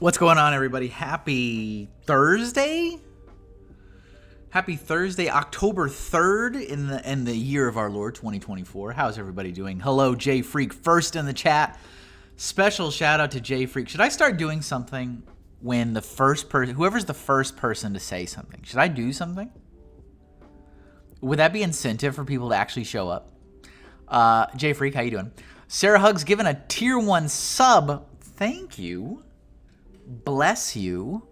What's going on, everybody? Happy Thursday? Happy Thursday, October 3rd in the year of our Lord 2024. How's everybody doing? Hello, Jay Freak, first in the chat. Special shout out to Jay Freak. Should I start doing something when the first person, whoever's the first person to say something, should I do something? Would that be incentive for people to actually show up? Jay Freak, how you doing? Sarah Hugs given a tier 1 sub. Thank you. Bless you.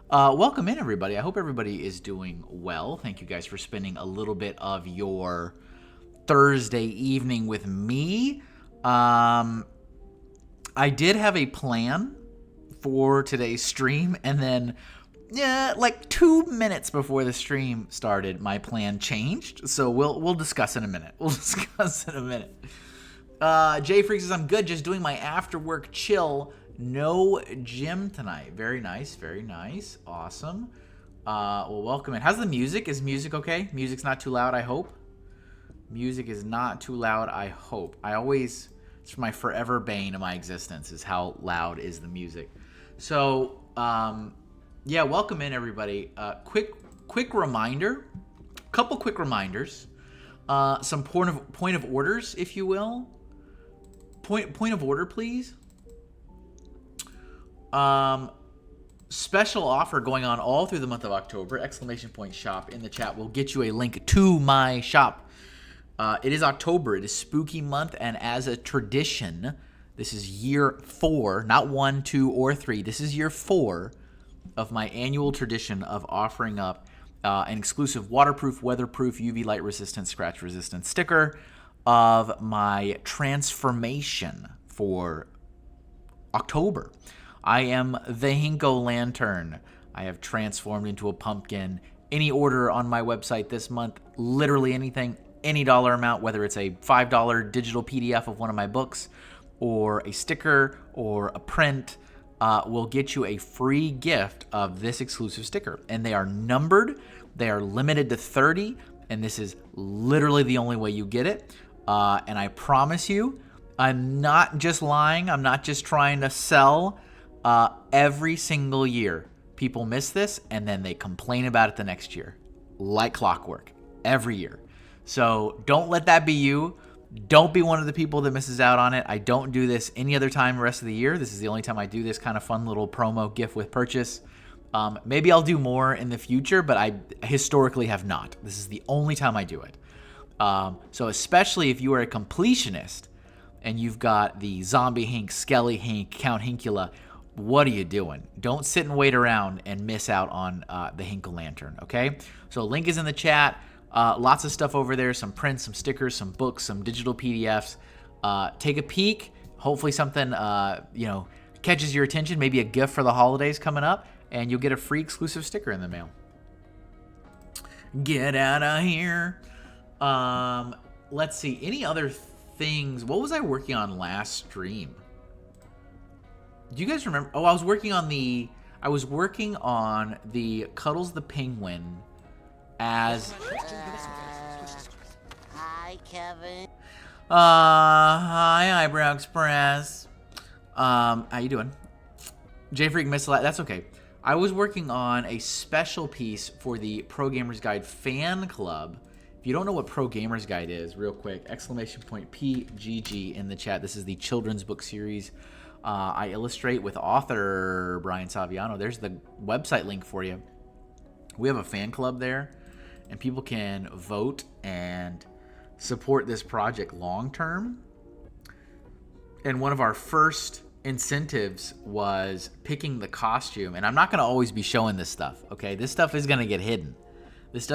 Welcome in, everybody. I hope everybody is doing well. Thank you guys for spending a little bit of your Thursday evening with me. I did have a plan for today's stream, and then like 2 minutes before the stream started, my plan changed. So we'll discuss in a minute. Jay Freak says, I'm good, just doing my after work chill. No gym tonight. Very nice, very nice. Awesome. Well, welcome in. How's the music? Is music okay? Music's not too loud, I hope. Music is not too loud, I hope. It's my forever bane of my existence is how loud is the music. So, yeah, welcome in, everybody. Quick reminder, couple quick reminders. Some point of orders, if you will. Point of order, please. Special offer going on all through the month of October. ! Shop in the chat will get you a link to my shop. It is October. It is spooky month, and as a tradition, this is year 4, not 1, 2, or 3. This is year 4 of my annual tradition of offering up an exclusive waterproof, weatherproof, UV light resistant, scratch resistant sticker of my transformation for October. I am the Hinko Lantern. I have transformed into a pumpkin. Any order on my website this month, literally anything, any dollar amount, whether it's a $5 digital PDF of one of my books or a sticker or a print, will get you a free gift of this exclusive sticker. And they are numbered. They are limited to 30, and this is literally the only way you get it. And I promise you, I'm not just lying. I'm not just trying to sell. Every single year, people miss this, and then they complain about it the next year, like clockwork, every year. So don't let that be you. Don't be one of the people that misses out on it. I don't do this any other time the rest of the year. This is the only time I do this kind of fun little promo gift with purchase. Maybe I'll do more in the future, but I historically have not. This is the only time I do it. So especially if you are a completionist and you've got the Zombie Hink, Skelly Hink, Count Hinkula, what are you doing? Don't sit and wait around and miss out on the Hinkle Lantern, okay? So link is in the chat. Lots of stuff over there, some prints, some stickers, some books, some digital PDFs. Take a peek. Hopefully something, catches your attention, maybe a gift for the holidays coming up, and you'll get a free exclusive sticker in the mail. Get out of here. Let's see. Any other things? What was I working on last stream? Do you guys remember? Oh, I was working on the Cuddles the Penguin as... Hi, Kevin. Hi, Eyebrow Express. How you doing? J Freak missed a lot. That's okay. I was working on a special piece for the Pro Gamers Guide fan club. If you don't know what Pro Gamers Guide is, real quick, ! PGG in the chat. This is the children's book series. I illustrate with author Brian Saviano. There's the website link for you. We have a fan club there, and people can vote and support this project long term. And one of our first incentives was picking the costume. And I'm not going to always be showing this stuff, okay? This stuff is going to get hidden. But it's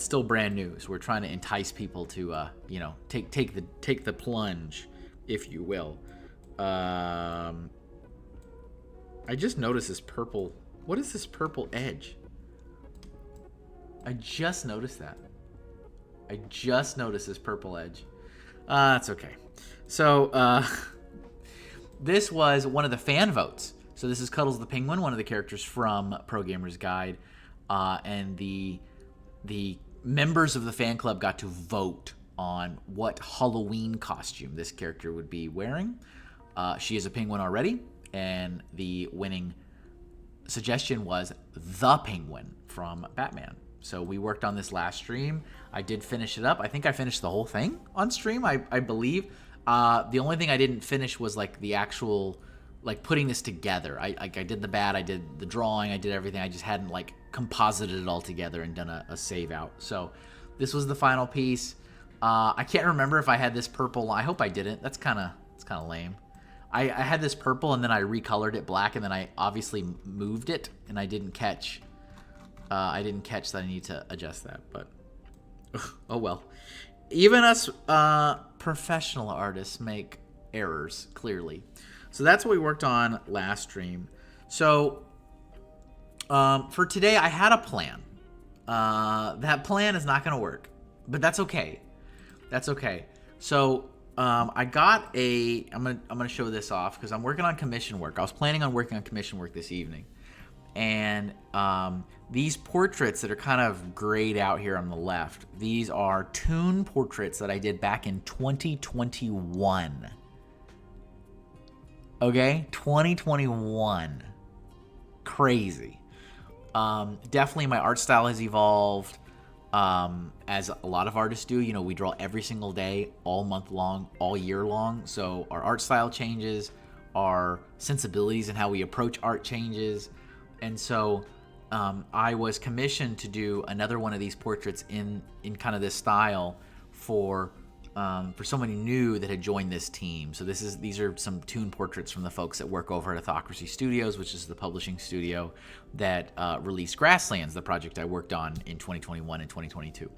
still brand new, so we're trying to entice people to take the plunge, if you will. I just noticed this purple. What is this purple edge? I just noticed that. This purple edge. That's okay. So this was one of the fan votes. So this is Cuddles the Penguin, one of the characters from Pro Gamers Guide, and the members of the fan club got to vote on what Halloween costume this character would be wearing. She is a penguin already, and the winning suggestion was the Penguin from Batman. So we worked on this last stream. I did finish it up. I think I finished the whole thing on stream, I believe. The only thing I didn't finish was like the actual, like putting this together. I did the bat, I did the drawing, I did everything. I just hadn't like composited it all together and done a save out. So this was the final piece. I can't remember if I had this purple. I hope I didn't. That's kind of lame. I had this purple and then I recolored it black and then I obviously moved it and I didn't catch that I need to adjust that, but oh well. Even us professional artists make errors, clearly. So that's what we worked on last stream. So for today, I had a plan. That plan is not going to work, but that's okay. That's okay. So I got I'm gonna show this off because I'm working on commission work. I was planning on working on commission work this evening, and these portraits that are kind of grayed out here on the left, these are toon portraits that I did back in 2021. Okay, 2021. Crazy. Definitely my art style has evolved, as a lot of artists do. You know, we draw every single day, all month long, all year long. So our art style changes, our sensibilities and how we approach art changes. And so I was commissioned to do another one of these portraits in kind of this style for somebody new that had joined this team. So these are some toon portraits from the folks that work over at Authocracy Studios, which is the publishing studio that released Grasslands, the project I worked on in 2021 and 2022.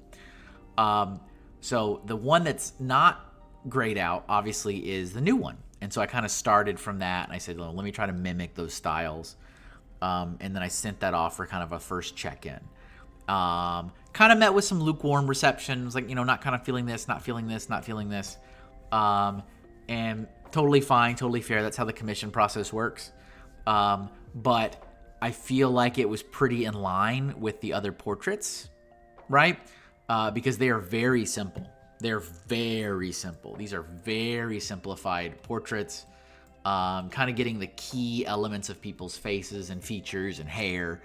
So the one that's not grayed out, obviously, is the new one. And so I kind of started from that, and I said, well, let me try to mimic those styles. And then I sent that off for kind of a first check-in. Kind of met with some lukewarm reception. It was like, not kind of feeling this, not feeling this, not feeling this. And totally fine, totally fair. That's how the commission process works. But I feel like it was pretty in line with the other portraits, right? Because they are very simple. They're very simple. These are very simplified portraits. Kind of getting the key elements of people's faces and features and hair,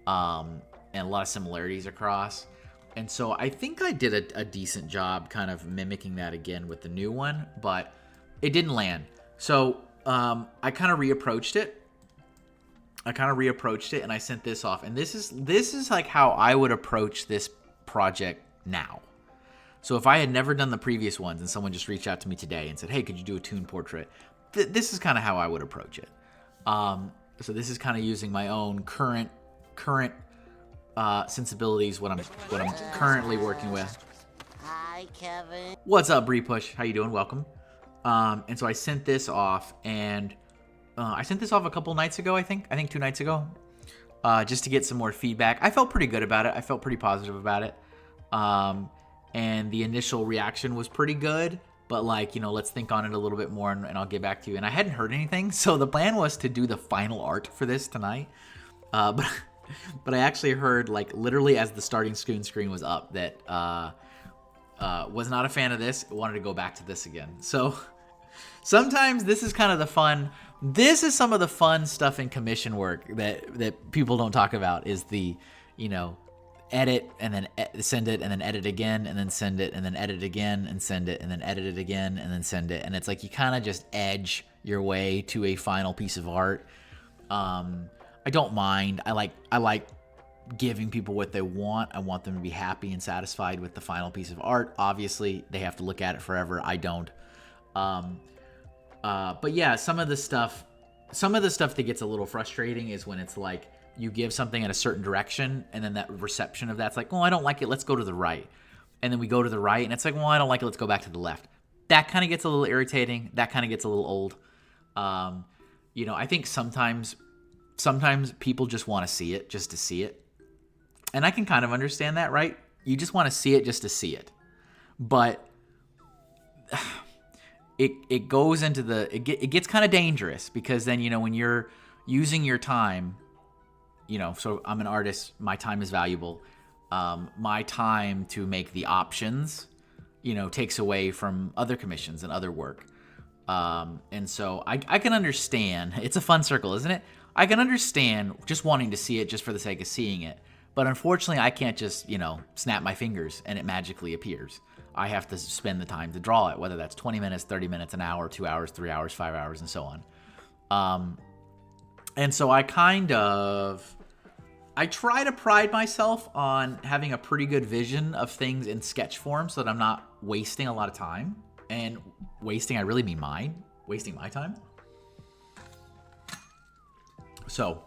and a lot of similarities across. And so I think I did a decent job kind of mimicking that again with the new one, but it didn't land. So I kind of reapproached it. And I sent this off. And this is like how I would approach this project now. So if I had never done the previous ones and someone just reached out to me today and said, hey, could you do a toon portrait? This is kind of how I would approach it. So this is kind of using my own current sensibilities, what I'm currently working with. Hi, Kevin. What's up, Bree Push? How you doing? Welcome. And so I sent this off, and I sent this off a couple nights ago, I think 2 nights ago, just to get some more feedback. I felt pretty good about it. I felt pretty positive about it. And the initial reaction was pretty good. But let's think on it a little bit more and I'll get back to you. And I hadn't heard anything. So the plan was to do the final art for this tonight. But I actually heard literally as the starting screen was up that was not a fan of this. Wanted to go back to this again. So sometimes this is kind of the fun. This is some of the fun stuff in commission work that people don't talk about is the, edit and then send it and then edit again and then send it and then edit again and send it and then edit it again and then send it. And it's like you kind of just edge your way to a final piece of art. I don't mind. I like giving people what they want. I want them to be happy and satisfied with the final piece of art. Obviously, they have to look at it forever. I don't. But yeah, some of the stuff that gets a little frustrating is when it's like, you give something in a certain direction, and then that reception of that's like, oh, I don't like it, let's go to the right. And then we go to the right, and it's like, well, I don't like it, let's go back to the left. That kind of gets a little irritating. That kind of gets a little old. I think sometimes people just want to see it just to see it. And I can kind of understand that, right? You just want to see it just to see it. But it goes into it gets kind of dangerous because then, when you're using your time, so I'm an artist, my time is valuable. My time to make the options, takes away from other commissions and other work. And so I can understand. It's a fun circle, isn't it? I can understand just wanting to see it just for the sake of seeing it. But unfortunately, I can't just, snap my fingers and it magically appears. I have to spend the time to draw it, whether that's 20 minutes, 30 minutes, an hour, 2 hours, 3 hours, 5 hours, and so on. And so I try to pride myself on having a pretty good vision of things in sketch form so that I'm not wasting a lot of time. And wasting, I really mean wasting my time. So,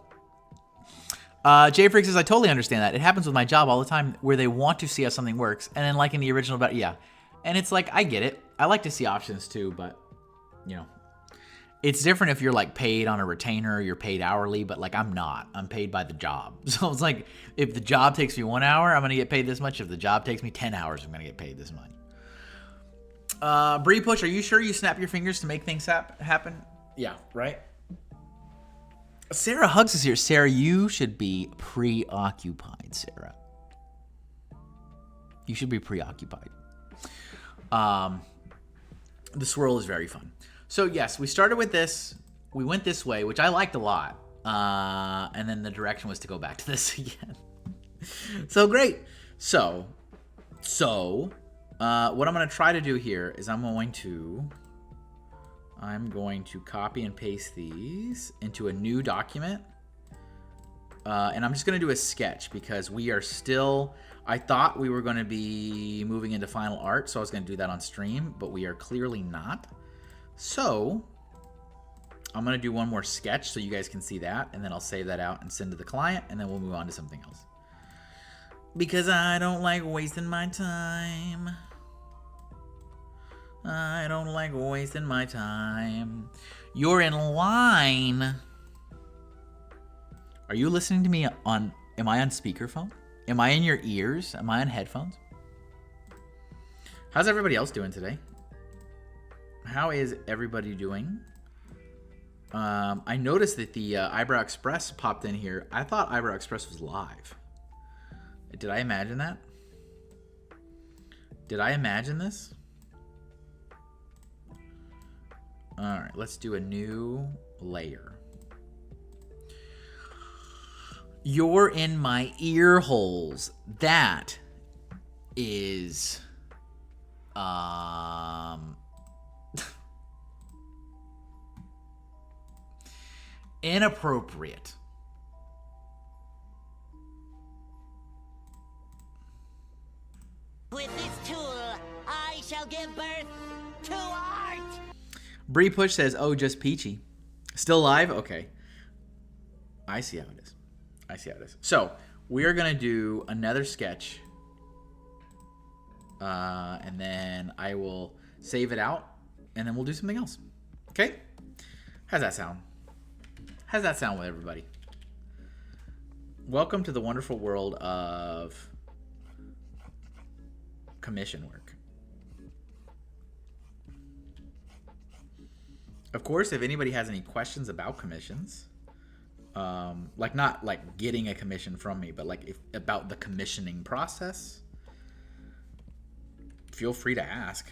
Jay Freak says, I totally understand that. It happens with my job all the time where they want to see how something works. And then like in the original, yeah. And it's like, I get it. I like to see options too, but, it's different if you're like paid on a retainer or you're paid hourly, but like I'm not. I'm paid by the job. So it's like, if the job takes me 1 hour, I'm going to get paid this much. If the job takes me 10 hours, I'm going to get paid this much. Bree Push, are you sure you snap your fingers to make things happen? Yeah, right? Sarah Hugs is here. Sarah, you should be preoccupied, Sarah. You should be preoccupied. The swirl is very fun. So, yes, we started with this. We went this way, which I liked a lot. And then the direction was to go back to this again. So, great. So, what I'm going to try to do here is I'm going to copy and paste these into a new document. And I'm just going to do a sketch because we are still, I thought we were going to be moving into final art, so I was going to do that on stream, but we are clearly not. So I'm going to do one more sketch so you guys can see that, and then I'll save that out and send to the client, and then we'll move on to something else. Because I don't like wasting my time. I don't like wasting my time. You're in line. Are you listening to me am I on speakerphone? Am I in your ears? Am I on headphones? How's everybody else doing today? How is everybody doing? I noticed that the Eyebrow Express popped in here. I thought Eyebrow Express was live. Did I imagine that? Did I imagine this? All right, let's do a new layer. You're in my ear holes. That is inappropriate. With this tool, I shall give birth to art. Bree Push says, oh, just peachy. Still live? Okay. I see how it is. So, we are going to do another sketch. And then I will save it out. And then we'll do something else. Okay? How's that sound? How's that sound with everybody? Welcome to the wonderful world of commission work. Of course, if anybody has any questions about commissions, like not like getting a commission from me, but like about the commissioning process, feel free to ask.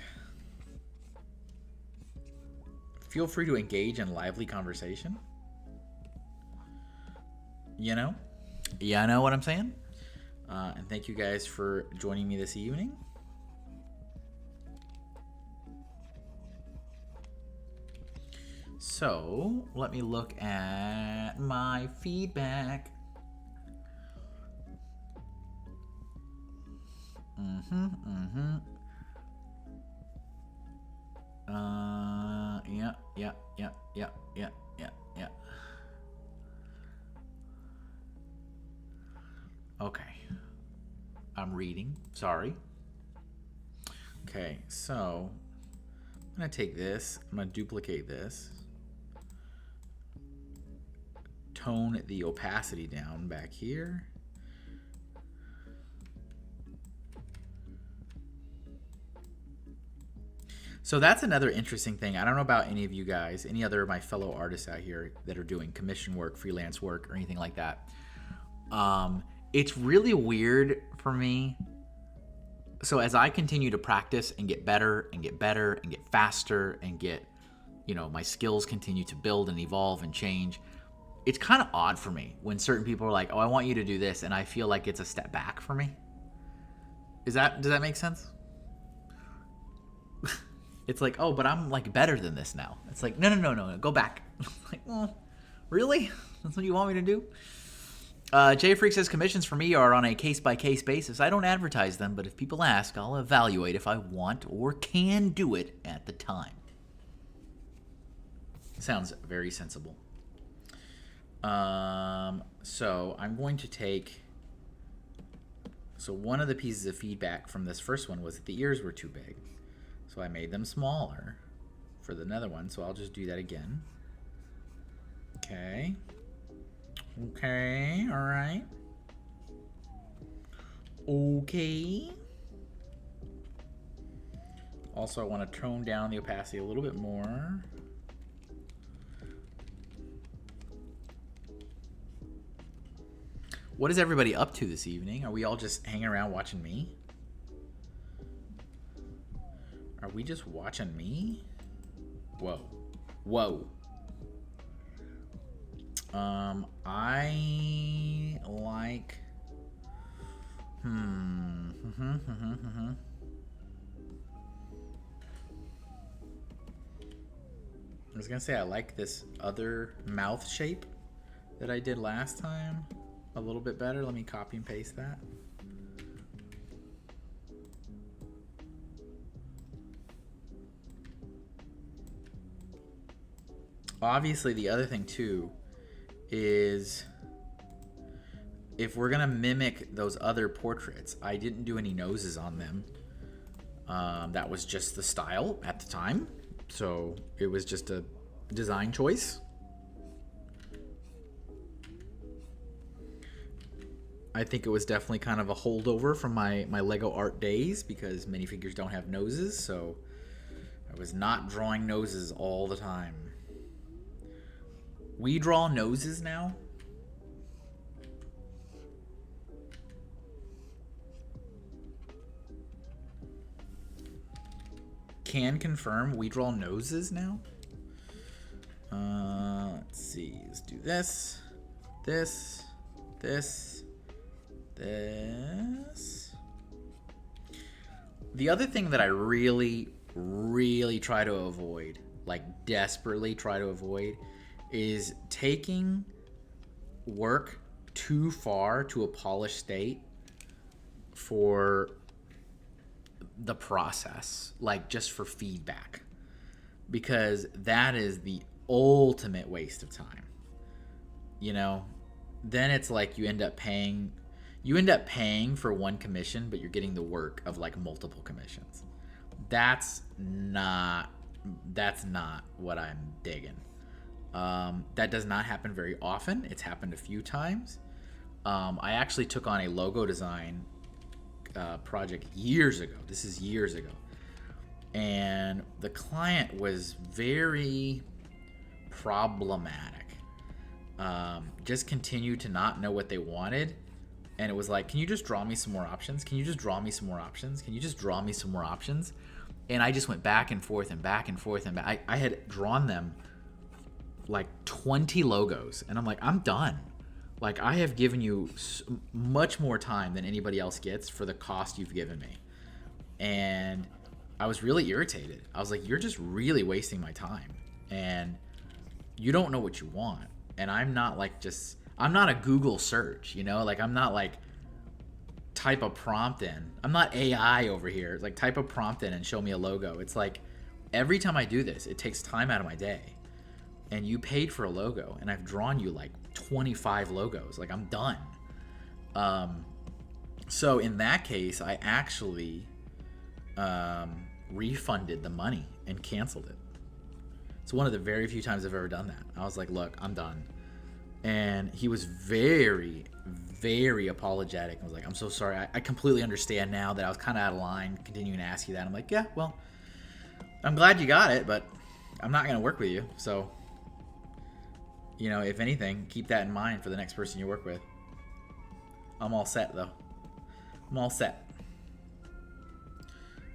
Feel free to engage in lively conversation. You know what I'm saying? And thank you guys for joining me this evening. So, let me look at my feedback. Yeah. Okay. I'm reading. Sorry. Okay, so I'm going to take this. I'm going to duplicate this. Tone the opacity down back here. So that's another interesting thing. I don't know about any of you guys, any other of my fellow artists out here that are doing commission work, freelance work, or anything like that. It's really weird for me. So as I continue to practice and get better and get better and get faster and get you know, my skills continue to build and evolve and change. It's kind of odd for me when certain people are like, oh, I want you to do this, and I feel like it's a step back for me. Does that make sense? It's like, oh, but I'm like better than this now. It's like, no, go back. Like, well, really? That's what you want me to do? Jay Freak says commissions for me are on a case-by-case basis. I don't advertise them, but if people ask, I'll evaluate if I want or can do it at the time. Sounds very sensible. So I'm going to take... So one of the pieces of feedback from this first one was that the ears were too big. So I made them smaller for the another one. So I'll just do that again. Okay. Okay, all right. Okay. Also, I want to tone down the opacity a little bit more. What is everybody up to this evening? Are we all just hanging around watching me? Are we just watching me? Whoa. Whoa. I like... I was gonna say I like this other mouth shape that I did last time a little bit better. Let me copy and paste that. Obviously, the other thing too is if we're gonna mimic those other portraits, I didn't do any noses on them. That was just the style at the time, so it was just a design choice. I think it was definitely kind of a holdover from my Lego art days because minifigures don't have noses, so I was not drawing noses all the time. We draw noses now. Can confirm we draw noses now. Let's see. Let's do this, this, this, this. The other thing that I really, really try to avoid, like desperately try to avoid, is taking work too far to a polished state for the process, like just for feedback, because that is the ultimate waste of time. You know, then it's like you end up paying for one commission, but you're getting the work of like multiple commissions. That's not what I'm digging. That does not happen very often. It's happened a few times. I actually took on a logo design project years ago. This is years ago. And the client was very problematic. Just continued to not know what they wanted. And it was like, can you just draw me some more options? Can you just draw me some more options? Can you just draw me some more options? And I just went back and forth and back and forth. And I had drawn them like 20 logos. And I'm like, I'm done. Like, I have given you much more time than anybody else gets for the cost you've given me. And I was really irritated. I was like, you're just really wasting my time. And you don't know what you want. And I'm not like I'm not a Google search, you know? Like, I'm not like type a prompt in. I'm not AI over here. It's like type a prompt in and show me a logo. It's like every time I do this, it takes time out of my day. And you paid for a logo, and I've drawn you like 25 logos. Like, I'm done. So in that case, I actually refunded the money and canceled it. It's one of the very few times I've ever done that. I was like, look, I'm done. And he was very, very apologetic. I was like, I'm so sorry. I completely understand now that I was kind of out of line continuing to ask you that. I'm like, yeah, well, I'm glad you got it, but I'm not going to work with you. So, you know, if anything, keep that in mind for the next person you work with. I'm all set, though. I'm all set.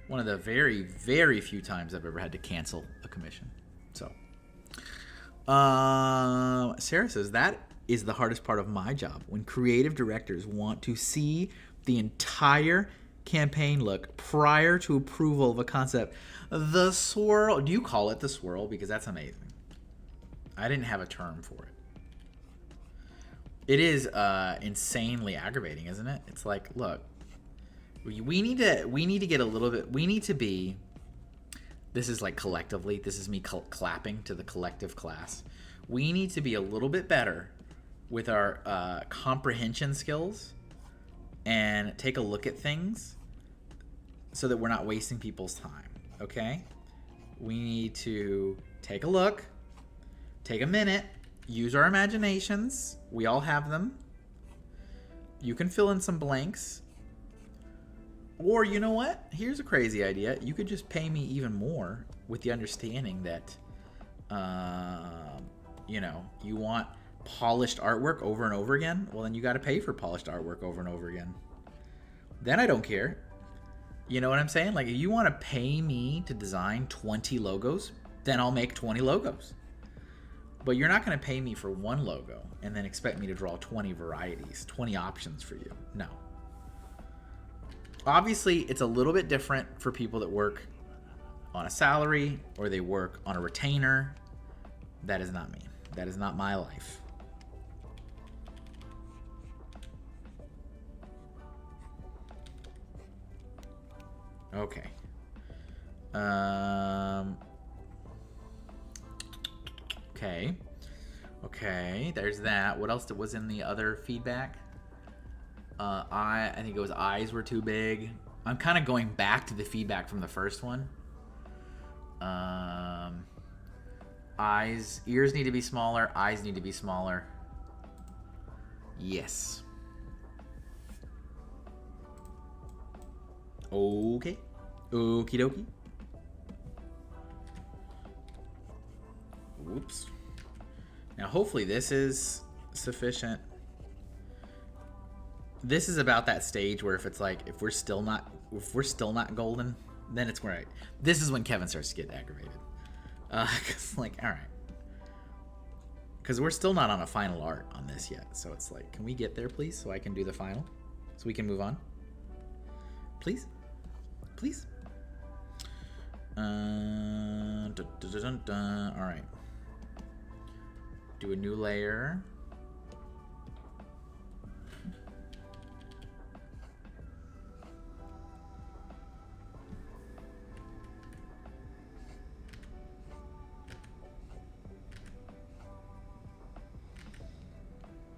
One of the very, very few times I've ever had to cancel a commission. So Sarah says that is the hardest part of my job, when creative directors want to see the entire campaign look prior to approval of a concept. The swirl. Do you call it the swirl? Because that's amazing. I didn't have a term for it. It is insanely aggravating, isn't it? It's like, look, we need to get a little bit. We need to be. This is like collectively. This is me clapping to the collective class. We need to be a little bit better with our comprehension skills and take a look at things so that we're not wasting people's time. Okay? We need to take a look, take a minute, use our imaginations. We all have them. You can fill in some blanks. Or, you know what? Here's a crazy idea. You could just pay me even more with the understanding that, you want polished artwork over and over again. Well, then you got to pay for polished artwork over and over again. Then I don't care. You know what I'm saying? Like, if you want to pay me to design 20 logos, then I'll make 20 logos. But you're not going to pay me for one logo and then expect me to draw 20 varieties, 20 options for you. No. Obviously, it's a little bit different for people that work on a salary or they work on a retainer. That is not me. That is not my life. Okay. Okay, there's that. What else was in the other feedback? I think it was eyes were too big. I'm kind of going back to the feedback from the first one. Ears need to be smaller. Eyes need to be smaller. Yes. Okay. Okie dokie. Whoops. Now, hopefully this is sufficient. This is about that stage where if we're still not golden, then it's right. This is when Kevin starts to get aggravated. Cause all right. Cause we're still not on a final art on this yet. So it's like, can we get there, please? So I can do the final, so we can move on. Please. All right. Do a new layer.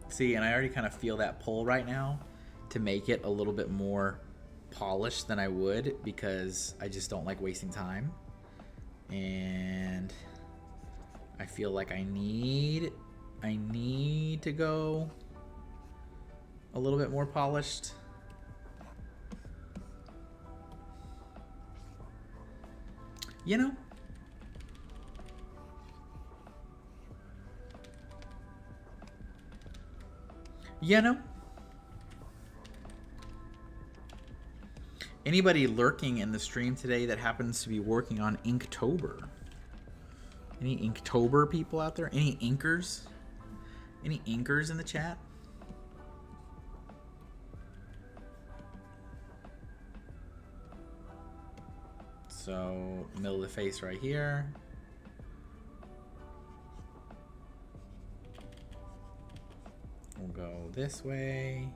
See, and I already kind of feel that pull right now to make it a little bit more polished than I would, because I just don't like wasting time. And I feel like I need to go a little bit more polished. You know? Anybody lurking in the stream today that happens to be working on Inktober? Any Inktober people out there? Any inkers? Any inkers in the chat? So, middle of the face right here. We'll go this way.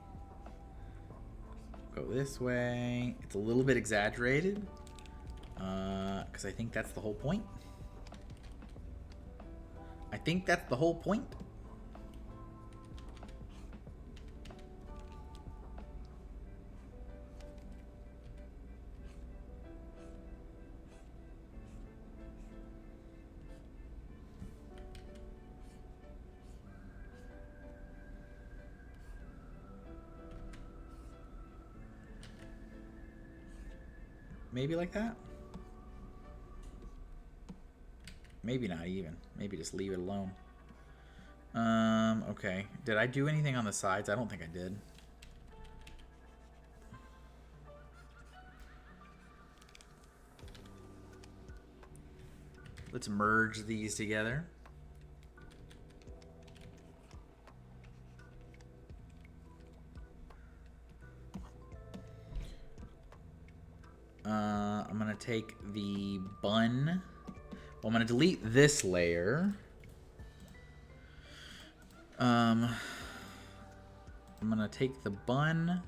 Go this way. It's a little bit exaggerated, because I think that's the whole point. Maybe like that. Maybe not even. Maybe just leave it alone. Okay. Did I do anything on the sides? I don't think I did. Let's merge these together. I'm going to take the bun. Well, I'm going to delete this layer. I'm going to take the bun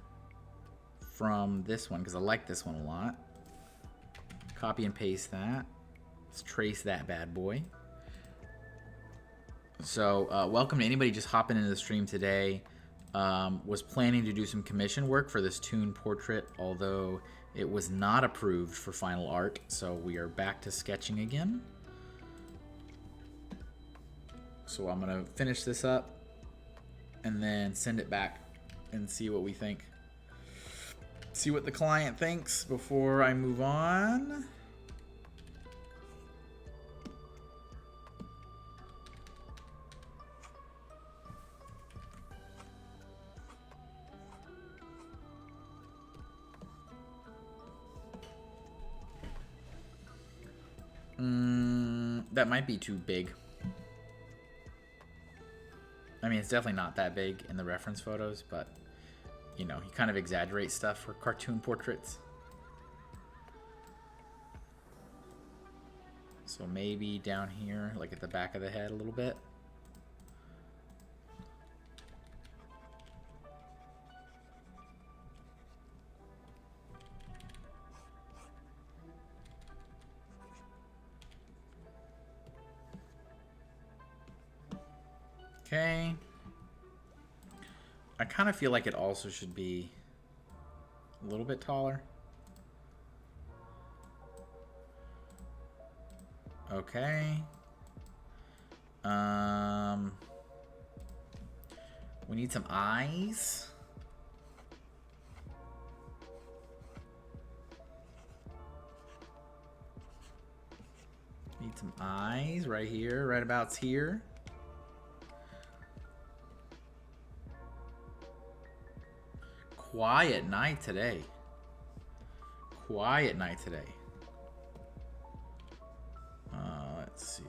from this one because I like this one a lot. Copy and paste that. Let's trace that bad boy. So, welcome to anybody just hopping into the stream today. Was planning to do some commission work for this Toon portrait, although it was not approved for final art, so we are back to sketching again. So I'm going to finish this up and then send it back and see what we think. See what the client thinks before I move on. That might be too big. I mean, it's definitely not that big in the reference photos, but, you know, he kind of exaggerates stuff for cartoon portraits. So maybe down here, like at the back of the head a little bit. Okay. I kind of feel like it also should be a little bit taller. Okay. We need some eyes. Need some eyes right here, right about here. Quiet night today. Quiet night today. Let's see.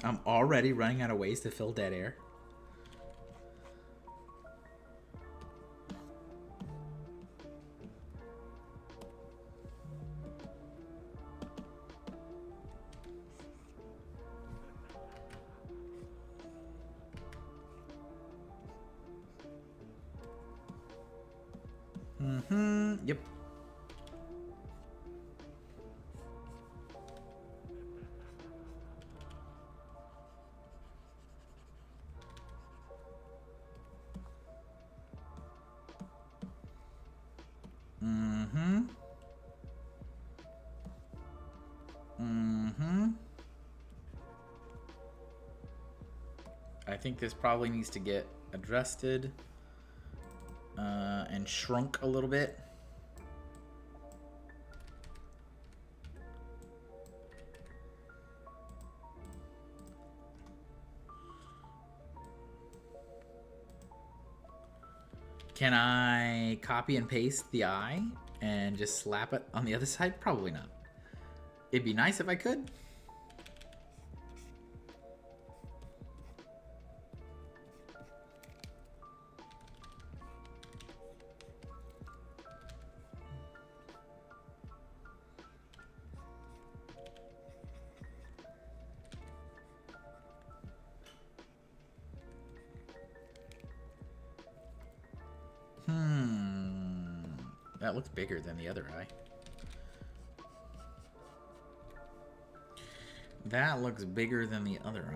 I'm already running out of ways to fill dead air. Yep. I think this probably needs to get adjusted and shrunk a little bit. Can I copy and paste the eye and just slap it on the other side? Probably not. It'd be nice if I could. That looks bigger than the other eye. That looks bigger than the other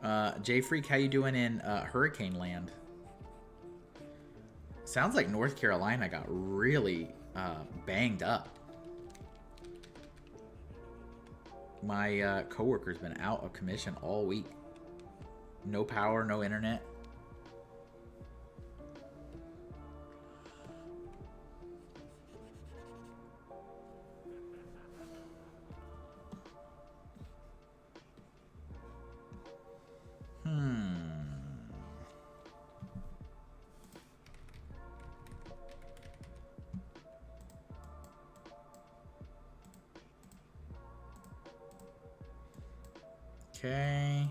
eye. J Freak, how you doing in Hurricane Land? Sounds like North Carolina got really banged up. My coworker's been out of commission all week. No power, no internet. Okay.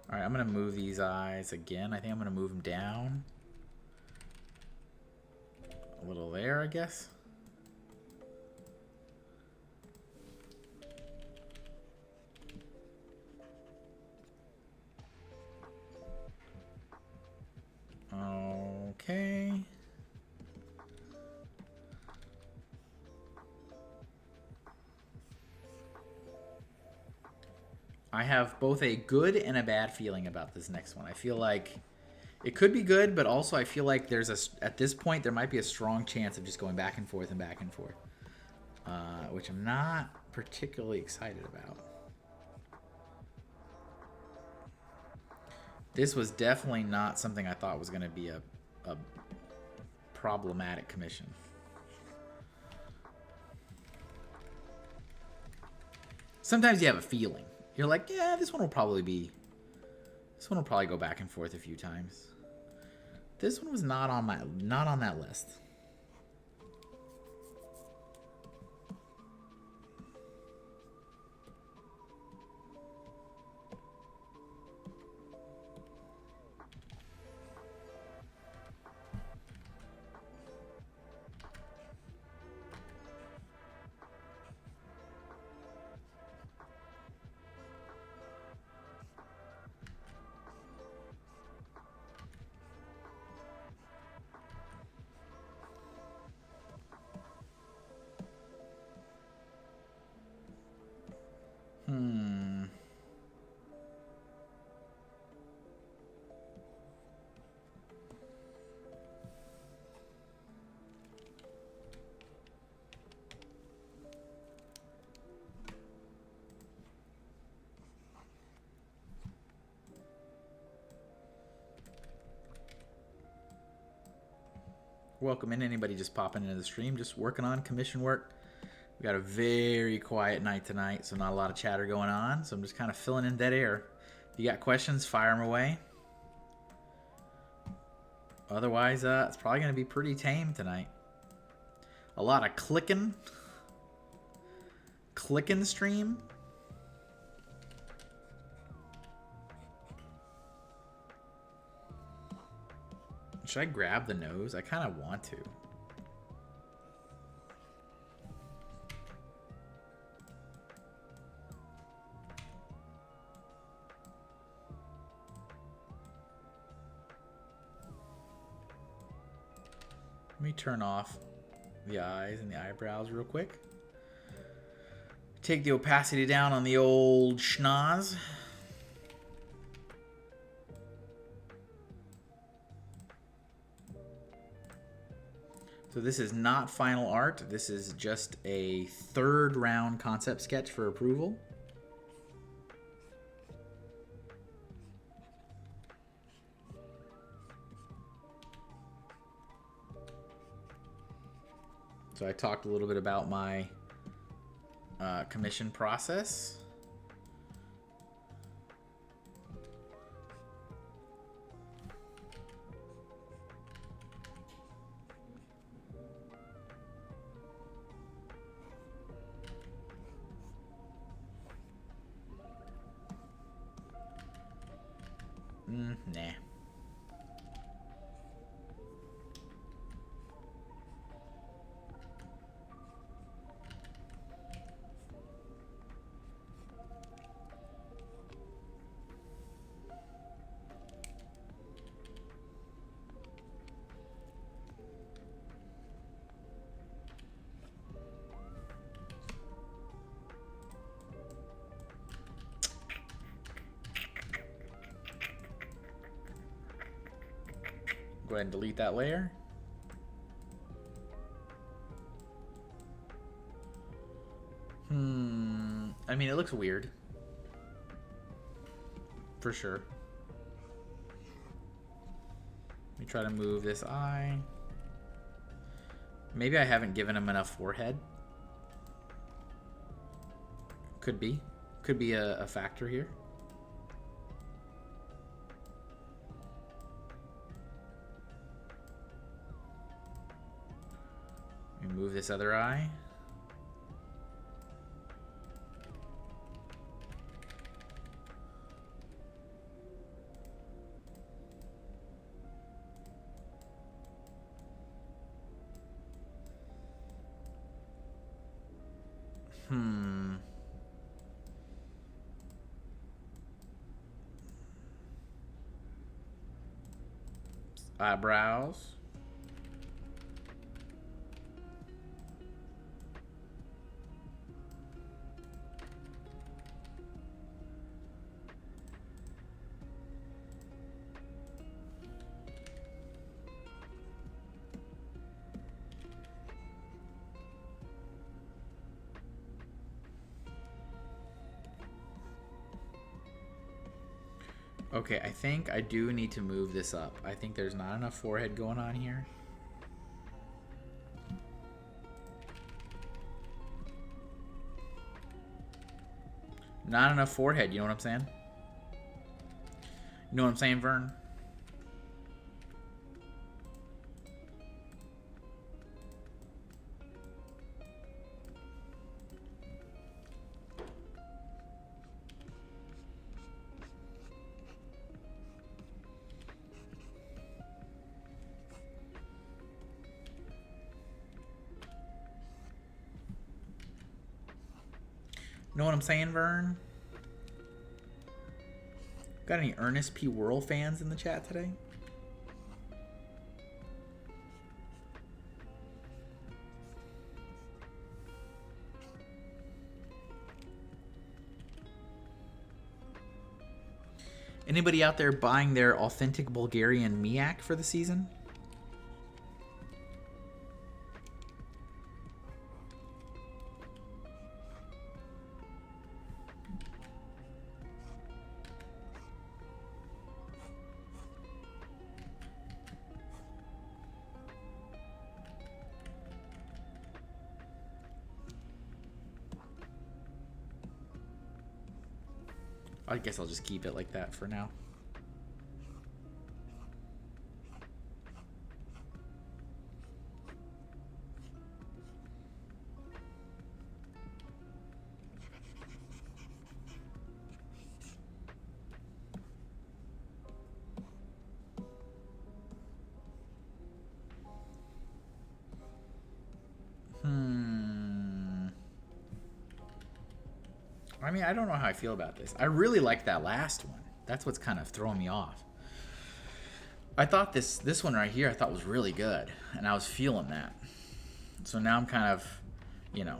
All right, I'm going to move these eyes again. I think I'm going to move them down a little there, I guess. Okay. I have both a good and a bad feeling about this next one. I feel like it could be good, but also I feel like at this point there might be a strong chance of just going back and forth, which I'm not particularly excited about. This was definitely not something I thought was going to be a problematic commission. Sometimes you have a feeling. You're like, yeah, this one will probably go back and forth a few times. This one was not on that list. Welcome in anybody just popping into the stream, just working on commission work. We got a very quiet night tonight, so not a lot of chatter going on. So I'm just kind of filling in dead air. If you got questions, fire them away. Otherwise, it's probably going to be pretty tame tonight. A lot of clicking stream. Should I grab the nose? I kind of want to. Let me turn off the eyes and the eyebrows real quick. Take the opacity down on the old schnoz. So this is not final art. This is just a third round concept sketch for approval. So I talked a little bit about my commission process. Nah. Go ahead and delete that layer. I mean, it looks weird. For sure. Let me try to move this eye. Maybe I haven't given him enough forehead. Could be. Could be a factor here. Let me move this other eye. Eyebrows. Okay, I think I do need to move this up. I think there's not enough forehead going on here. Not enough forehead, you know what I'm saying? You know what I'm saying, Vern? Know what I'm saying, Vern? Got any Ernest P. Worrell fans in the chat today? Anybody out there buying their authentic Bulgarian Miak for the season? I guess I'll just keep it like that for now. I mean, I don't know how I feel about this. I really like that last one. That's what's kind of throwing me off. I thought this one right here I thought was really good, and I was feeling that. So now I'm kind of, you know.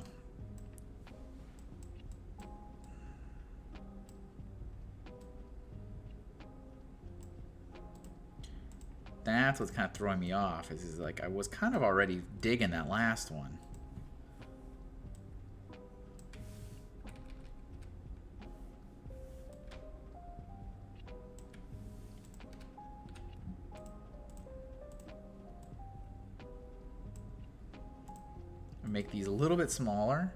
That's what's kind of throwing me off. Is like I was kind of already digging that last one. Make these a little bit smaller.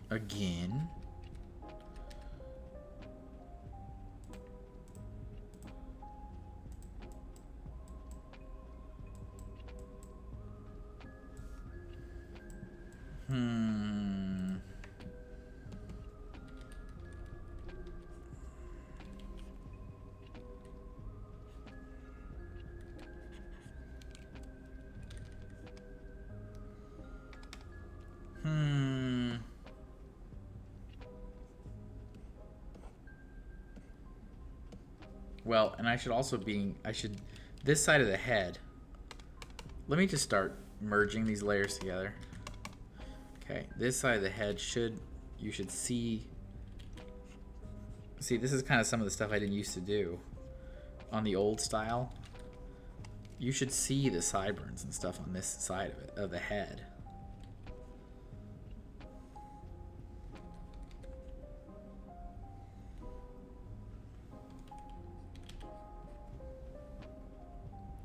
Again. Well, and I should, this side of the head, let me just start merging these layers together. Okay, this side of the head you should see, this is kind of some of the stuff I didn't used to do. on the old style, you should see the sideburns and stuff on this side of it, of the head.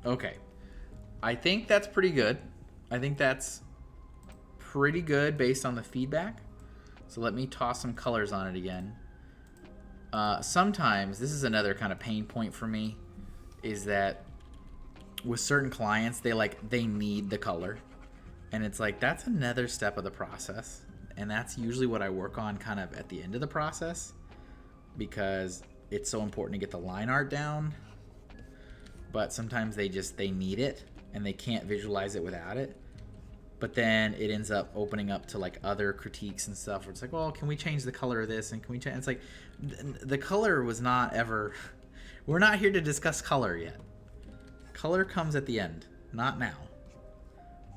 Okay, I think that's pretty good. I think that's pretty good based on the feedback. So let me toss some colors on it again. Sometimes, this is another kind of pain point for me, is that with certain clients, they need the color. And it's like, that's another step of the process. And that's usually what I work on kind of at the end of the process, because it's so important to get the line art down. But sometimes they need it and they can't visualize it without it. But then it ends up opening up to like other critiques and stuff where it's like, well, can we change the color of this? And can we change? It's like, the color was not ever, we're not here to discuss color yet. Color comes at the end, not now.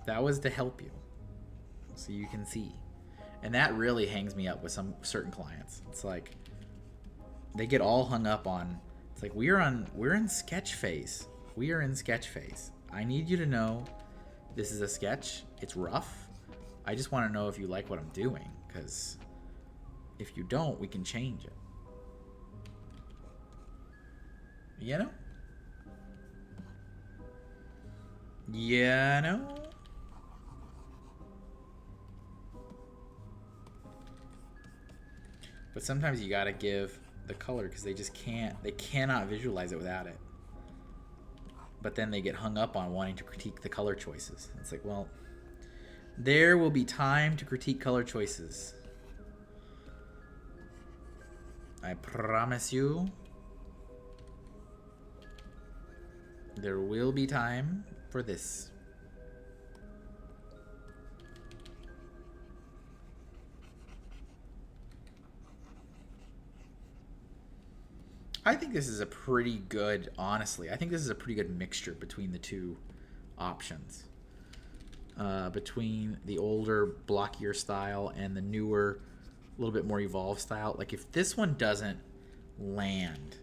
That was to help you so you can see. And that really hangs me up with some certain clients. It's like, they get all hung up on, it's like, we're in sketch phase. We are in sketch phase. I need you to know this is a sketch. It's rough. I just want to know if you like what I'm doing, because if you don't, we can change it. You know? Yeah, no. But sometimes you gotta give the color because they just can't, they cannot visualize it without it. But then they get hung up on wanting to critique the color choices. It's like, well, there will be time to critique color choices. I promise you. There will be time for this. I think this is a pretty good, honestly, I think this is a pretty good mixture between the two options. Between the older, blockier style and the newer, a little bit more evolved style. Like, if this one doesn't land,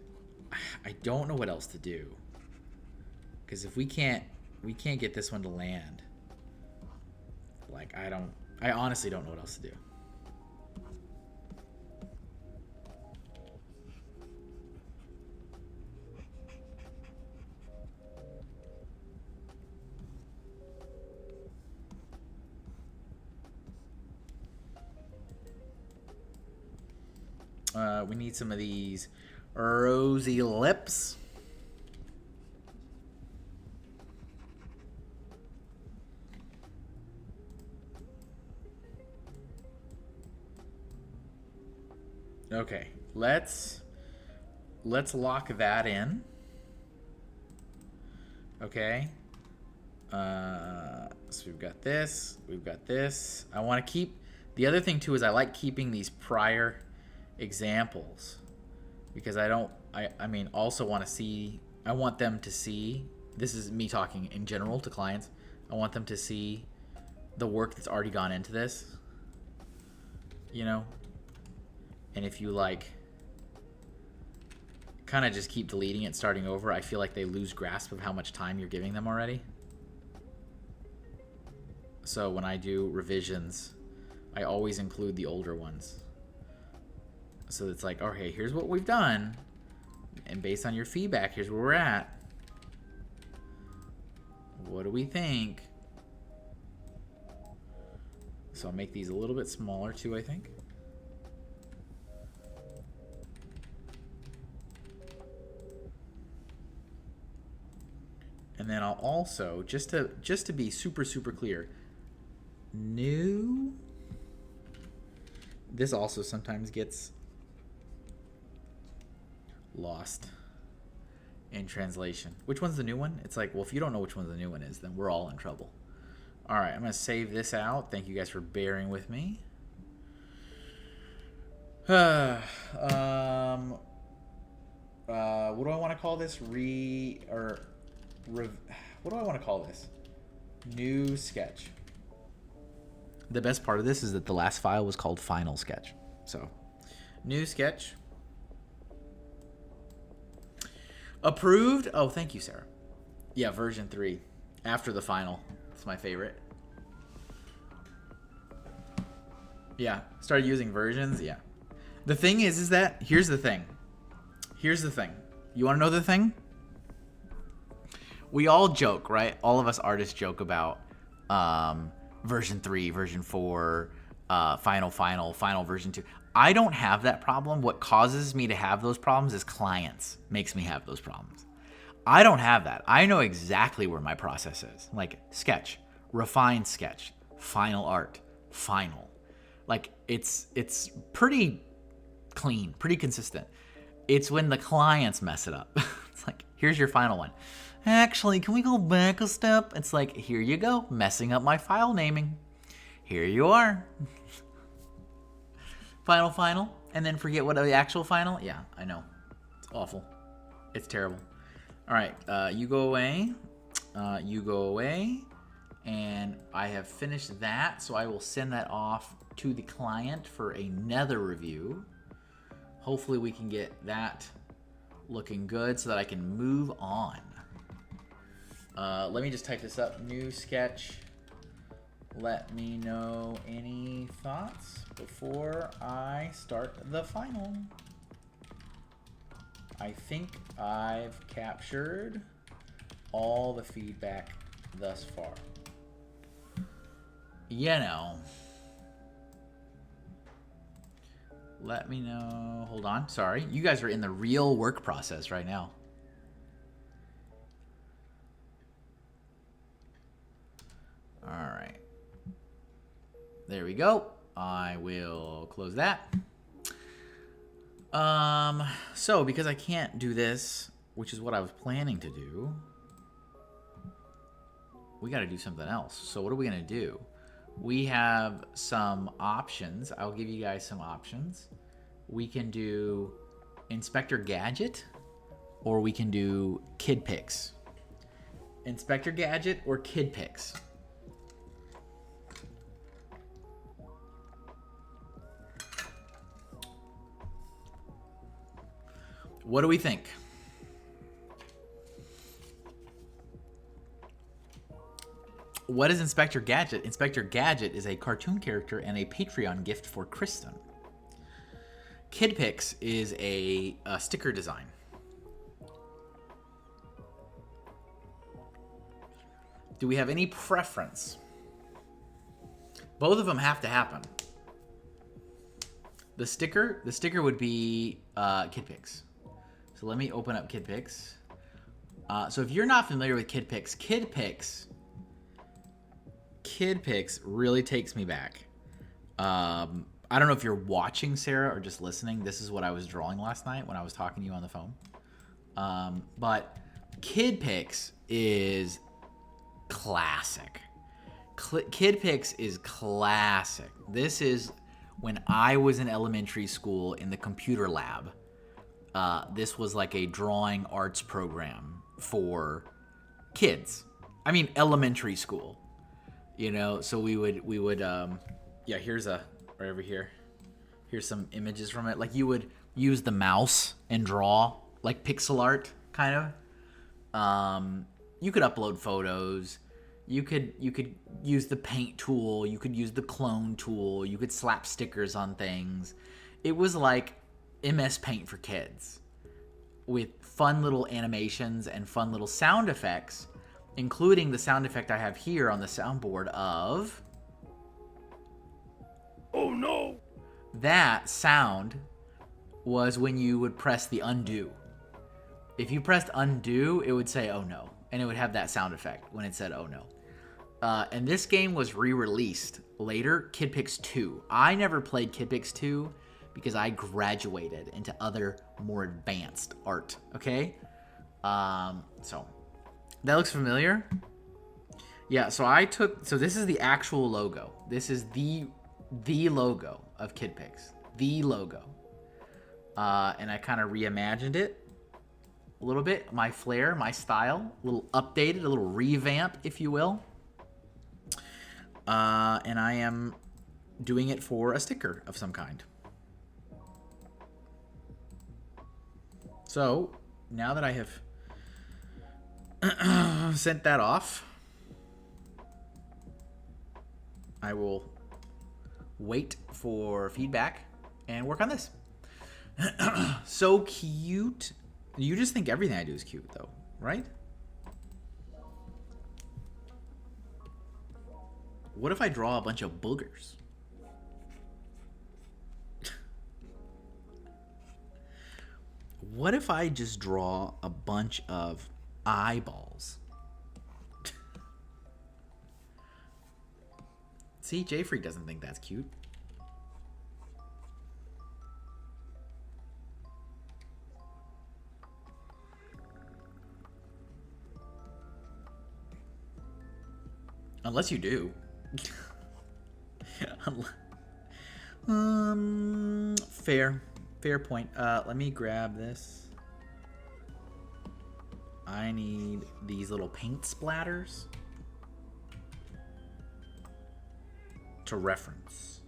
I don't know what else to do. Because if we can't get this one to land, like, I honestly don't know what else to do. We need some of these rosy lips. Okay, let's lock that in. Okay. So we've got this. We've got this. I want to keep. The other thing too is I like keeping these prior examples because I mean also want to see, I want them to see, this is me talking in general to clients, I want them to see the work that's already gone into this, you know. And if you like kind of just keep deleting it, starting over, I feel like they lose grasp of how much time you're giving them already. So when I do revisions, I always include the older ones. So it's like, okay, here's what we've done, and based on your feedback, here's where we're at. What do we think? So I'll make these a little bit smaller too, I think. And then I'll also, just to be super clear, new. This also sometimes gets lost in translation. Which one's the new one? It's like, well, if you don't know which one the new one is, then we're all in trouble. All right, I'm going to save this out. Thank you guys for bearing with me. What do I want to call this? What do I want to call this? New sketch. The best part of this is that the last file was called final sketch. So, new sketch. Approved? Oh, thank you, Sarah. Yeah, version 3. After the final. It's my favorite. Yeah, started using versions. Yeah. The thing is that, here's the thing. Here's the thing. You want to know the thing? We all joke, right? All of us artists joke about version 3, version 4, final version 2. I don't have that problem. What causes me to have those problems is clients makes me have those problems. I don't have that. I know exactly where my process is. Like sketch, refine sketch, final art, final. Like it's pretty clean, pretty consistent. It's when the clients mess it up. It's like, here's your final one. Actually, can we go back a step? It's like, here you go, messing up my file naming. Here you are. Final, and then forget what the actual final? Yeah, I know. It's awful. It's terrible. All right, you go away. You go away. And I have finished that, so I will send that off to the client for another review. Hopefully we can get that looking good so that I can move on. Let me just type this up. New sketch. Let me know any thoughts before I start the final. I think I've captured all the feedback thus far. You know. Let me know. Hold on. Sorry. You guys are in the real work process right now. All right. There we go. I will close that. So because I can't do this, which is what I was planning to do, we got to do something else. So what are we going to do? We have some options. I'll give you guys some options. We can do Inspector Gadget, or we can do Kid Picks. Inspector Gadget or Kid Picks. What do we think? What is Inspector Gadget? Inspector Gadget is a cartoon character and a Patreon gift for Kristen. Kid Picks is a sticker design. Do we have any preference? Both of them have to happen. The sticker would be Kid Picks. So let me open up Kid Picks. So if you're not familiar with Kid Picks really takes me back. I don't know if you're watching, Sarah, or just listening. This is what I was drawing last night when I was talking to you on the phone. But Kid Picks is classic. Kid Picks is classic. This is when I was in elementary school in the computer lab. This was like a drawing arts program for kids. I mean, elementary school. You know, so we would yeah, here's right over here. Here's some images from it. Like you would use the mouse and draw like pixel art kind of. You could upload photos. You could use the paint tool. You could use the clone tool. You could slap stickers on things. It was like MS Paint for kids with fun little animations and fun little sound effects, including the sound effect I have here on the soundboard of... Oh no! That sound was when you would press the undo. If you pressed undo, it would say, oh no. And it would have that sound effect when it said, oh no. And this game was re-released later, Kid Picks 2. I never played Kid Picks 2 because I graduated into other, more advanced art, okay? So, that looks familiar? Yeah, so this is the actual logo. This is the logo of Kid Picks. The logo. And I kind of reimagined it a little bit. My flair, my style, a little updated, a little revamp, if you will. And I am doing it for a sticker of some kind. So, now that I have Sent that off. I will wait for feedback and work on this. So cute. You just think everything I do is cute, though, right? What if I draw a bunch of boogers? What if I just draw a bunch of eyeballs? See, J-Freak doesn't think that's cute. Unless you do. Fair point. Let me grab this. I need these little paint splatters to reference.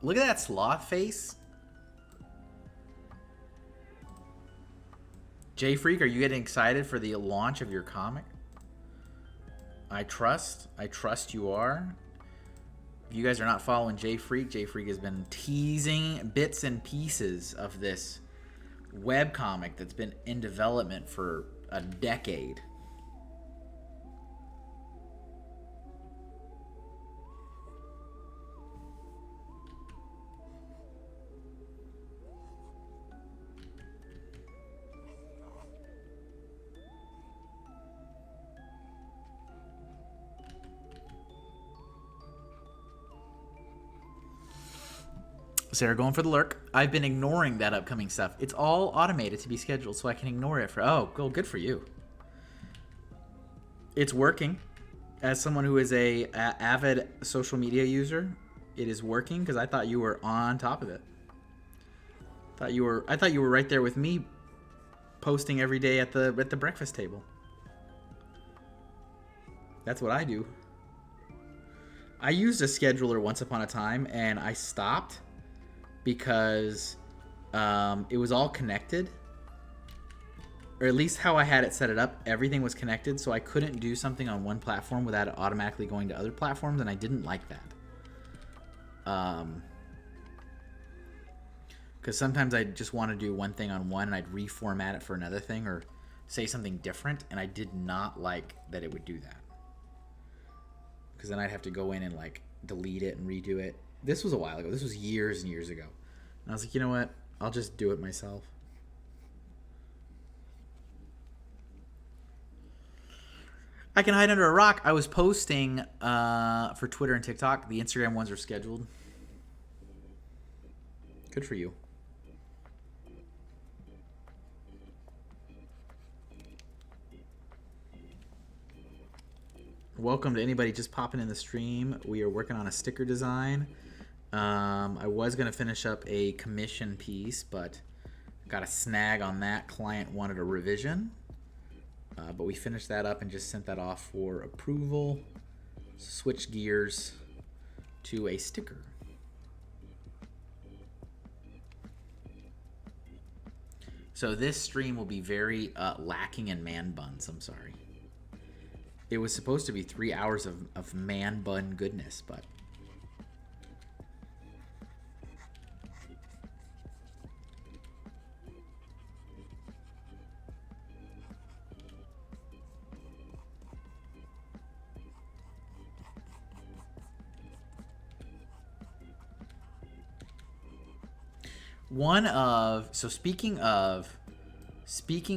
Look at that sloth face. J-Freak, are you getting excited for the launch of your comic? I trust you are. If you guys are not following J-Freak has been teasing bits and pieces of this webcomic that's been in development for a decade. Sarah going for the lurk. I've been ignoring that upcoming stuff. It's all automated to be scheduled, so I can ignore it for... Oh, good for you. It's working. As someone who is a avid social media user, it is working because I thought you were on top of it. I thought you were right there with me, posting every day at the breakfast table. That's what I do. I used a scheduler once upon a time, and I stopped because it was all connected, or at least how I had it set it up, everything was connected, so I couldn't do something on one platform without it automatically going to other platforms, and I didn't like that. Because sometimes I just want to do one thing on one, and I'd reformat it for another thing, or say something different, and I did not like that it would do that. Because then I'd have to go in and like delete it and redo it. This was a while ago. This was years and years ago. And I was like, you know what? I'll just do it myself. I can hide under a rock. I was posting for Twitter and TikTok. The Instagram ones are scheduled. Good for you. Welcome to anybody just popping in the stream. We are working on a sticker design. I was going to finish up a commission piece, but got a snag on that. Client wanted a revision. But we finished that up and just sent that off for approval. Switch gears to a sticker. So this stream will be very lacking in man buns. I'm sorry. It was supposed to be 3 hours of man bun goodness, but... speaking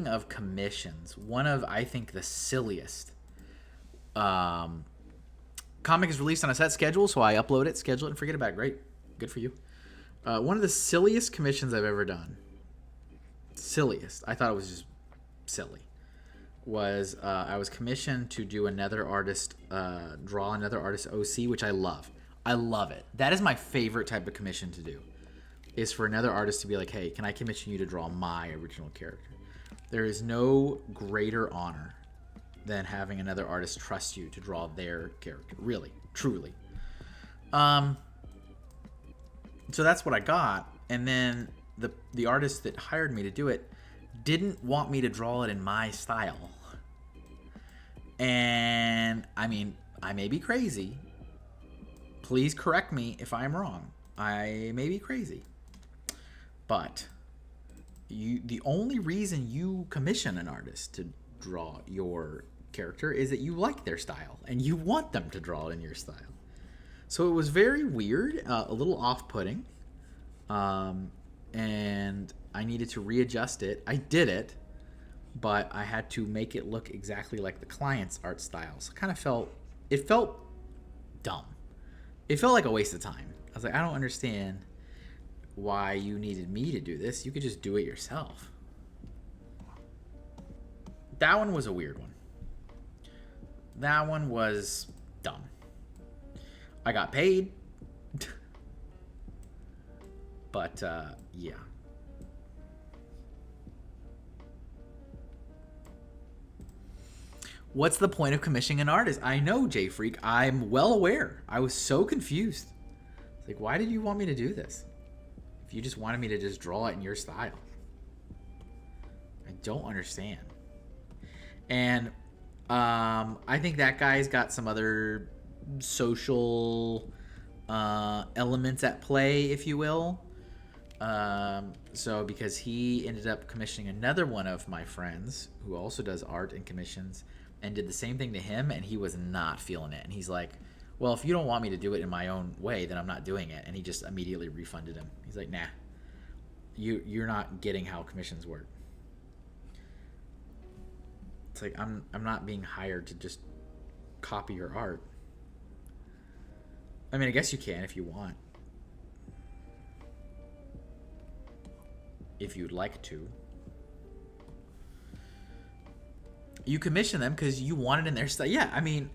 of commissions, one of, I think, the silliest comic is released on a set schedule, so I upload it, schedule it, and forget about it. Great. Good for you. One of the silliest commissions I've ever done, silliest, I thought it was just silly, was I was commissioned to do another artist, draw another artist OC, which I love. I love it. That is my favorite type of commission to do, is for another artist to be like, hey, can I commission you to draw my original character? There is no greater honor than having another artist trust you to draw their character. Really, truly. So that's what I got. And then the artist that hired me to do it didn't want me to draw it in my style. And I mean, I may be crazy. Please correct me if I'm wrong. I may be crazy. But the only reason you commission an artist to draw your character is that you like their style and you want them to draw it in your style. So it was very weird, a little off-putting, and I needed to readjust it. I did it, but I had to make it look exactly like the client's art style. So it felt dumb. It felt like a waste of time. I was like, I don't understand why you needed me to do this. You could just do it yourself. That one was a weird one. That one was dumb. I got paid. But, yeah. What's the point of commissioning an artist? I know, J-Freak. I'm well aware. I was so confused. It's like, why did you want me to do this? If you just wanted me to just draw it in your style. I don't understand. And I think that guy's got some other social elements at play, if you will. So because he ended up commissioning another one of my friends who also does art and commissions and did the same thing to him, and he was not feeling it. And he's like, well, if you don't want me to do it in my own way, then I'm not doing it. And he just immediately refunded him. He's like, nah, you're not getting how commissions work. It's like, I'm not being hired to just copy your art. I mean, I guess you can if you want. If you'd like to. You commission them because you want it in their style. Yeah, I mean,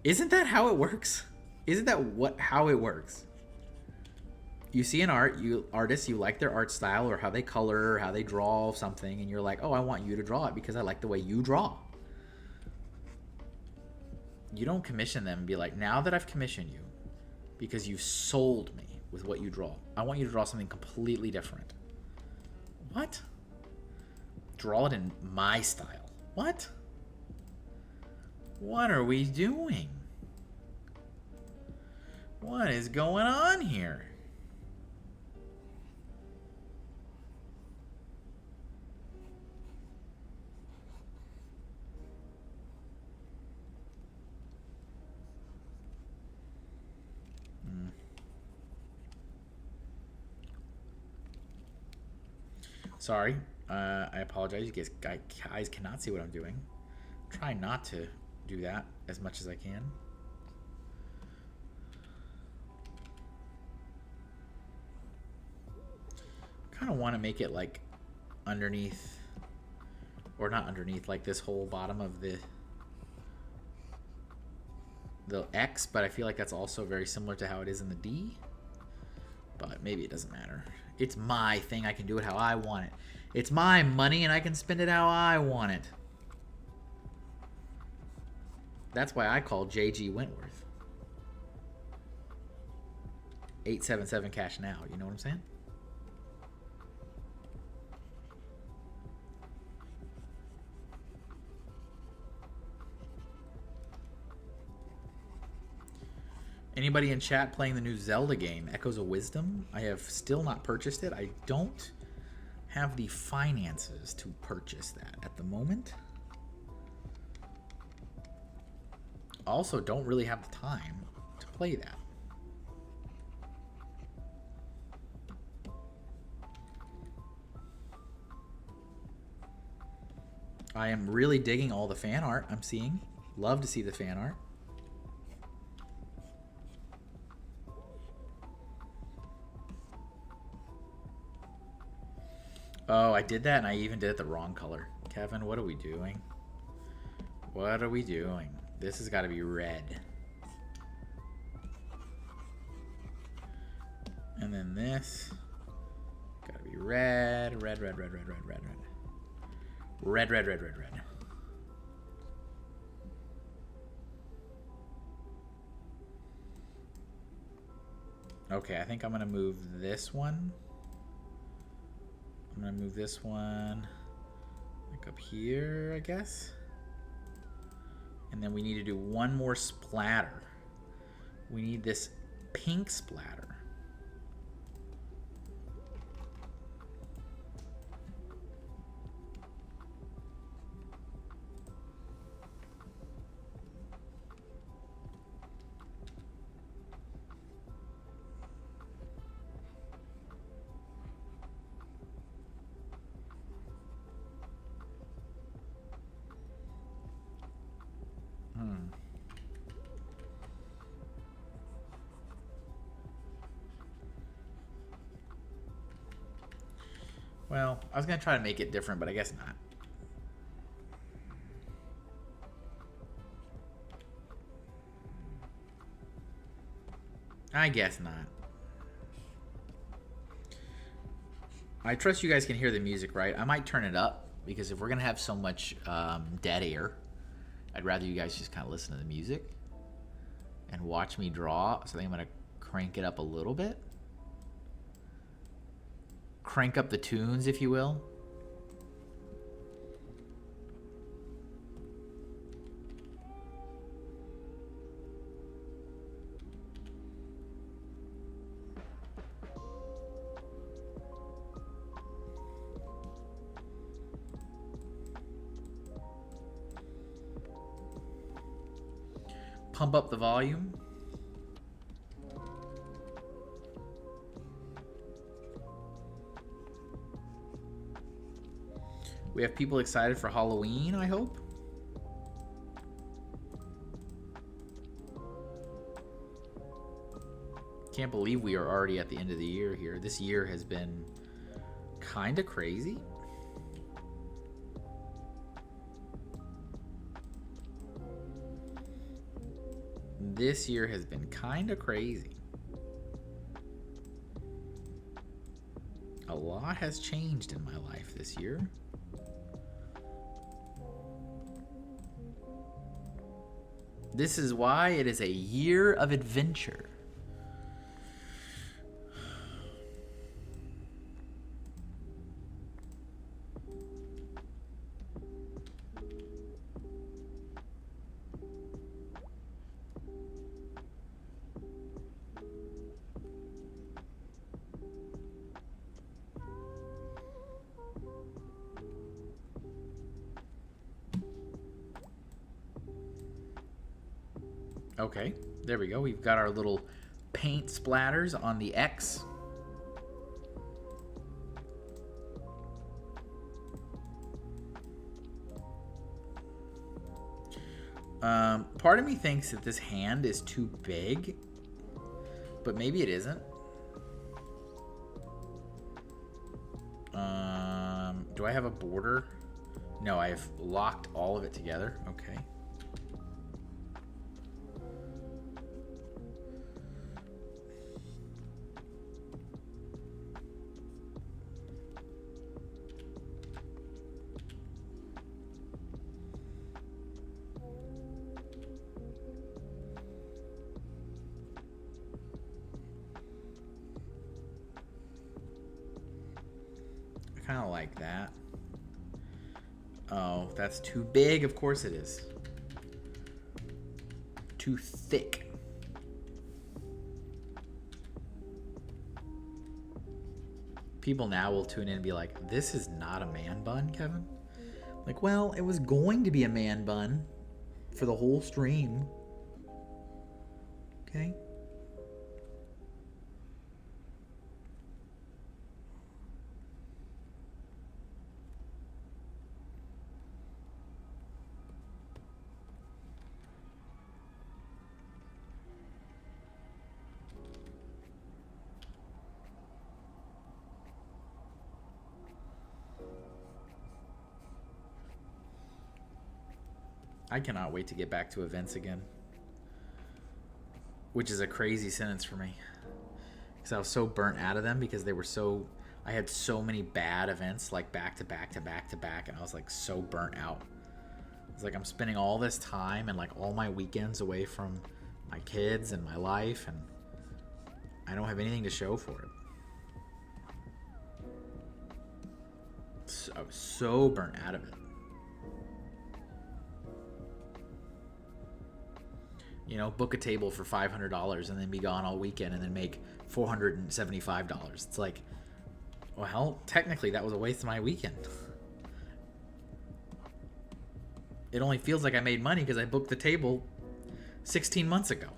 isn't that how it works? Isn't that how it works? You see an artist, you like their art style or how they color or how they draw something, and you're like, oh, I want you to draw it because I like the way you draw. You don't commission them and be like, now that I've commissioned you, because you've sold me with what you draw, I want you to draw something completely different. What? Draw it in my style. What? What are we doing? What is going on here? Sorry. I apologize. You guys cannot see what I'm doing. Try not to do that as much as I can. Kind of want to make it like underneath, or not underneath, like this whole bottom of the X, but I feel like that's also very similar to how it is in the D. But maybe it doesn't matter. It's my thing. I can do it how I want it. It's my money and I can spend it how I want it. That's why I call JG Wentworth. 877 cash now. You know what I'm saying? Anybody in chat playing the new Zelda game, Echoes of Wisdom? I have still not purchased it. I don't have the finances to purchase that at the moment. Also, don't really have the time to play that. I am really digging all the fan art I'm seeing. Love to see the fan art. Oh, I did that and I even did it the wrong color. Kevin, what are we doing? What are we doing? This has got to be red. And then this. Got to be red, red, red, red, red, red, red, red. Red, red, red, red, red. Okay, I think I'm going to move this one. I'm going to move this one. Look up here, I guess. And then we need to do one more splatter. We need this pink splatter. Well, I was going to try to make it different, but I guess not. I guess not. I trust you guys can hear the music, right? I might turn it up, because if we're going to have so much dead air, I'd rather you guys just kind of listen to the music and watch me draw. So I think I'm going to crank it up a little bit. Crank up the tunes, if you will. Pump up the volume. We have people excited for Halloween, I hope. Can't believe we are already at the end of the year here. This year has been kind of crazy. This year has been kind of crazy. A lot has changed in my life this year. This is why it is a year of adventure. Okay, there we go. We've got our little paint splatters on the X. Part of me thinks that this hand is too big, but maybe it isn't. Do I have a border? No, I have locked all of it together. Okay. Kind of like that. Oh, that's too big. Of course it is. Too thick. People now will tune in and be like, this is not a man bun, Kevin. Like, well, it was going to be a man bun for the whole stream. Okay. I cannot wait to get back to events again. Which is a crazy sentence for me. Because I was so burnt out of them because they were so... I had so many bad events, like back to back to back to back, and I was like so burnt out. It's like I'm spending all this time and like all my weekends away from my kids and my life, and I don't have anything to show for it. So, I was so burnt out of it. You know, book a table for $500 and then be gone all weekend and then make $475. It's like, well, technically that was a waste of my weekend. It only feels like I made money because I booked the table 16 months ago.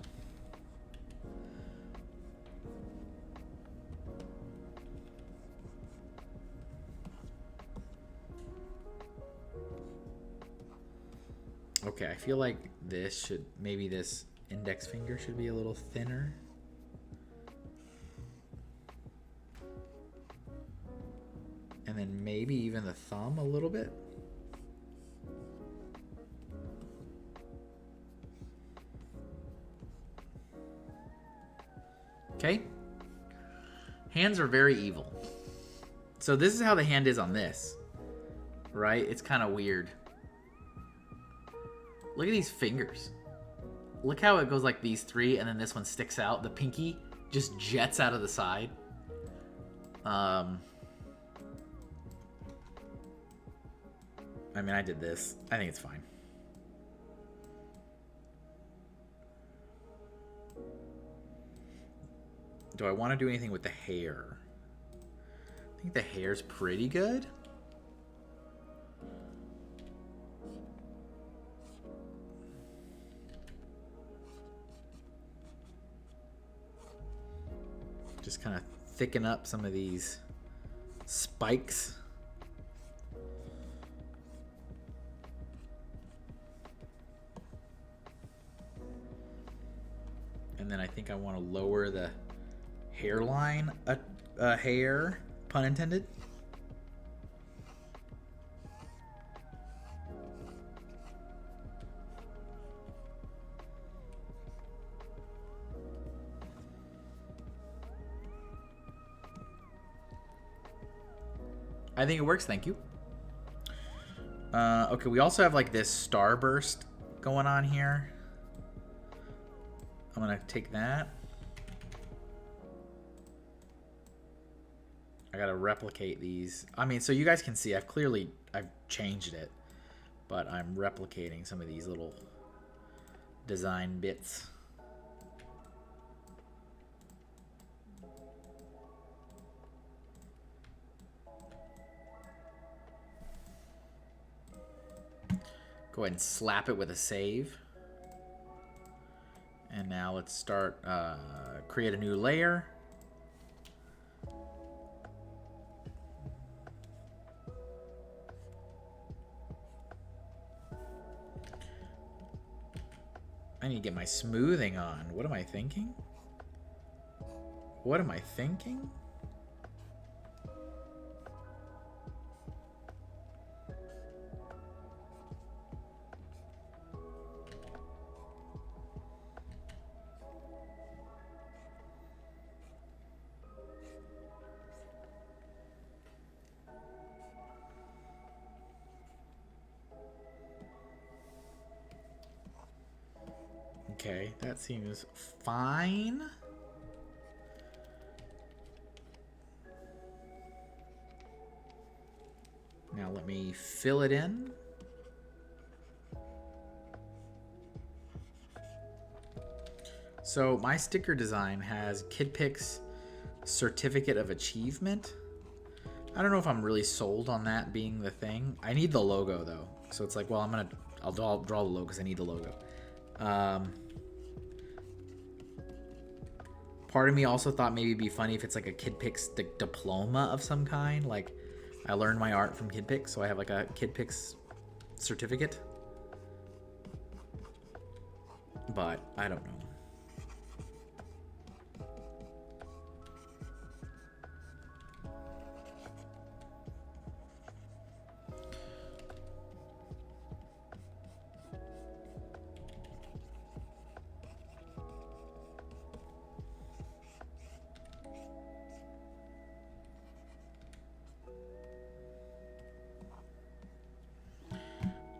Okay, I feel like maybe this index finger should be a little thinner. And then maybe even the thumb a little bit. Okay. Hands are very evil. So this is how the hand is on this. Right? It's kind of weird. Look at these fingers. Look how it goes like these three, and then this one sticks out. The pinky just jets out of the side. I mean, I did this. I think it's fine. Do I want to do anything with the hair? I think the hair's pretty good. Just kind of thicken up some of these spikes. And then I think I want to lower the hairline a hair, pun intended. I think it works, thank you. Okay, we also have like this starburst going on here. I'm gonna take that. I gotta replicate these. I mean, so you guys can see I've changed it, but I'm replicating some of these little design bits. Go ahead and slap it with a save. And now let's start, create a new layer. I need to get my smoothing on. What am I thinking? What am I thinking? Okay, that seems fine. Now let me fill it in. So my sticker design has Kidz Certificate of Achievement. I don't know if I'm really sold on that being the thing. I need the logo though. So it's like, well, I'll draw the logo because I need the logo. Part of me also thought maybe it'd be funny if it's like a Kidz diploma of some kind. Like, I learned my art from Kidz, so I have like a Kidz certificate. But I don't know.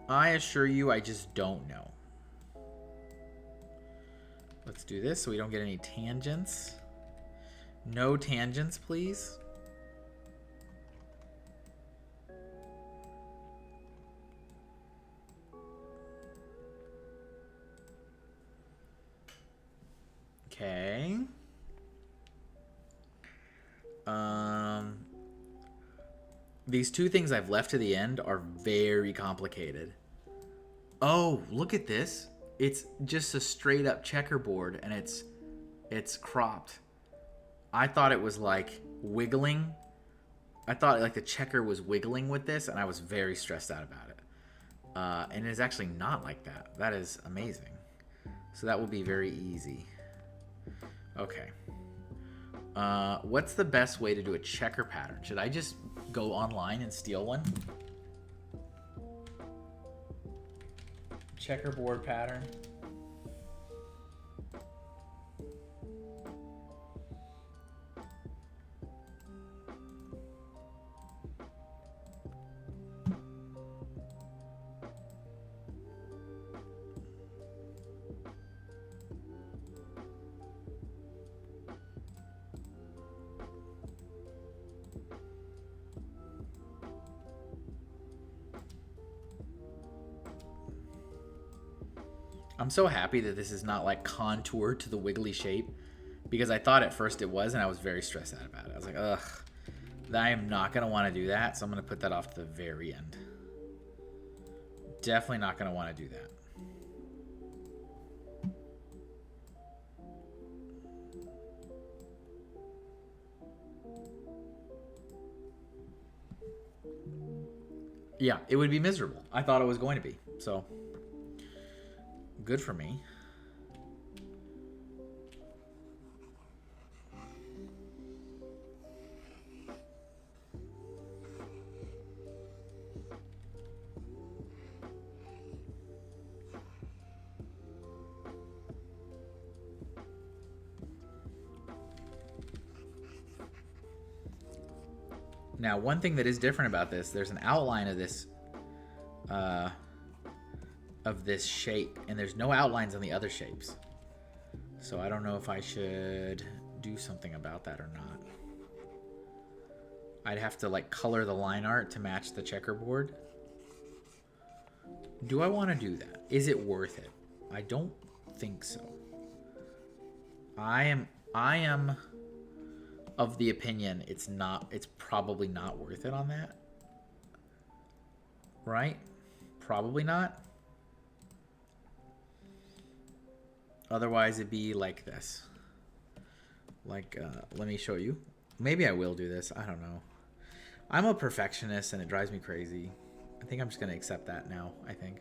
I assure you, I just don't know. Let's do this so we don't get any tangents. No tangents, please. Okay. These two things I've left to the end are very complicated. Oh, look at this. It's just a straight up checkerboard and it's cropped. I thought it was like wiggling. I thought like the checker was wiggling with this, and I was very stressed out about it. And it's actually not like that. That is amazing. So that will be very easy. Okay. What's the best way to do a checker pattern? Should I just go online and steal one? Checkerboard pattern. I'm so happy that this is not like contoured to the wiggly shape, because I thought at first it was, and I was very stressed out about it. I was like, ugh, I am not going to want to do that, so I'm going to put that off to the very end. Definitely not going to want to do that. Yeah, it would be miserable. I thought it was going to be, so good for me. Now, one thing that is different about this, there's an outline of this shape, and there's no outlines on the other shapes. So I don't know if I should do something about that or not. I'd have to like color the line art to match the checkerboard. Do I want to do that? Is it worth it? I don't think so. I am of the opinion it's probably not worth it on that. Right? Probably not. Otherwise it'd be like this. Like, let me show you. Maybe I will do this. I don't know. I'm a perfectionist and it drives me crazy. I think I'm just going to accept that now, I think.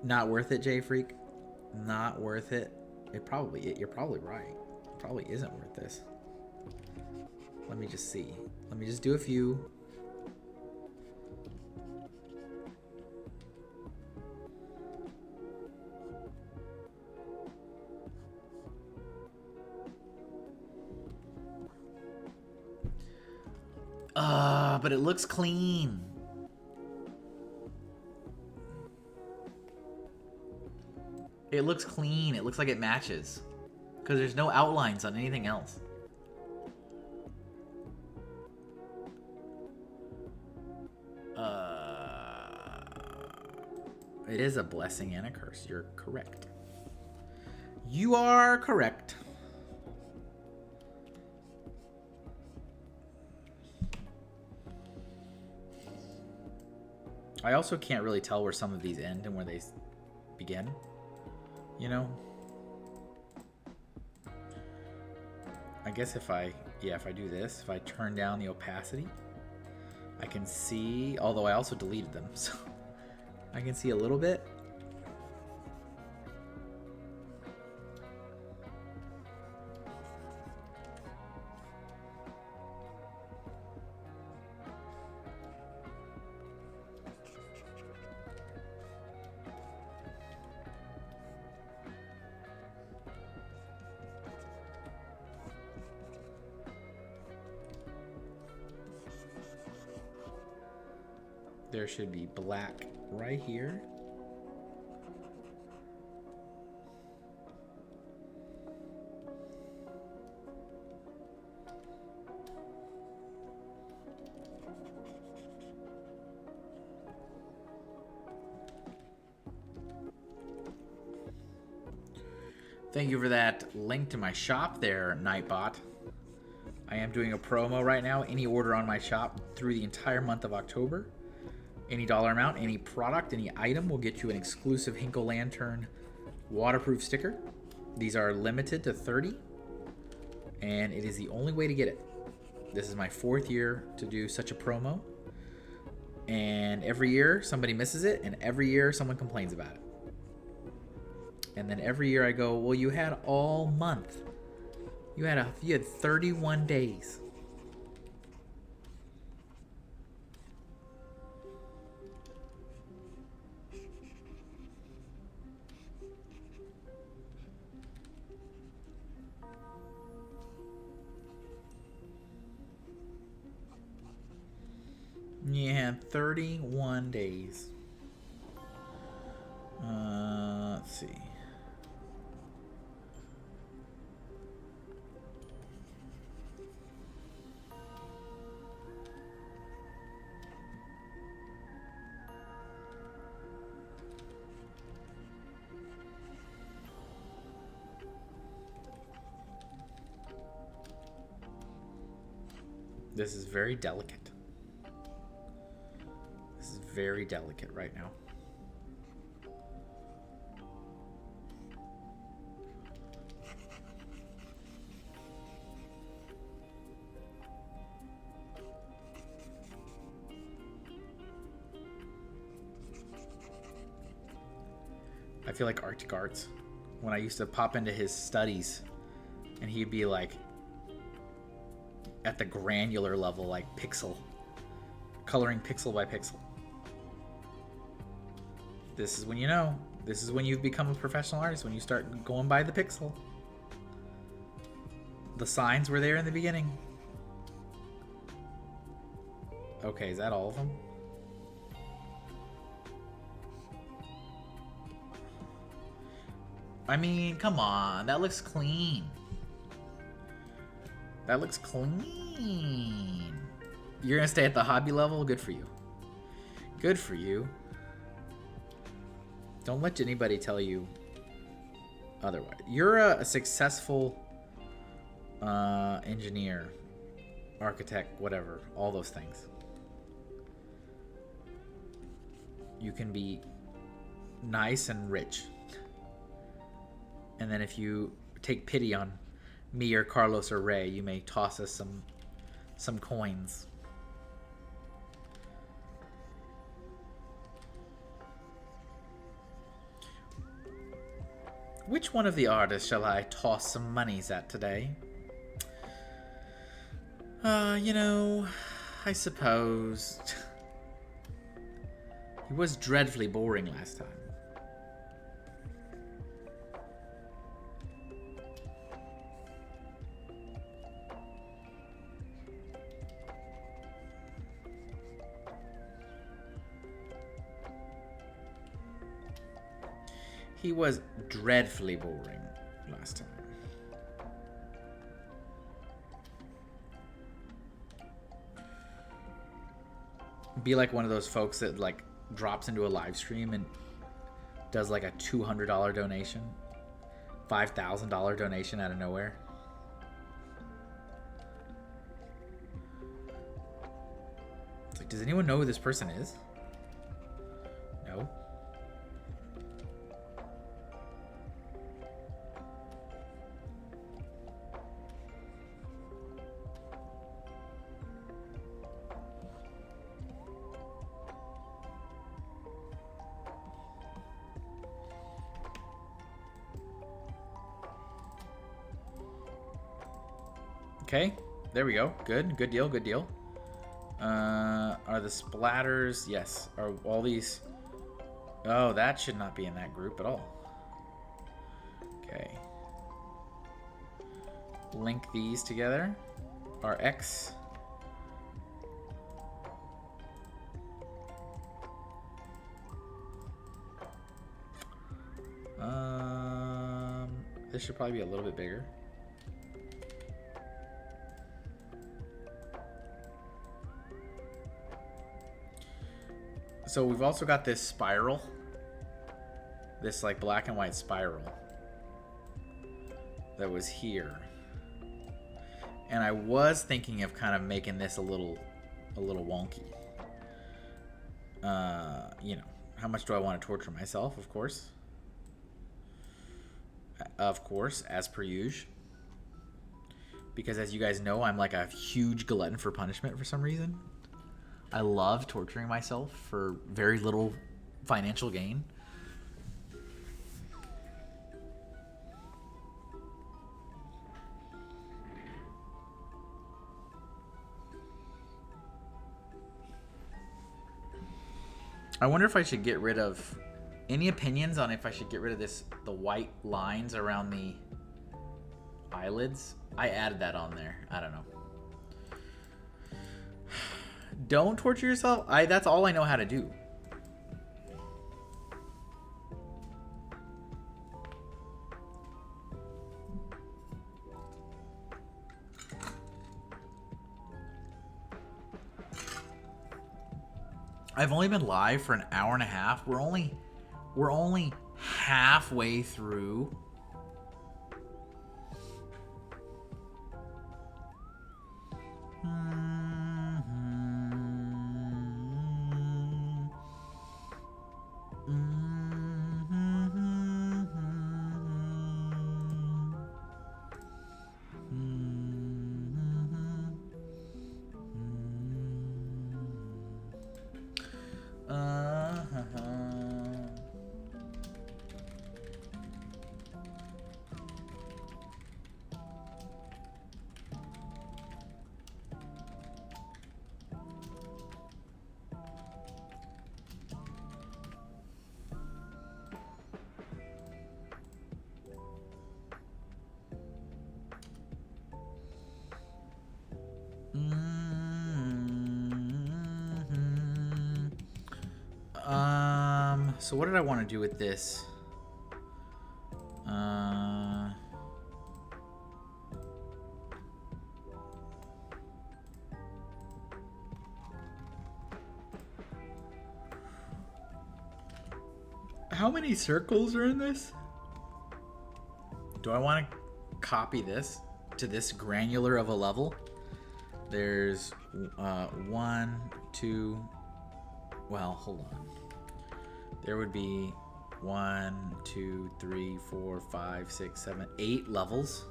Not worth it, J Freak. Not worth it. You're probably right. It probably isn't worth this. Let me just see. Let me just do a few. But it looks clean. It looks clean. It looks like it matches. Because there's no outlines on anything else. It is a blessing and a curse. You're correct. You are correct. I also can't really tell where some of these end and where they begin. You know? I guess if I do this, if I turn down the opacity, I can see, although I also deleted them, so I can see a little bit. There should be black right here. Thank you for that link to my shop there, Nightbot. I am doing a promo right now. Any order on my shop through the entire month of October, any dollar amount, any product, any item will get you an exclusive Hinkle Lantern waterproof sticker. These are limited to 30, and it is the only way to get it. This is my 4th year to do such a promo, and every year somebody misses it, and every year someone complains about it. And then every year I go, well, you had all month. You had 31 days. You had 31 days. Let's see. This is very delicate. This is very delicate right now. I feel like Arctic Arts when I used to pop into his studies and he'd be like at the granular level, like pixel, coloring pixel by pixel. This is when you know. This is when you've become a professional artist, when you start going by the pixel. The signs were there in the beginning. Okay, is that all of them? I mean, come on, that looks clean. That looks clean. You're gonna stay at the hobby level? Good for you. Good for you. Don't let anybody tell you otherwise. You're a successful engineer, architect, whatever, all those things. You can be nice and rich. And then if you take pity on me or Carlos or Ray, you may toss us some coins. Which one of the artists shall I toss some monies at today? You know, I suppose he was dreadfully boring last time. He was dreadfully boring last time. Be like one of those folks that like drops into a live stream and does like a $200 donation, $5,000 donation out of nowhere. It's like, does anyone know who this person is? No. Okay, there we go. Good deal, good deal. Are the splatters? Yes. Are all these? Oh, that should not be in that group at all. Okay. Link these together. RX. This should probably be a little bit bigger. So we've also got this spiral, this like black and white spiral. that was here. And I was thinking of kind of making this a little wonky. You know, how much do I want to torture myself? Of course. Of course, as per usual. Because as you guys know, I'm like a huge glutton for punishment for some reason. I love torturing myself for very little financial gain. I wonder if I should get rid of any opinions on if I should get rid of the white lines around the eyelids. I added that on there. I don't know. Don't torture yourself. That's all I know how to do. I've only been live for an hour and a half. We're only halfway through. So what did I want to do with this? How many circles are in this? Do I want to copy this to this granular of a level? There's 1, 2. Well, hold on. There would be 1, 2, 3, 4, 5, 6, 7, 8 levels.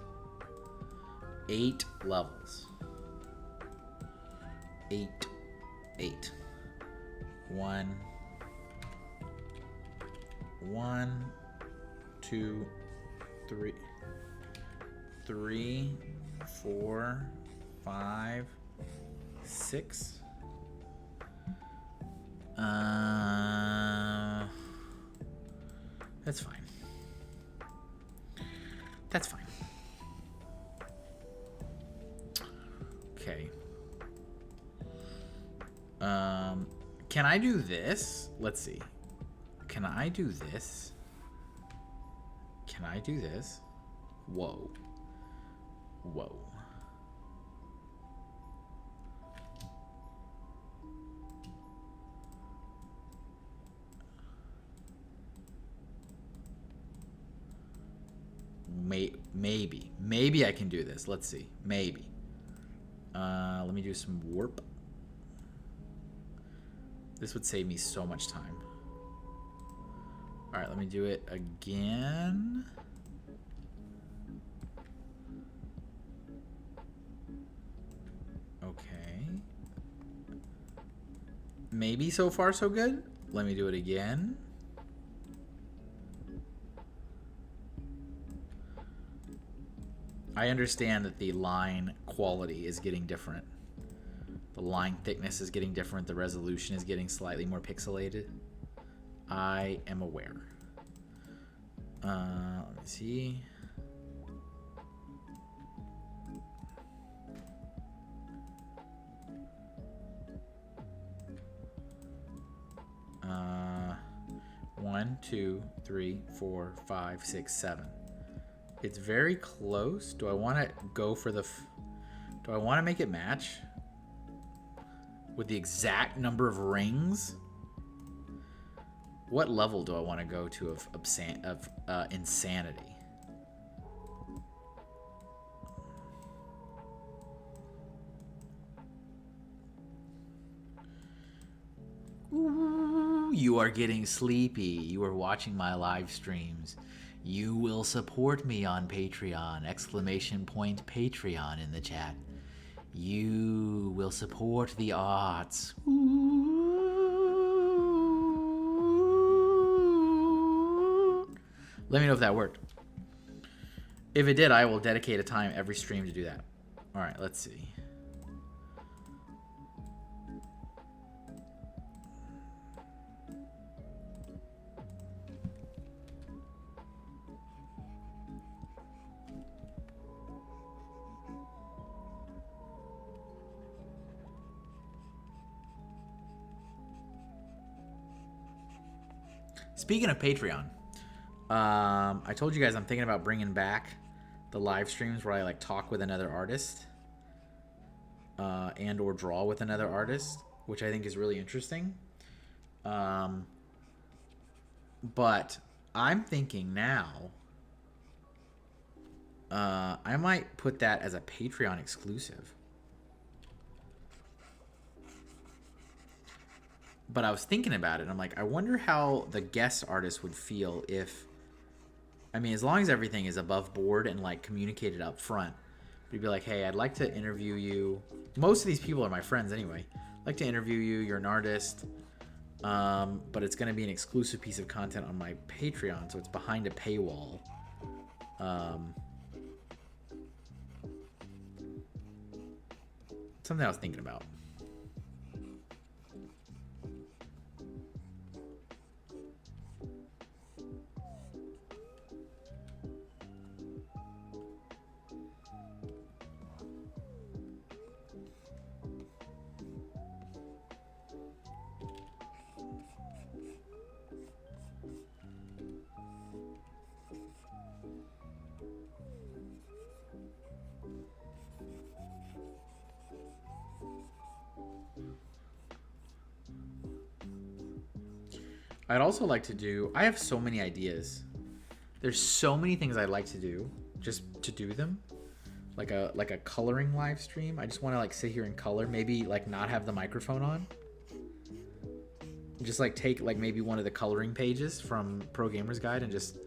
8 levels. 8. 1, 2, 3, 3, 4, 5, 6. That's fine. That's fine. Okay. Can I do this? Let's see. Can I do this? Can I do this? Whoa. Whoa. Maybe I can do this. Let's see. Maybe. Let me do some warp. This would save me so much time. All right, let me do it again. Okay. Maybe so far so good. Let me do it again. I understand that the line quality is getting different. The line thickness is getting different. The resolution is getting slightly more pixelated. I am aware. Let me see. One, 2, 3, 4, 5, 6, 7. It's very close. Do I want to go for the... do I want to make it match with the exact number of rings? What level do I want to go to of insanity? you are getting sleepy. You are watching my live streams. You will support me on Patreon. Exclamation point Patreon in the chat. You will support the arts. Let me know if that worked. If it did, I will dedicate a time every stream to do that. All right, let's see. Speaking of Patreon, I told you guys I'm thinking about bringing back the live streams where I like talk with another artist and or draw with another artist, which I think is really interesting. But I'm thinking now I might put that as a Patreon exclusive. But I was thinking about it. I'm like, I wonder how the guest artist would feel if, I mean, as long as everything is above board and like communicated up front, we'd be like, hey, I'd like to interview you. Most of these people are my friends anyway. I'd like to interview you. You're an artist. But it's going to be an exclusive piece of content on my Patreon. So it's behind a paywall. Something I was thinking about. I'd also like to do, I have so many ideas. There's so many things I'd like to do, just to do them. Like a coloring live stream. I just want to like sit here and color, maybe like not have the microphone on. Just like take like maybe one of the coloring pages from Pro Gamer's Guide and just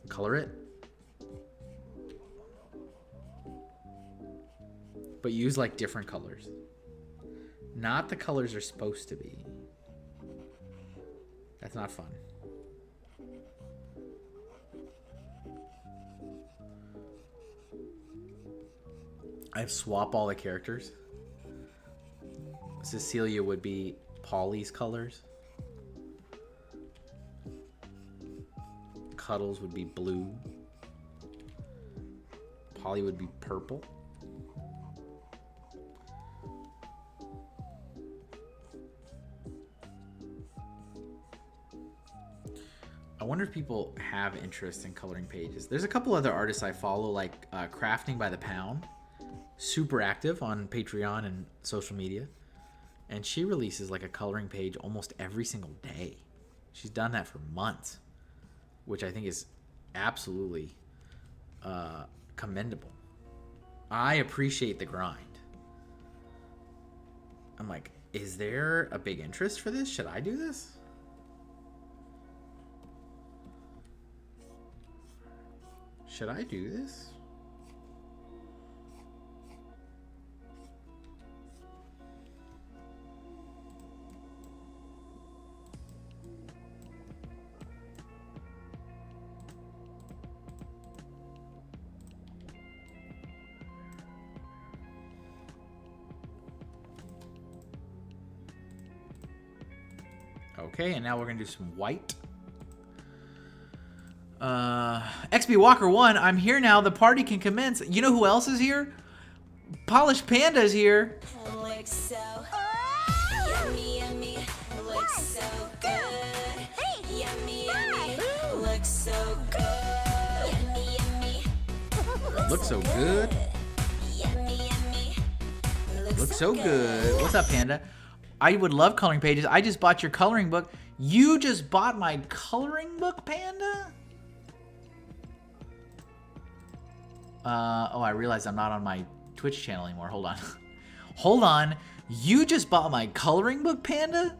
color it. But use like different colors. Not the colors are supposed to be. That's not fun. I swap all the characters. Cecilia would be Polly's colors. Cuddles would be blue. Polly would be purple. I wonder if people have interest in coloring pages. There's a couple other artists I follow, like Crafting by the Pound. Super active on Patreon and social media. And she releases like a coloring page almost every single day. She's done that for months, which I think is absolutely commendable. I appreciate the grind. I'm like, is there a big interest for this? Should I do this? Should I do this? Okay, and now we're gonna do some white. XB Walker 1, I'm here now. The party can commence. You know who else is here? Polished Panda's here. Looks so yummy, yummy. Looks so good. Yummy, yummy. Looks so good. Yummy, yummy. Looks so good. Yummy, yummy. Looks so good. What's up, Panda? I would love coloring pages. I just bought your coloring book. You just bought my coloring book, Panda? Oh, I realized I'm not on my Twitch channel anymore. Hold on. Hold on. You just bought my coloring book, Panda?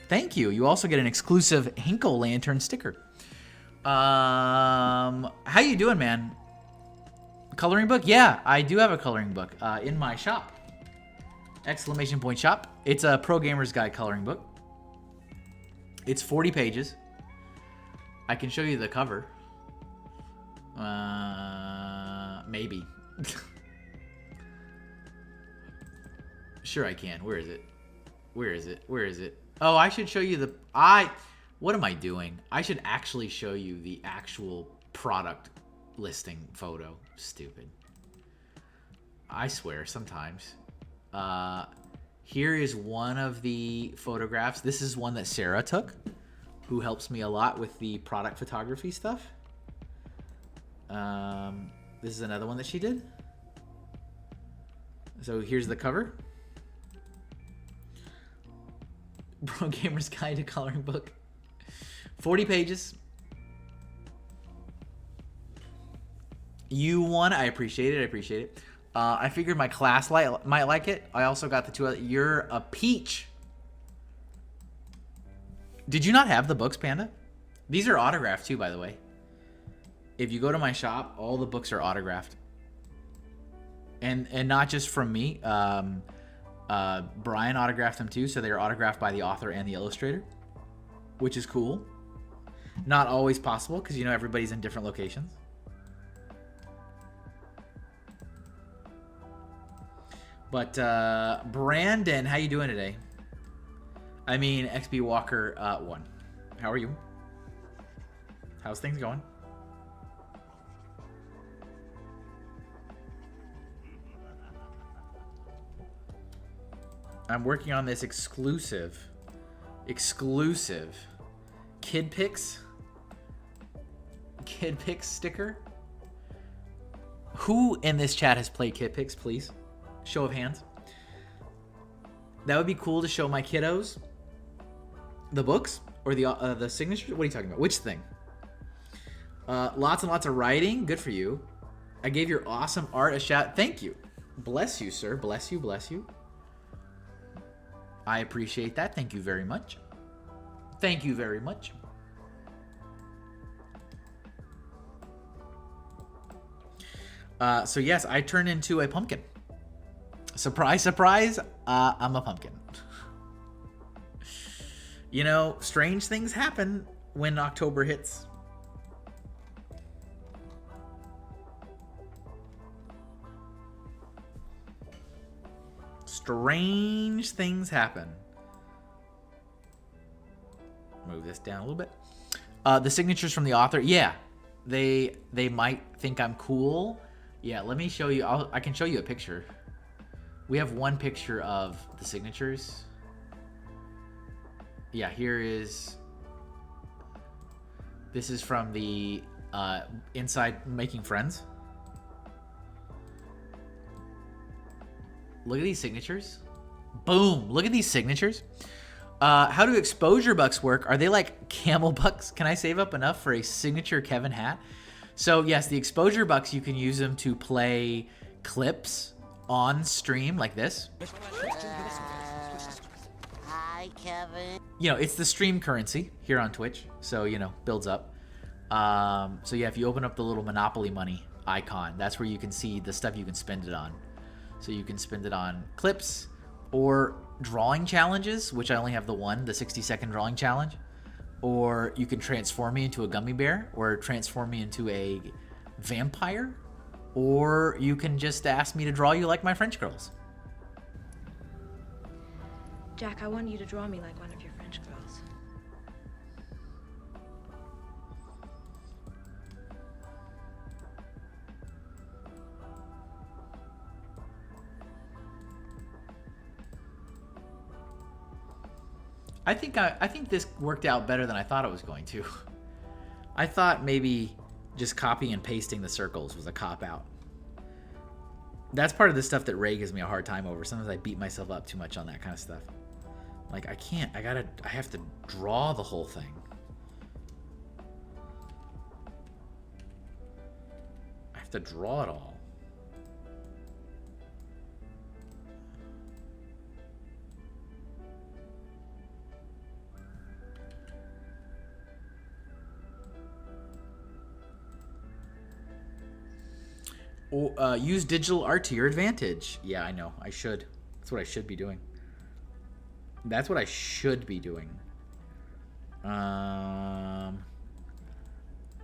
Thank you. You also get an exclusive Hinkle Lantern sticker. How you doing, man? Coloring book? Yeah, I do have a coloring book in my shop. Exclamation point shop. It's a Pro Gamer's Guide coloring book. It's 40 pages. I can show you the cover. Maybe. Sure I can. Where is it? Where is it? Where is it? Oh, I should show you the... What am I doing? I should actually show you the actual product listing photo. Stupid. I swear, sometimes. Here is one of the photographs. This is one that Sarah took, who helps me a lot with the product photography stuff. This is another one that she did. So here's the cover. Pro Gamer's Guide to Coloring Book. 40 pages. You won. I appreciate it. I appreciate it. I figured my class might like it. I also got the two other. You're a peach. Did you not have the books, Panda? These are autographed too, by the way. If you go to my shop, all the books are autographed. And not just from me. Brian autographed them too, so they are autographed by the author and the illustrator, which is cool. Not always possible because, you know, everybody's in different locations. But Brandon, how you doing today? I mean, XB Walker 1. How are you? How's things going? I'm working on this exclusive Kid Pics sticker. Who in this chat has played Kid Pics, please? Show of hands. That would be cool to show my kiddos the books or the signatures. What are you talking about? Which thing? Lots and lots of writing. Good for you. I gave your awesome art a shout. Thank you. Bless you, sir. Bless you. Bless you. I appreciate that. Thank you very much. Thank you very much. So yes, I turned into a pumpkin. Surprise, surprise, I'm a pumpkin. You know, strange things happen when October hits. Strange things happen. Move this down a little bit. The signatures from the author, yeah, they might think I'm cool. Yeah, let me show you. I can show you a picture. We have one picture of the signatures. Yeah, here is. This is from the Inside Making Friends. Look at these signatures. Boom. Look at these signatures. How do exposure bucks work? Are they like camel bucks? Can I save up enough for a signature Kevin hat? So yes, the exposure bucks, you can use them to play clips on stream like this. Hi, Kevin. You know, it's the stream currency here on Twitch. So, you know, builds up. So yeah, if you open up the little Monopoly money icon, that's where you can see the stuff you can spend it on. So you can spend it on clips or drawing challenges, which I only have the 60-second drawing challenge. Or you can transform me into a gummy bear, or transform me into a vampire, or you can just ask me to draw you like my French girls. Jack, I want you to draw me like one of your French girls. I think this worked out better than I thought it was going to. I thought maybe just copying and pasting the circles was a cop-out. That's part of the stuff that Ray gives me a hard time over. Sometimes I beat myself up too much on that kind of stuff. Like, I can't. I have to draw the whole thing. I have to draw it all. Or, use digital art to your advantage. Yeah, I know. I should. That's what I should be doing. That's what I should be doing.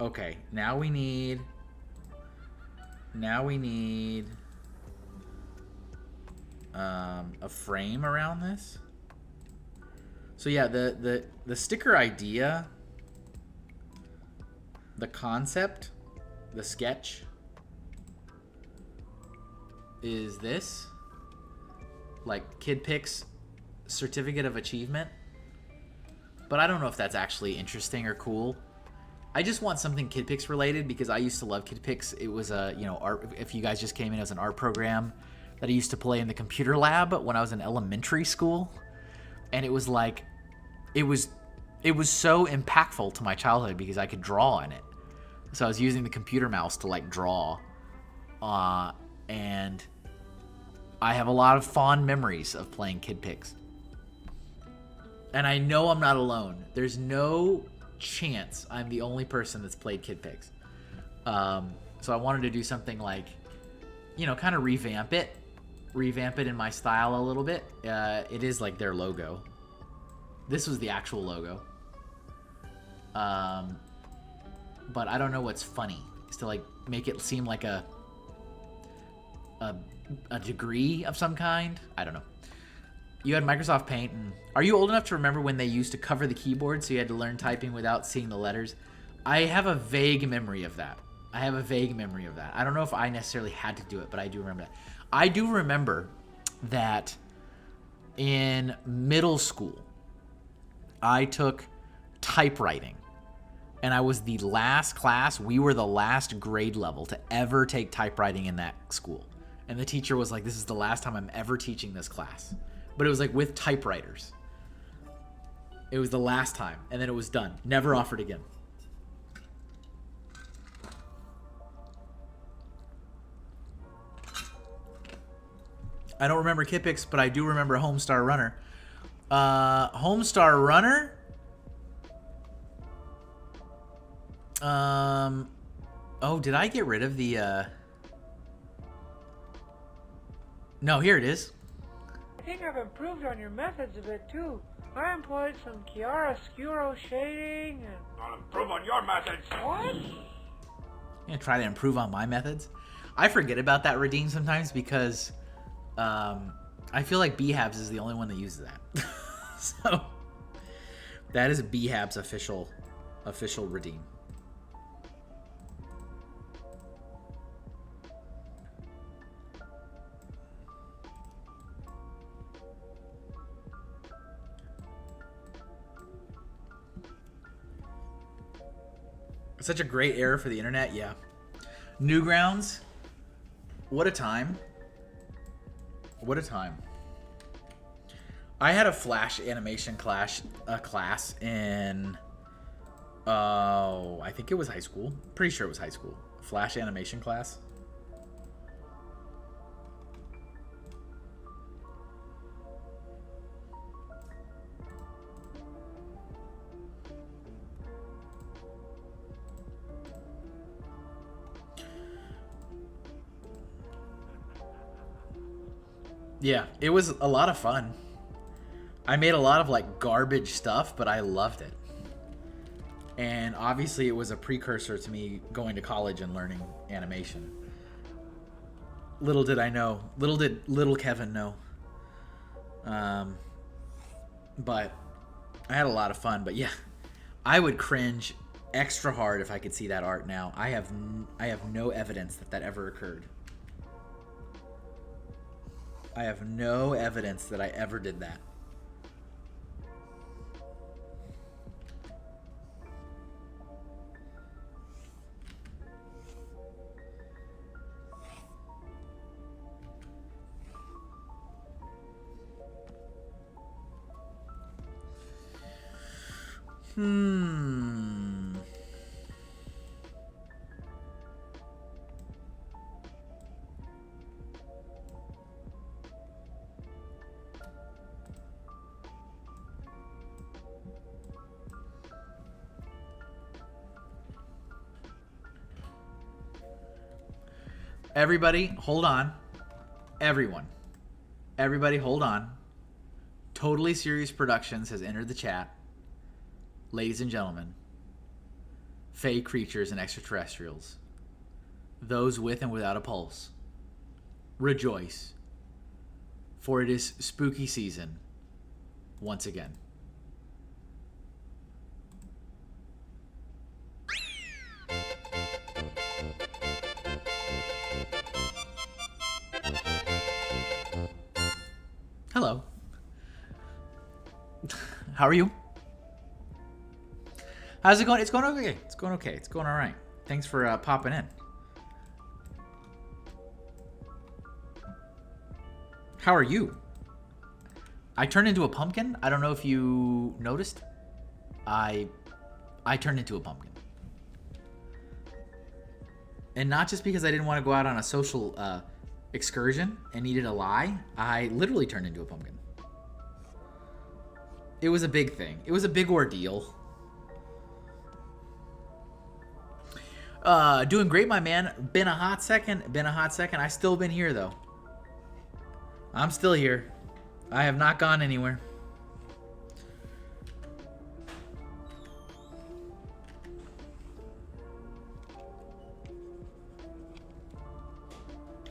Okay, now we need a frame around this. So yeah, the sticker idea, the concept, the sketch is this, like Kid Picks certificate of achievement. But I don't know if that's actually interesting or cool. I just want something Kid Picks related because I used to love Kid Picks. It was a, art. If you guys just came in as an art program that I used to play in the computer lab when I was in elementary school, and it was like, it was so impactful to my childhood because I could draw in it. So I was using the computer mouse to like draw, and I have a lot of fond memories of playing Kid Picks. And I know I'm not alone. There's no chance I'm the only person that's played Kid Picks. So I wanted to do something like, kind of revamp it in my style a little bit. It is like their logo. This was the actual logo. But I don't know what's funny. Is to like make it seem like a degree of some kind. I don't know. You had Microsoft Paint, and are you old enough to remember when they used to cover the keyboard so you had to learn typing without seeing the letters? I have a vague memory of that. I don't know if I necessarily had to do it, but I do remember that. I do remember that in middle school, I took typewriting, and I was the last class. We were the last grade level to ever take typewriting in that school. And the teacher was like, this is the last time I'm ever teaching this class. But it was like with typewriters. It was the last time, and then it was done. Never offered again. I don't remember Kid Picks, but I do remember Homestar Runner. Homestar Runner? Oh, did I get rid of the, No, here it is. I think I've improved on your methods a bit too. I employed some chiaroscuro shading and... I'll improve on your methods. What? I'm gonna try to improve on my methods. I forget about that redeem sometimes because I feel like BHABs is the only one that uses that. So that is BHAB's official redeem. Such a great era for the internet, yeah. Newgrounds, what a time. What a time. I had a Flash animation class in, I think it was high school. Pretty sure it was high school. Flash animation class. Yeah, it was a lot of fun. I made a lot of like garbage stuff, but I loved it. And obviously it was a precursor to me going to college and learning animation. Little did I know, little did little Kevin know. But I had a lot of fun, but yeah, I would cringe extra hard if I could see that art now. I have no evidence that ever occurred. I have no evidence that I ever did that. Everybody, hold on. Everyone. Everybody, hold on. Totally Serious Productions has entered the chat. Ladies and gentlemen, fey creatures and extraterrestrials, those with and without a pulse, rejoice, for it is spooky season once again. Hello. How are you? How's it going? It's going okay. It's going okay. It's going all right. Thanks for popping in. How are you? I turned into a pumpkin. I don't know if you noticed. I turned into a pumpkin. And not just because I didn't want to go out on a social excursion and needed a lie. I literally turned into a pumpkin. It was a big thing. It was a big ordeal. Doing great, my man. Been a hot second. I still been here, though. I'm still here. I have not gone anywhere.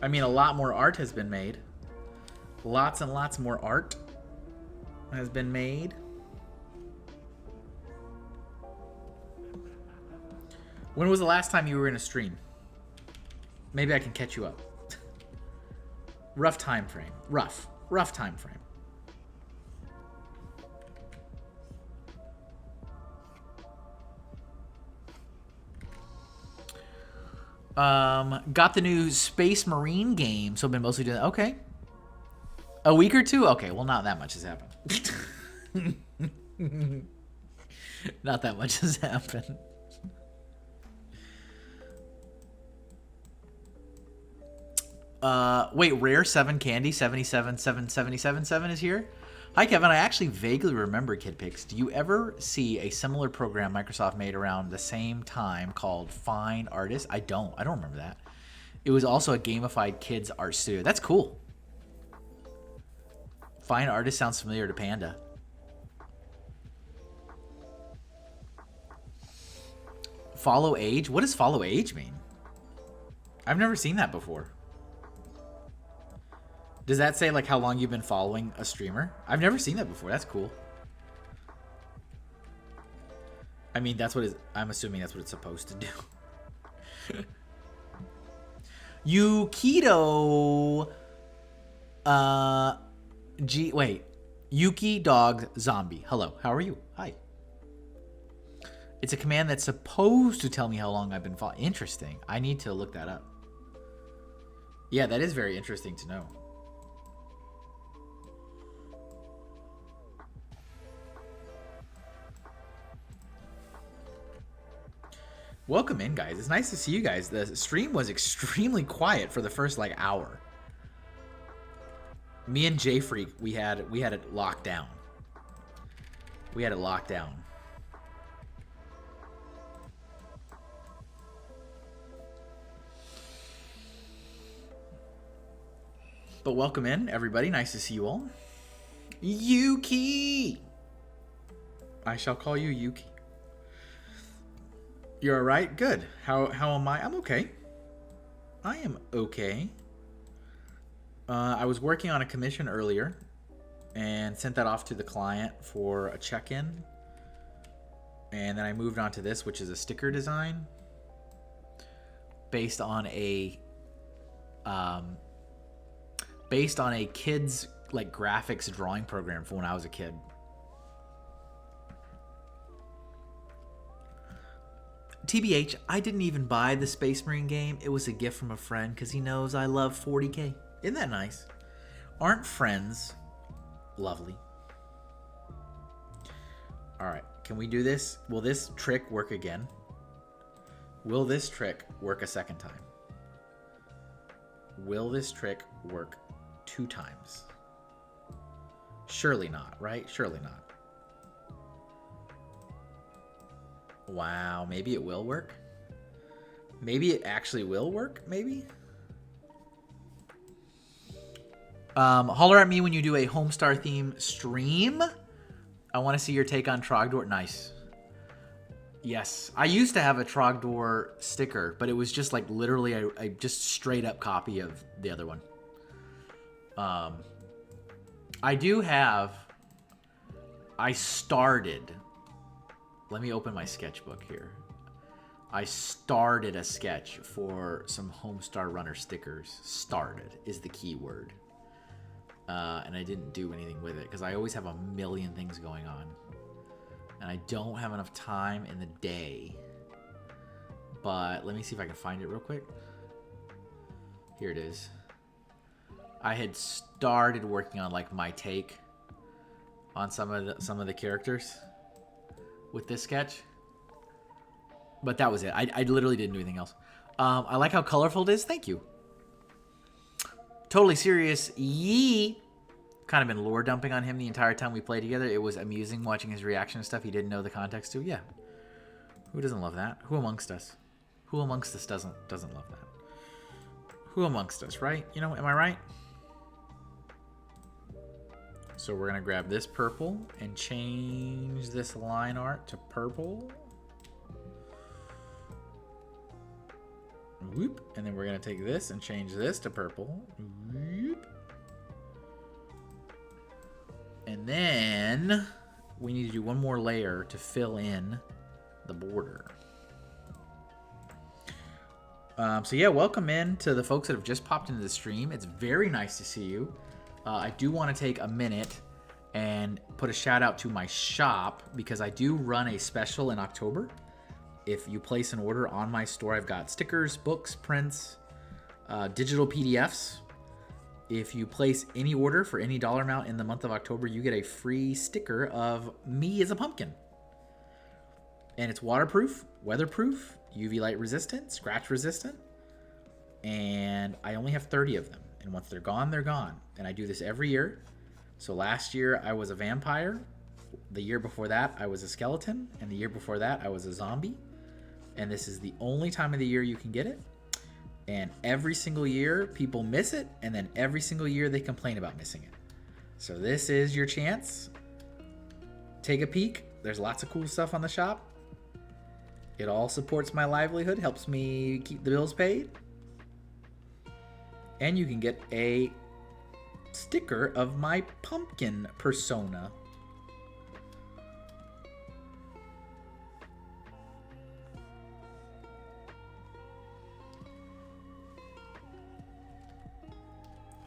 I mean, a lot more art has been made. Lots and lots more art has been made. When was the last time you were in a stream? Maybe I can catch you up. Rough time frame. Rough time frame. Got the new Space Marine game, so I've been mostly doing that. Okay. A week or two? Okay, well, not that much has happened. Not that much has happened. Wait, Rare 7 Candy 777 is here? Hi, Kevin. I actually vaguely remember KidPix. Do you ever see a similar program Microsoft made around the same time called Fine Artist? I don't remember that. It was also a gamified kids art studio. That's cool. Fine Artist sounds familiar to Panda. Follow age? What does follow age mean? I've never seen that before. Does that say like how long you've been following a streamer? I've never seen that before. That's cool. I mean, I'm assuming that's what it's supposed to do. You keto. Yuki Dog Zombie. Hello. How are you? Hi. It's a command that's supposed to tell me how long I've been following. Interesting. I need to look that up. Yeah, that is very interesting to know. Welcome in, guys. It's nice to see you guys. The stream was extremely quiet for the first like hour. Me and J Freak, we had it locked down. We had it locked down. But welcome in, everybody. Nice to see you all. Yuki! I shall call you Yuki. You're all right? Good. How am I? I'm okay. I am okay. I was working on a commission earlier and sent that off to the client for a check-in. And then I moved on to this, which is a sticker design based on a Kidz like graphics drawing program from when I was a kid. TBH, I didn't even buy the Space Marine game. It was a gift from a friend because he knows I love 40K. Isn't that nice? Aren't friends lovely? All right, can we do this? Will this trick work again? Will this trick work a second time? Will this trick work 2 times? Surely not, right? Surely not. Wow, maybe it will work. Maybe it actually will work, maybe? Holler at me when you do a Homestar theme stream. I want to see your take on Trogdor. Nice. Yes. I used to have a Trogdor sticker, but it was just like literally a just straight up copy of the other one. I do have... I started... Let me open my sketchbook here. I started a sketch for some Homestar Runner stickers. Started is the key word. And I didn't do anything with it because I always have a million things going on. And I don't have enough time in the day. But let me see if I can find it real quick. Here it is. I had started working on like my take on some of the characters with this sketch. But that was it. I literally didn't do anything else. I like how colorful it is. Thank you. Totally serious. Yee. Kind of been lore dumping on him the entire time we played together. It was amusing watching his reaction and stuff he didn't know the context to. Yeah. Who doesn't love that? Who amongst us? Who amongst us doesn't love that? Who amongst us, right? You know, am I right? So we're going to grab this purple and change this line art to purple. Whoop. And then we're going to take this and change this to purple. Whoop. And then we need to do one more layer to fill in the border. So yeah, welcome in to the folks that have just popped into the stream. It's very nice to see you. I do want to take a minute and put a shout out to my shop because I do run a special in October. If you place an order on my store, I've got stickers, books, prints, digital PDFs. If you place any order for any dollar amount in the month of October, you get a free sticker of me as a pumpkin. And it's waterproof, weatherproof, UV light resistant, scratch resistant. And I only have 30 of them. And once they're gone, they're gone. And I do this every year. So last year I was a vampire. The year before that I was a skeleton. And the year before that I was a zombie. And this is the only time of the year you can get it. And every single year people miss it. And then every single year they complain about missing it. So this is your chance. Take a peek. There's lots of cool stuff on the shop. It all supports my livelihood, helps me keep the bills paid. And you can get a sticker of my pumpkin persona.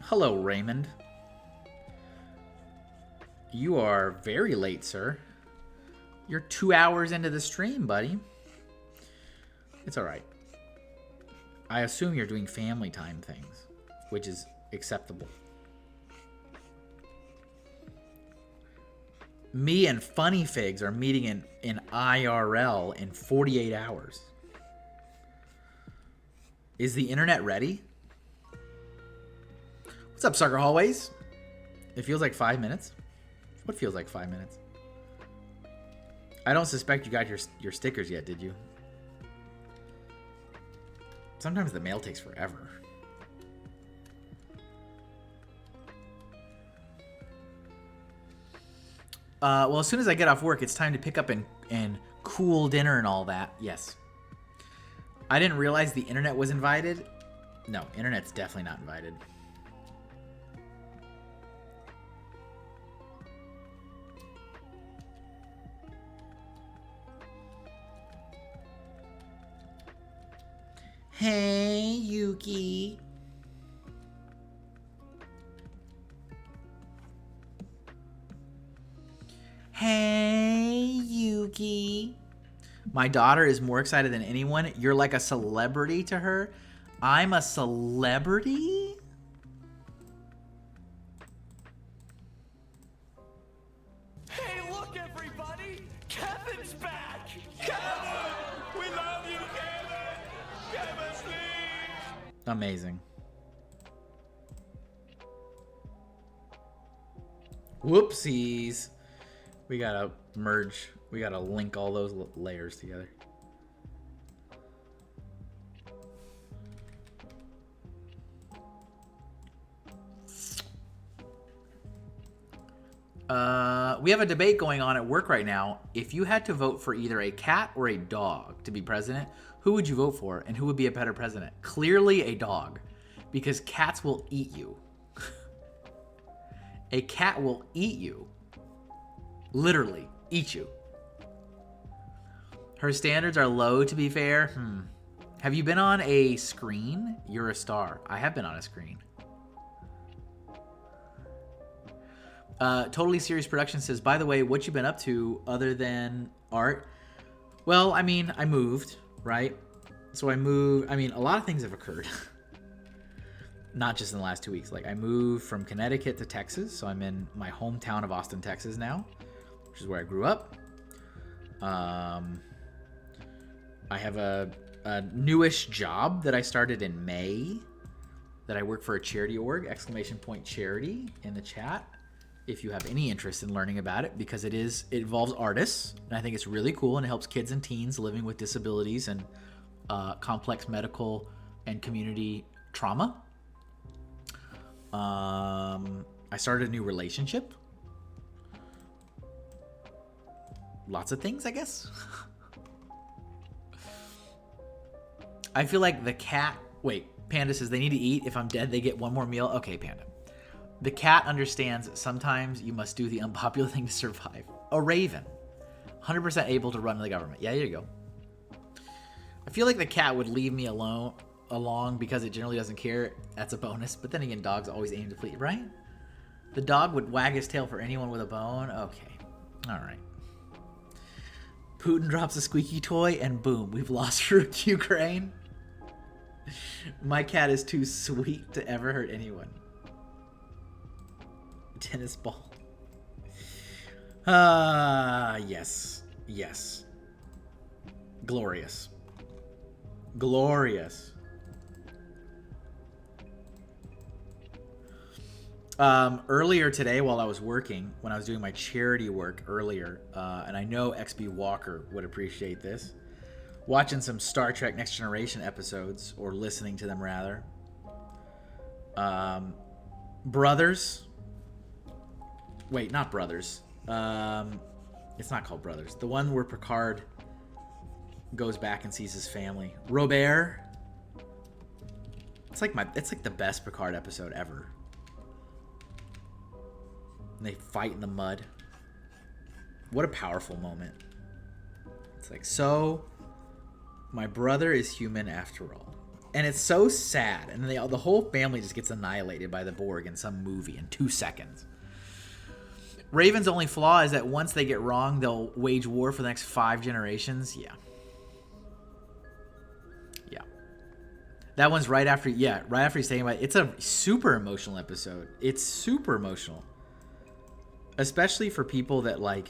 Hello, Raymond. You are very late, sir. You're 2 hours into the stream, buddy. It's all right. I assume you're doing family time things, which is acceptable. Me and Funny Figs are meeting in IRL in 48 hours. Is the internet ready? What's up, Sucker Hallways? It feels like 5 minutes. What feels like 5 minutes? I don't suspect you got your stickers yet, did you? Sometimes the mail takes forever. Well, as soon as I get off work, it's time to pick up and cool dinner and all that. Yes. I didn't realize the internet was invited. No, internet's definitely not invited. Hey, Yuki. Hey, Yuki. My daughter is more excited than anyone. You're like a celebrity to her. I'm a celebrity? Hey, look, everybody! Kevin's back! Kevin! We love you, Kevin! Kevin, please! Amazing. Whoopsies. We gotta merge. We gotta link all those layers together. We have a debate going on at work right now. If you had to vote for either a cat or a dog to be president, who would you vote for, and who would be a better president? Clearly a dog, because cats will eat you. A cat will eat you. Literally, eat you. Her standards are low, to be fair. Have you been on a screen? You're a star. I have been on a screen. Totally Serious Production says, by the way, what you been up to other than art? Well, I mean, I moved, right? So I moved. I mean, a lot of things have occurred. Not just in the last 2 weeks. Like, I moved from Connecticut to Texas. So I'm in my hometown of Austin, Texas now, which is where I grew up. I have a newish job that I started in May that I work for a charity org, ! Charity in the chat. If you have any interest in learning about it, because it involves artists, and I think it's really cool, and it helps kids and teens living with disabilities and complex medical and community trauma. I started a new relationship. Lots of things, I guess. I feel like the cat... Wait, Panda says they need to eat. If I'm dead, they get one more meal. Okay, Panda. The cat understands sometimes you must do the unpopular thing to survive. A raven. 100% able to run the government. Yeah, there you go. I feel like the cat would leave me along because it generally doesn't care. That's a bonus. But then again, dogs always aim to please, right? The dog would wag his tail for anyone with a bone. Okay. All right. Putin drops a squeaky toy and boom, we've lost Ukraine. My cat is too sweet to ever hurt anyone. Tennis ball. Yes. Yes. Glorious. Glorious. Earlier today while I was working, when I was doing my charity work earlier, and I know XB Walker would appreciate this, watching some Star Trek Next Generation episodes, or listening to them rather. Brothers. Wait, not Brothers. It's not called Brothers. The one where Picard goes back and sees his family. Robert. It's like the best Picard episode ever. And they fight in the mud. What a powerful moment. It's like, so my brother is human after all. And it's so sad. And the whole family just gets annihilated by the Borg in some movie in 2 seconds. Raven's only flaw is that once they get wrong, they'll wage war for the next 5 generations. Yeah. Yeah. That one's right after he's saying about it. It's a super emotional episode. It's super emotional. Especially for people that, like,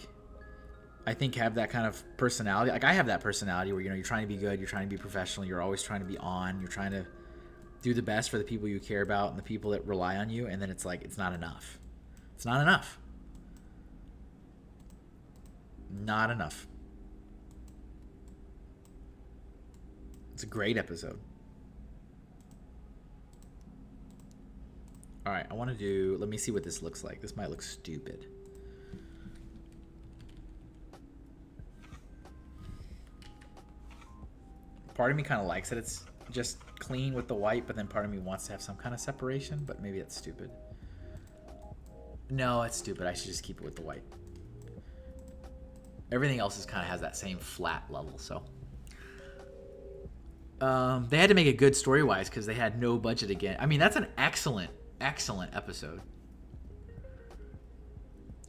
I think have that kind of personality. Like, I have that personality where, you're trying to be good, you're trying to be professional, you're always trying to be on, you're trying to do the best for the people you care about and the people that rely on you, and then it's like, it's not enough. It's not enough. Not enough. It's a great episode. All right, I want to do... Let me see what this looks like. This might look stupid. Part of me kind of likes that it's just clean with the white, but then part of me wants to have some kind of separation, but maybe it's stupid. No, it's stupid. I should just keep it with the white. Everything else kind of has that same flat level, so... they had to make it good story-wise because they had no budget again. I mean, that's an excellent episode.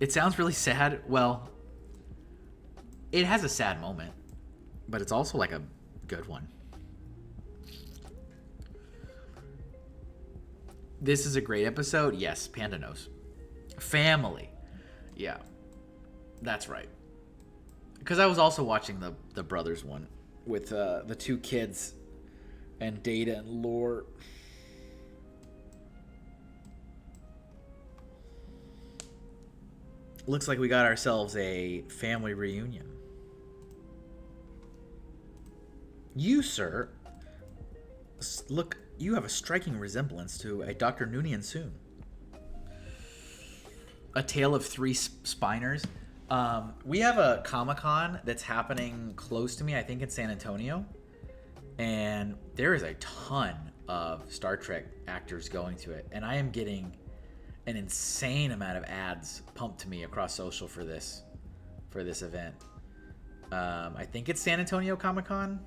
It sounds really sad. Well, it has a sad moment, but it's also like a good one. This is a great episode. Yes, Panda knows. Family. Yeah, that's right. Because I was also watching the Brothers one with the 2 kids and Data and Lore. Looks like we got ourselves a family reunion. You, sir, look, you have a striking resemblance to a Dr. Noonien Soon. A Tale of Three Spiners. We have a Comic-Con that's happening close to me, I think in San Antonio. And there is a ton of Star Trek actors going to it. And I am getting an insane amount of ads pumped to me across social for this event. I think it's San Antonio Comic-Con.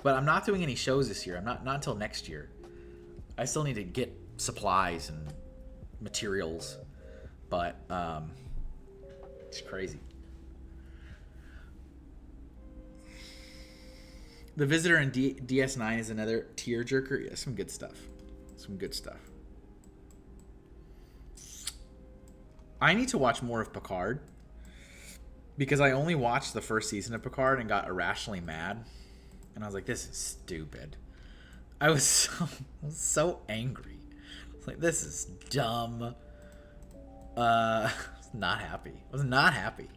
But I'm not doing any shows this year. I'm not until next year. I still need to get supplies and materials. But it's crazy. The Visitor in DS9 is another tearjerker. Yeah, some good stuff. Some good stuff. I need to watch more of Picard. Because I only watched the first season of Picard and got irrationally mad. And I was like, this is stupid. I was so angry. I was like, this is dumb. I was not happy. I was not happy.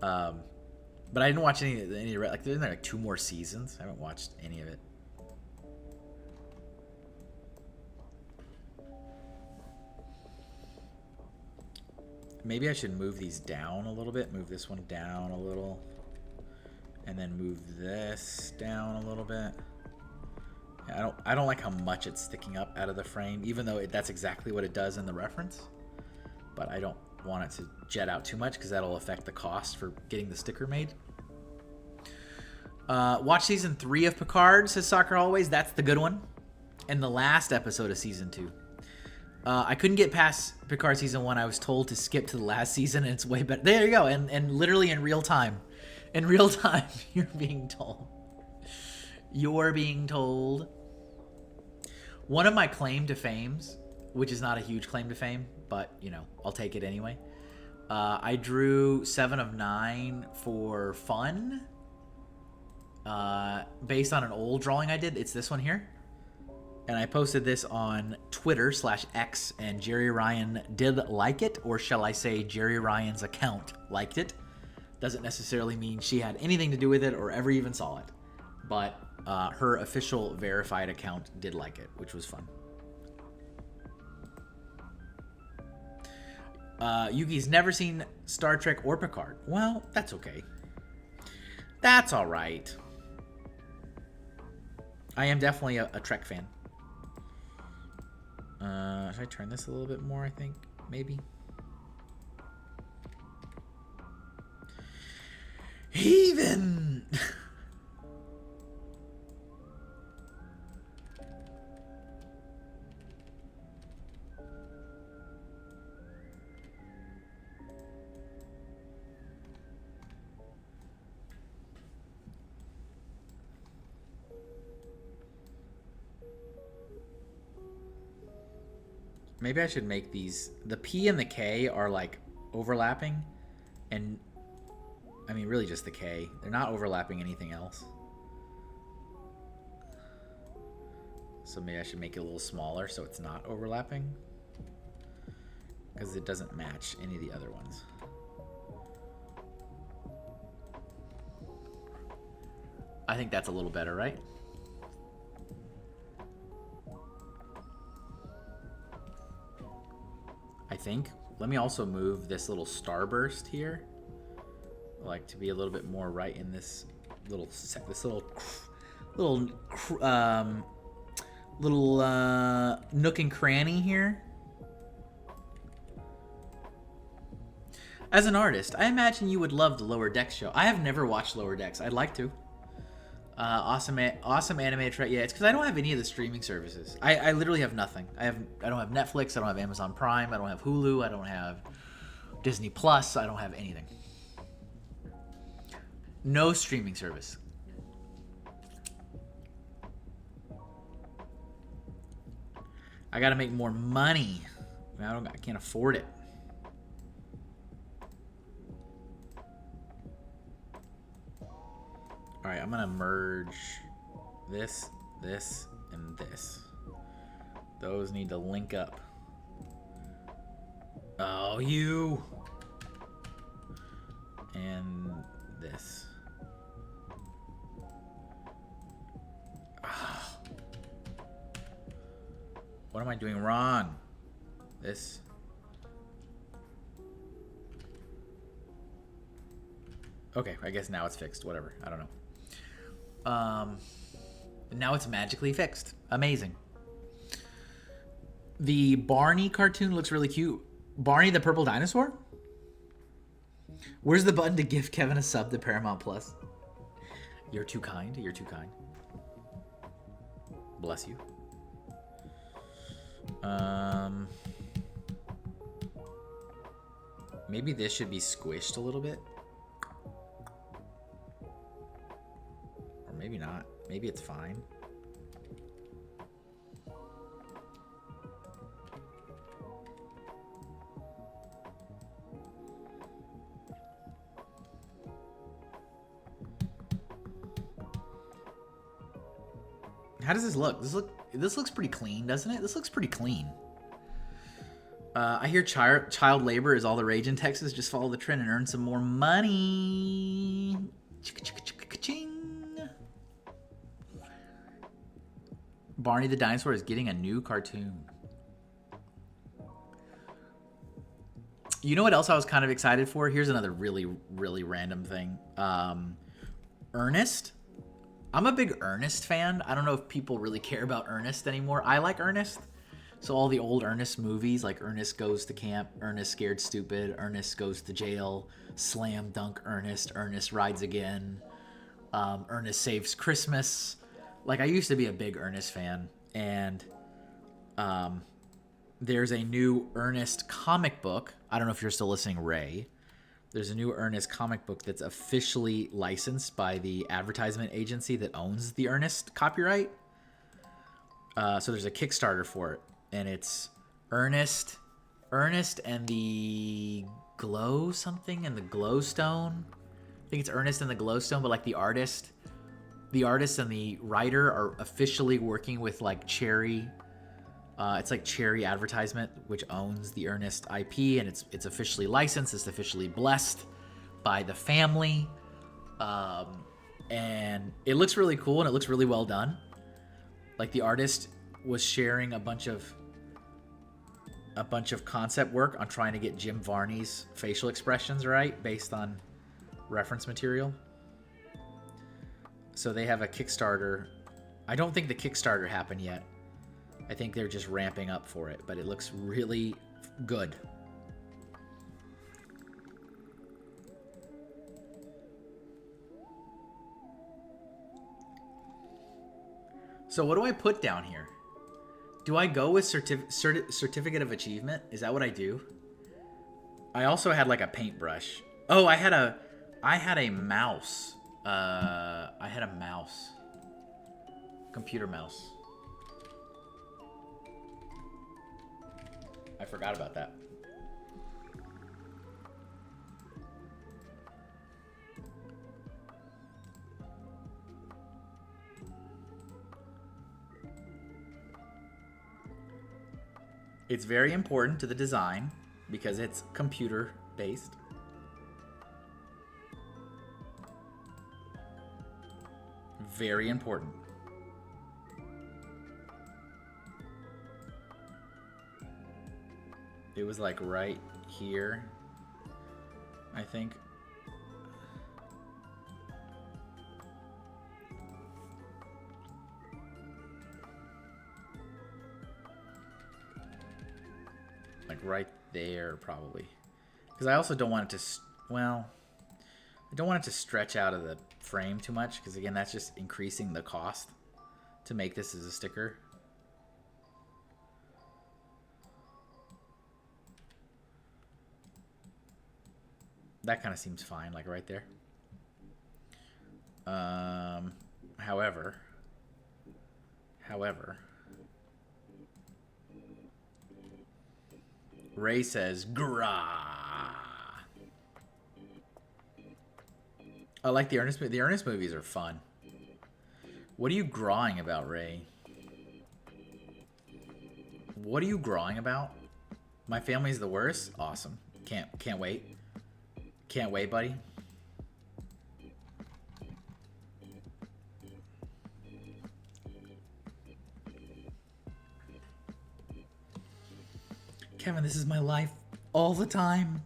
But I didn't watch any of the like. There's like 2 more seasons. I haven't watched any of it. Maybe I should move these down a little bit. Move this one down a little, and then move this down a little bit. I don't like how much it's sticking up out of the frame, even though that's exactly what it does in the reference. But I don't want it to jet out too much because that'll affect the cost for getting the sticker made. Watch season 3 of Picard, says Soccer Always. That's the good one. And the last episode of season 2. I couldn't get past Picard season 1. I was told to skip to the last season, and it's way better. There you go. And literally in real time. In real time, you're being told. You're being told. One of my claim to fames, which is not a huge claim to fame, but, you know, I'll take it anyway. I drew 7 of 9 for fun. Based on an old drawing I did. It's this one here. And I posted this on Twitter/X, and Jerry Ryan did like it, or shall I say Jerry Ryan's account liked it. Doesn't necessarily mean she had anything to do with it or ever even saw it. But her official verified account did like it, which was fun. Yuki's never seen Star Trek or Picard. Well, that's okay. That's all right. I am definitely a Trek fan. Should I turn this a little bit more, I think? Maybe. Heathen! Maybe I should make these... The P and the K are, like, overlapping. And... I mean, really just the K. They're not overlapping anything else. So maybe I should make it a little smaller so it's not overlapping. Because it doesn't match any of the other ones. I think that's a little better, right? I think. Let me also move this little starburst here, like to be a little bit more right in this little nook and cranny here. As an artist, I imagine you would love the Lower Decks show. I have never watched Lower Decks. I'd like to. Awesome animated track. Yeah, it's because I don't have any of the streaming services. I literally have nothing. I don't have Netflix. I don't have Amazon Prime. I don't have Hulu. I don't have Disney Plus. I don't have anything. No streaming service. I gotta make more money. I can't afford it. All right, I'm gonna merge this, and this. Those need to link up. Oh, you. And this. Oh. What am I doing wrong? This. Okay, I guess now it's fixed. Whatever. I don't know. Now it's magically fixed. Amazing. The Barney cartoon looks really cute. Barney the purple dinosaur? Where's the button to give Kevin a sub to Paramount Plus? You're too kind. You're too kind. Bless you. Maybe this should be squished a little bit. Or maybe not. Maybe it's fine. How does this look? This looks pretty clean, doesn't it? This looks pretty clean. I hear child labor is all the rage in Texas. Just follow the trend and earn some more money. Ching. Barney the dinosaur is getting a new cartoon. You know what else I was kind of excited for? Here's another really, really random thing. Ernest. I'm a big Ernest fan. I don't know if people really care about Ernest anymore. I like Ernest. So all the old Ernest movies, like Ernest Goes to Camp, Ernest Scared Stupid, Ernest Goes to Jail, Slam Dunk Ernest, Ernest Rides Again, Ernest Saves Christmas. Like, I used to be a big Ernest fan. And there's a new Ernest comic book. I don't know if you're still listening, Ray. There's a new Ernest comic book that's officially licensed by the advertisement agency that owns the Ernest copyright. So there's a Kickstarter for it, and it's Ernest and the Glow something and the Glowstone. I think it's Ernest and the Glowstone, but like the artist and the writer are officially working with like Cherry. It's like Cherry Advertisement, which owns the Ernest IP, and it's officially licensed. It's officially blessed by the family, and it looks really cool and it looks really well done. Like, the artist was sharing a bunch of concept work on trying to get Jim Varney's facial expressions right based on reference material. So they have a Kickstarter. I don't think the Kickstarter happened yet. I think they're just ramping up for it, but it looks really good. So what do I put down here? Do I go with certificate of achievement? Is that what I do? I also had like a paintbrush. Oh, I had a mouse. I had a mouse. Computer mouse. I forgot about that. It's very important to the design because it's computer based. Very important. It was like right here, I think. Like right there, probably. Because I also don't want it to, well, I don't want it to stretch out of the frame too much, because again, that's just increasing the cost to make this as a sticker. That kind of seems fine, like right there. However, Ray says, "Grah." I like the Ernest. The Ernest movies are fun. What are you grawing about, Ray? What are you grawing about? My family's the worst. Awesome. Can't wait. Can't wait, buddy. Kevin, this is my life all the time.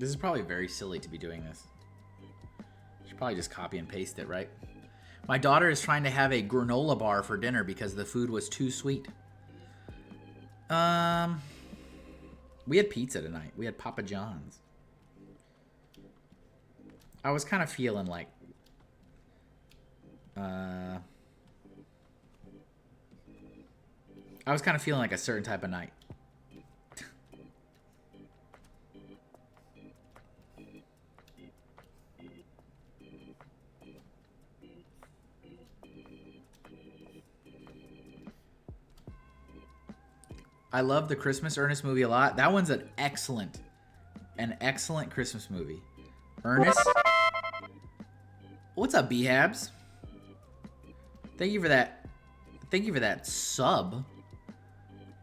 This is probably very silly to be doing this. Should probably just copy and paste it, right? My daughter is trying to have a granola bar for dinner because the food was too sweet. We had pizza tonight. We had Papa John's. I was kind of feeling like I was kind of feeling like a certain type of night. I love the Christmas Ernest movie a lot. That one's an excellent Christmas movie. Ernest? What's up, B-Habs? Thank you for that. Thank you for that sub.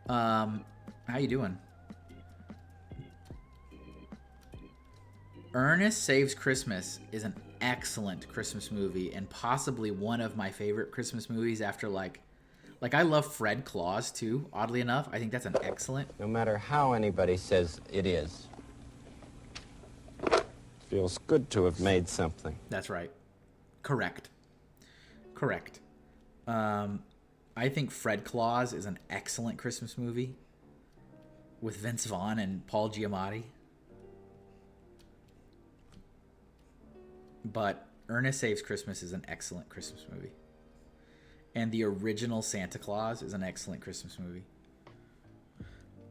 How you doing? Ernest Saves Christmas is an excellent Christmas movie and possibly one of my favorite Christmas movies after like I love Fred Claus too, oddly enough. I think that's an excellent. No matter how anybody says it is. Feels good to have made something. That's right. Correct. I think Fred Claus is an excellent Christmas movie with Vince Vaughn and Paul Giamatti. But Ernest Saves Christmas is an excellent Christmas movie. And the original Santa Claus is an excellent Christmas movie.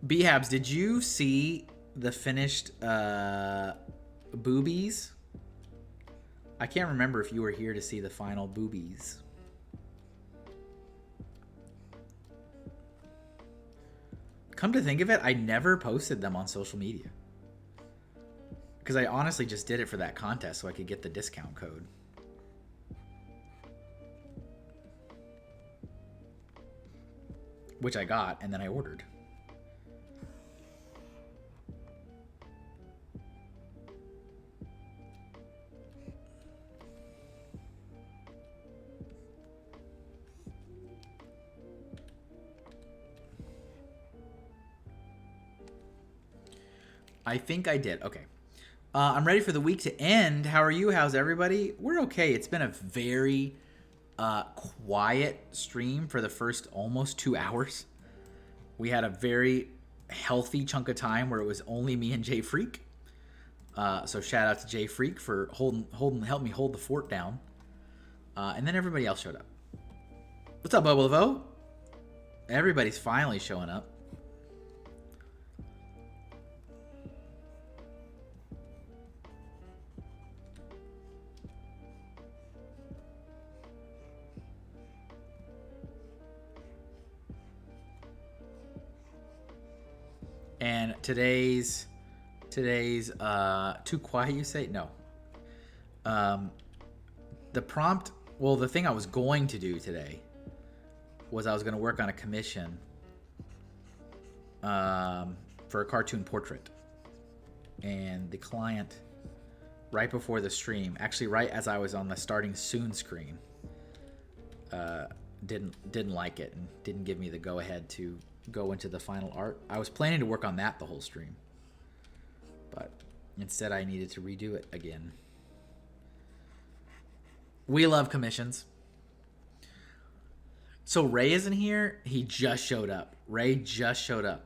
B-Habs, did you see the finished Boobies? I can't remember if you were here to see the final Boobies. Come to think of it, I never posted them on social media. Because I honestly just did it for that contest so I could get the discount code. Which I got, and then I ordered. I think I did. Okay. I'm ready for the week to end. How are you? How's everybody? We're okay. It's been a very quiet stream for the first almost 2 hours. We had a very healthy chunk of time where it was only me and Jay Freak. So shout out to Jay Freak for helping me hold the fort down. And then everybody else showed up. What's up, Bubble Vo? Everybody's finally showing up. And today's too quiet, you say? No. The prompt, well, the thing I was going to do today was I was going to work on a commission for a cartoon portrait. And the client, right before the stream, actually right as I was on the starting soon screen, didn't like it and didn't give me the go ahead to go into the final art. I was planning to work on that the whole stream, but instead I needed to redo it again. We love commissions. So Ray isn't here. He just showed up. Ray just showed up.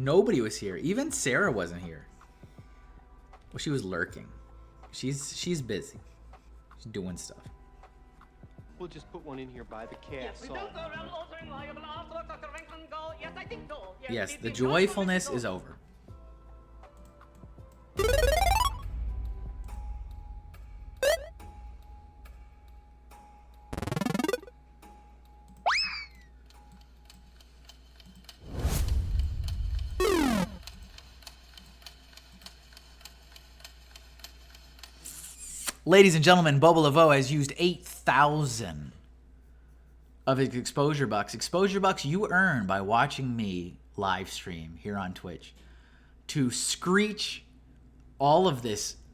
Nobody was here. Even Sarah wasn't here. Well, she was lurking. She's busy. She's doing stuff. We'll just put one in here by the castle. Yes, the joyfulness is over. Ladies and gentlemen, Bubble Leveau has used 8,000 of his exposure bucks. Exposure bucks you earn by watching me live stream here on Twitch to screech all of this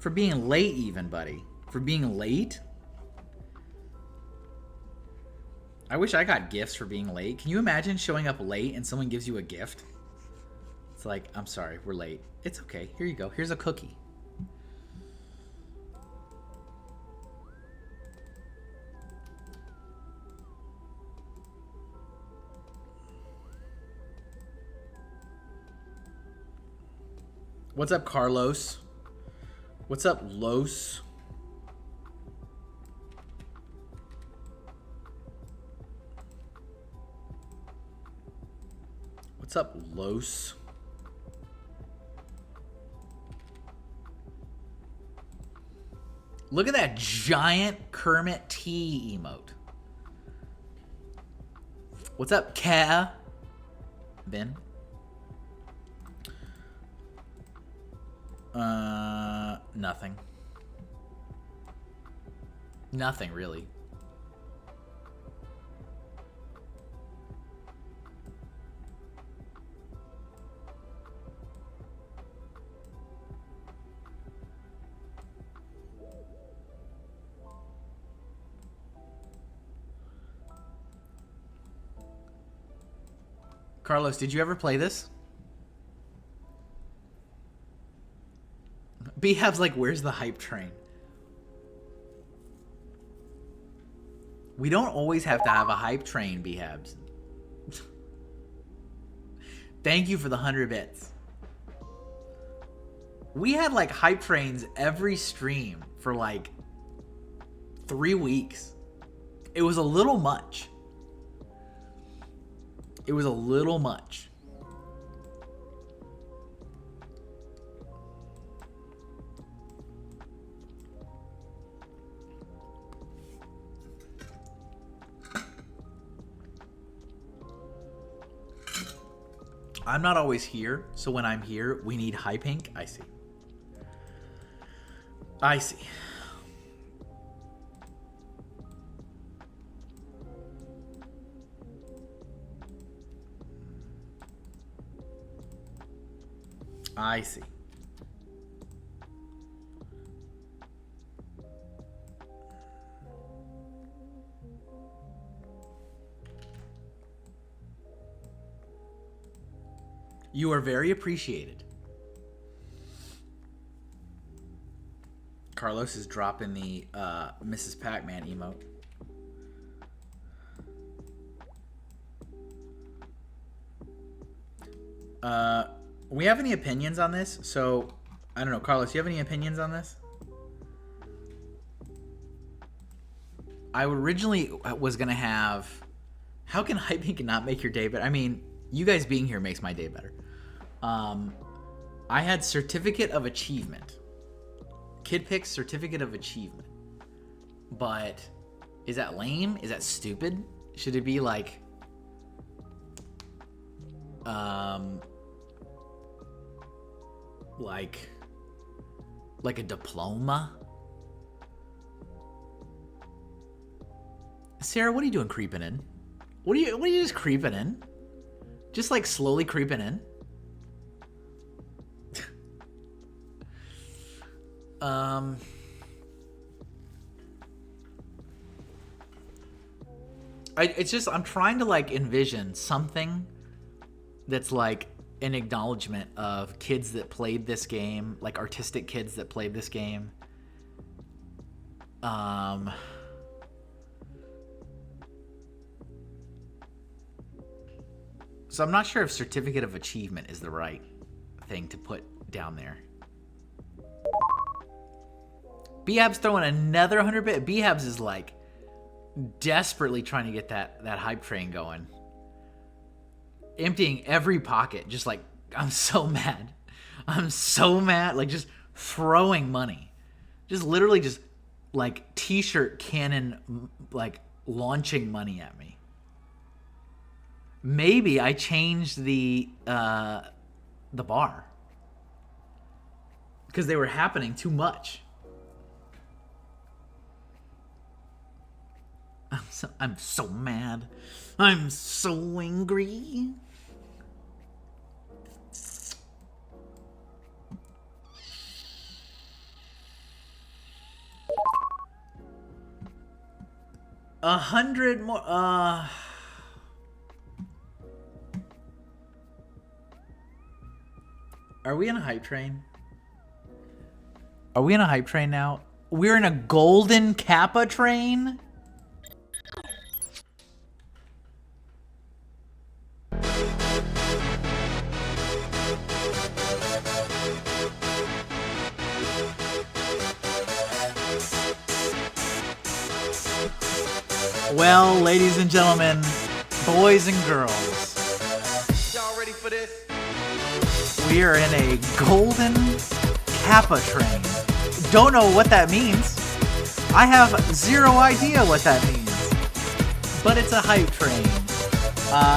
For being late even, buddy. For being late? I wish I got gifts for being late. Can you imagine showing up late and someone gives you a gift? It's like, I'm sorry, we're late. It's okay. Here you go. Here's a cookie. What's up, Carlos? What's up, Los? What's up, Los? Look at that giant Kermit T emote. What's up, Ka? Ben? Nothing. Nothing, really. Carlos, did you ever play this? Beehab's like, where's the hype train? We don't always have to have a hype train, Beehabs. Thank you for the 100 bits. We had like hype trains every stream for like 3 weeks. It was a little much. It was a little much. I'm not always here, so when I'm here, we need Hype Inc. I see. I see. I see. You are very appreciated. Carlos is dropping the Mrs. Pac-Man emote. We have any opinions on this? So, I don't know. Carlos, do you have any opinions on this? I originally was going to have... How can Hyping not make your day better? I mean, you guys being here makes my day better. I had Certificate of Achievement. Kid picks Certificate of Achievement. But is that lame? Is that stupid? Should it be like... like a diploma? Sarah, what are you doing creeping in? What are you just creeping in? Just like slowly creeping in? It's just, I'm trying to like envision something that's like an acknowledgement of kids that played this game, like artistic kids that played this game. So I'm not sure if Certificate of Achievement is the right thing to put down there. Behab's throwing another 100 bit. Behab's is like desperately trying to get that hype train going. Emptying every pocket, just like, I'm so mad. I'm so mad. Like, just throwing money. Just literally just, like, t-shirt cannon, like, launching money at me. Maybe I changed the bar. Because they were happening too much. I'm so mad. I'm so angry. 100 more. Are we in a hype train? Are we in a hype train now? We're in a golden Kappa train? Well, ladies and gentlemen, boys and girls, Y'all ready for this? we are in a golden Kappa train. Don't know what that means. I have zero idea what that means. But it's a hype train.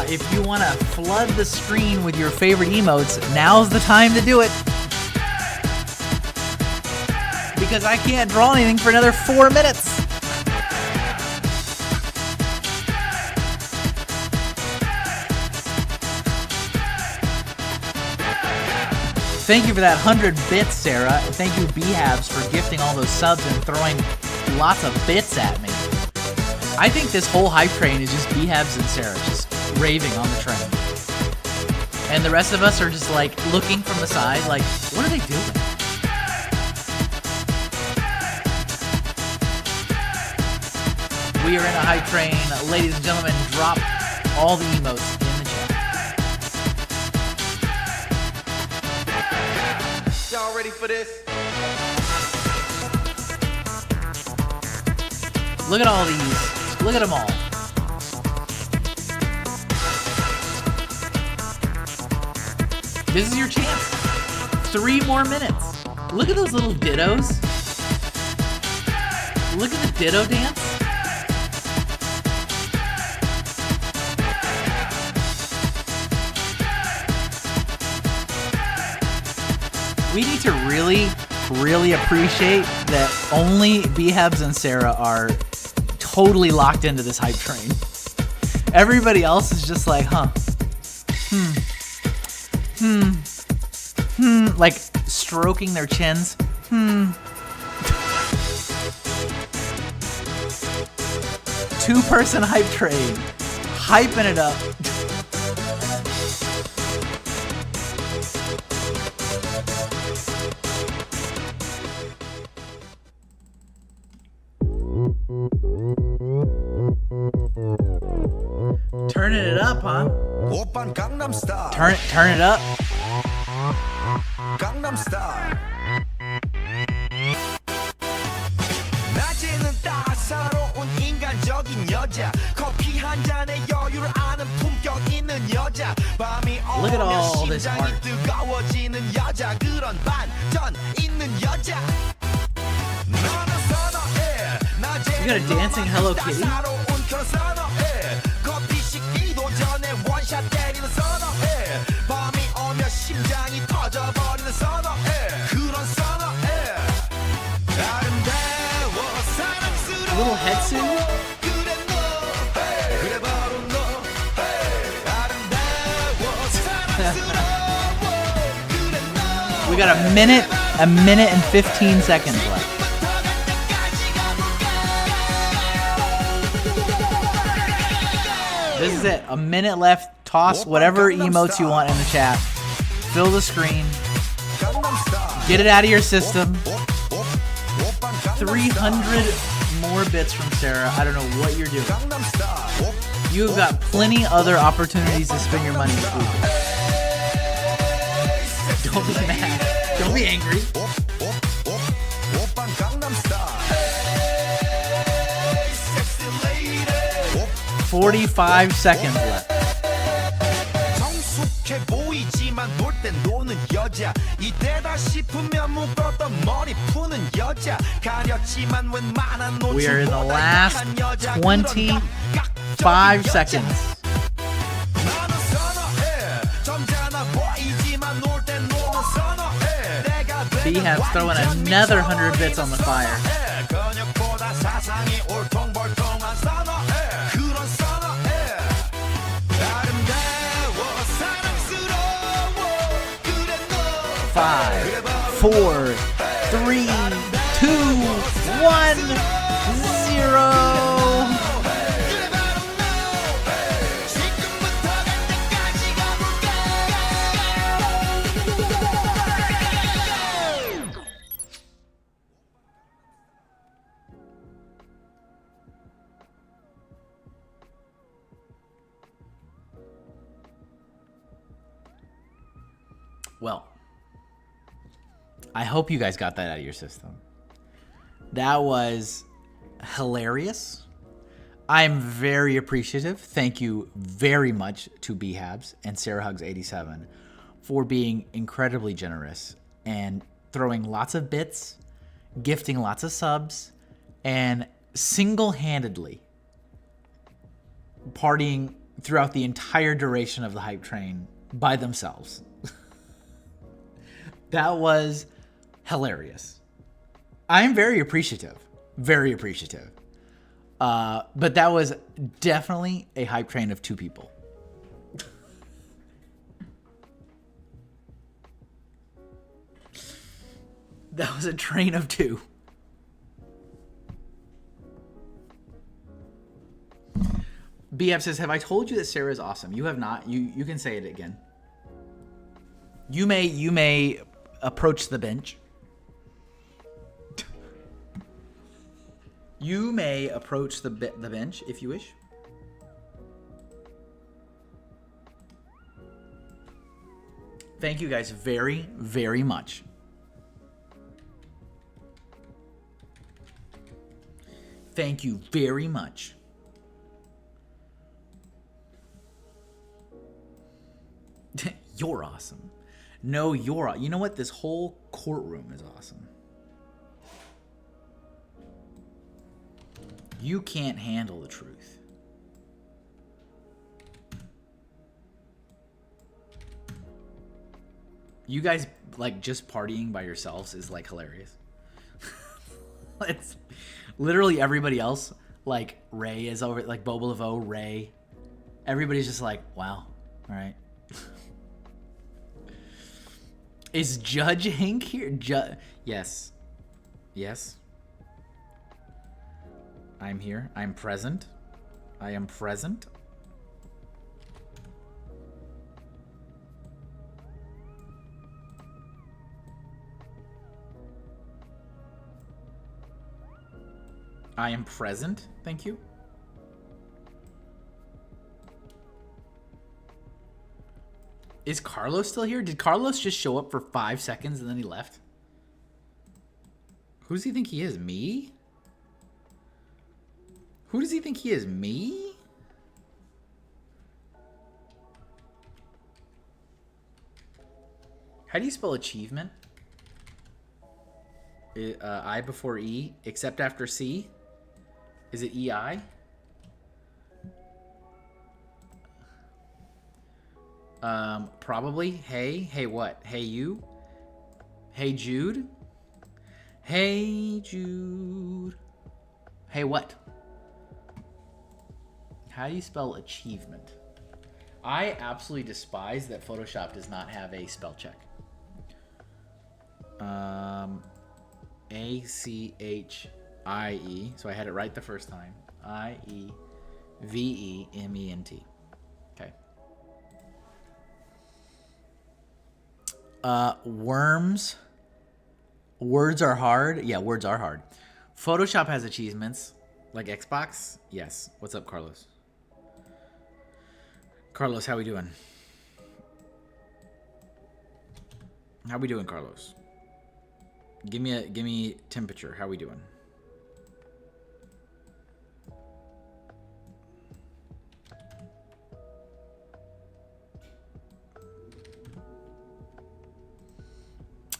If you want to flood the screen with your favorite emotes, now's the time to do it. Because I can't draw anything for another 4 minutes. Thank you for that 100 bits, Sarah. And thank you, Bhabs, for gifting all those subs and throwing lots of bits at me. I think this whole hype train is just Bhabs and Sarah just raving on the train. And the rest of us are just like looking from the side like, what are they doing? We are in a hype train. Ladies and gentlemen, drop all the emotes in the chat. Y'all ready for this? Look at all these. Look at them all. This is your chance. 3 more minutes. Look at those little dittos. Look at the ditto dance. We need to really appreciate that only Bhabs and Sarah are totally locked into this hype train. Everybody else is just like, huh. Like stroking their chins. Two-person hype train. Hyping it up. Turning it up, huh? Turn it up. Gangnam Style. 낮에는 따사로운 인간적인 여자 커피 한 잔에 여유를 아는 품격 있는 여자 밤이 Look at 오면 all this 심장이 art. 뜨거워지는 여자 그런 반전 있는 여자 너는 선어해 You got a dancing Hello Kitty? 따사로운 그런 선어해 커피 식기도 전에 원샷 때리는 선어해 밤이 오면 심장이 터져버리는 선어해 그런 선어해 아름다워 사랑스러워 Little Hetsu? 그래 너 그래 바로 너 아름다워 사랑스러워 그래 너 We got a minute and 15 seconds left. This is it. A minute left. Toss whatever emotes you want in the chat. Fill the screen. Get it out of your system. 300 more bits from Sarah. I don't know what you're doing. You've got plenty other opportunities to spend your money this week. Don't be mad. Don't be angry. 45 seconds left. 성숙해 보이지만 놀 땐 노는 여자 이때다 싶으면 묶었던 머리 푸는 여자 가렸지만 웬만한 We are in the 노출보다 last 약한 여자 25 seconds. 나는 선어해 점잖아 보이지만 놀 땐 노는 선어해 내가 Bhabs throwing another 100 bits on the fire. 근육보다 사상이 울퉁불퉁한 선어해 그런 선어해 아름다워 사랑스러워 그래 너 5, 4, 3, 2, 1, 0. Well, I hope you guys got that out of your system. That was hilarious. I'm very appreciative. Thank you very much to BHabs and SarahHugs87 for being incredibly generous and throwing lots of bits, gifting lots of subs, and single-handedly partying throughout the entire duration of the hype train by themselves. That was hilarious. I am very appreciative. Very appreciative. But that was definitely a hype train of 2 people. That was a train of 2. BF says, have I told you that Sarah is awesome? You have not. You can say it again. You may approach the bench. You may approach the bench if you wish. Thank you guys very, very much. Thank you very much. You're awesome. No, you're... You know what? This whole courtroom is awesome. You can't handle the truth. You guys, like, just partying by yourselves is, like, hilarious. It's literally everybody else. Like, Ray is over... Like, Boba Laveau, Ray. Everybody's just like, wow. All right. Is Judge Hank here? Yes. Yes. I'm here. I'm present. I am present. I am present. Thank you. Is Carlos still here? Did Carlos just show up for 5 seconds and then he left? Who does he think he is? Me? Who does he think he is? Me? How do you spell achievement? I before E, except after C? Is it EI? Probably. Hey. Hey what? Hey you? Hey Jude? Hey Jude. Hey what? How do you spell achievement? I absolutely despise that Photoshop does not have a spell check. A-C-H-I-E. So I had it right the first time. I-E-V-E-M-E-N-T. Okay. Worms. Words are hard. Yeah, words are hard. Photoshop has achievements. Like Xbox? Yes. What's up, Carlos? Carlos, how we doing? How we doing, Carlos? Give me temperature. How we doing?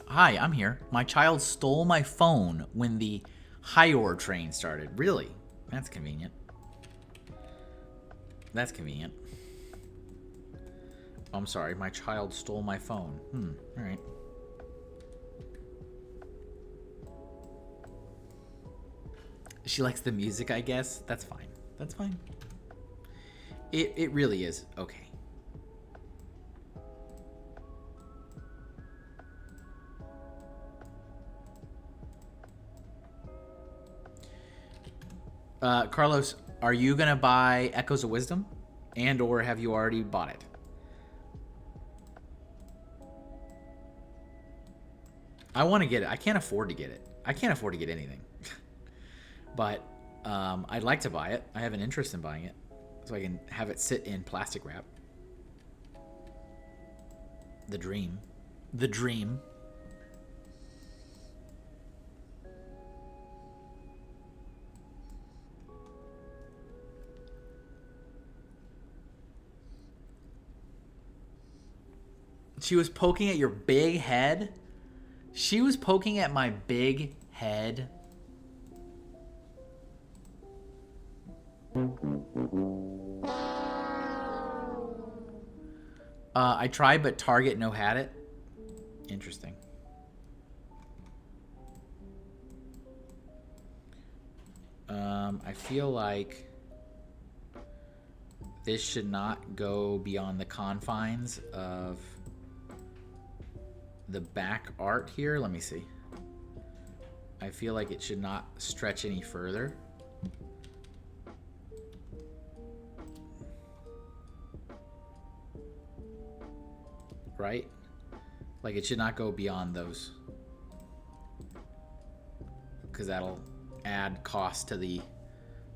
Hi, I'm here. My child stole my phone when the Hyor train started. Really? That's convenient. That's convenient. Oh, I'm sorry. My child stole my phone. All right. She likes the music, I guess. That's fine. That's fine. It really is okay. Carlos, are you gonna buy Echoes of Wisdom, and or have you already bought it? I want to get it. I can't afford to get it. I can't afford to get anything. But I'd like to buy it. I have an interest in buying it, so I can have it sit in plastic wrap. The dream. The dream. She was poking at your big head. She was poking at my big head. I tried, but Target no had it. Interesting. I feel like this should not go beyond the confines of the back art here. Let me see. I feel like it should not stretch any further. Right? Like it should not go beyond those, because that'll add cost to the,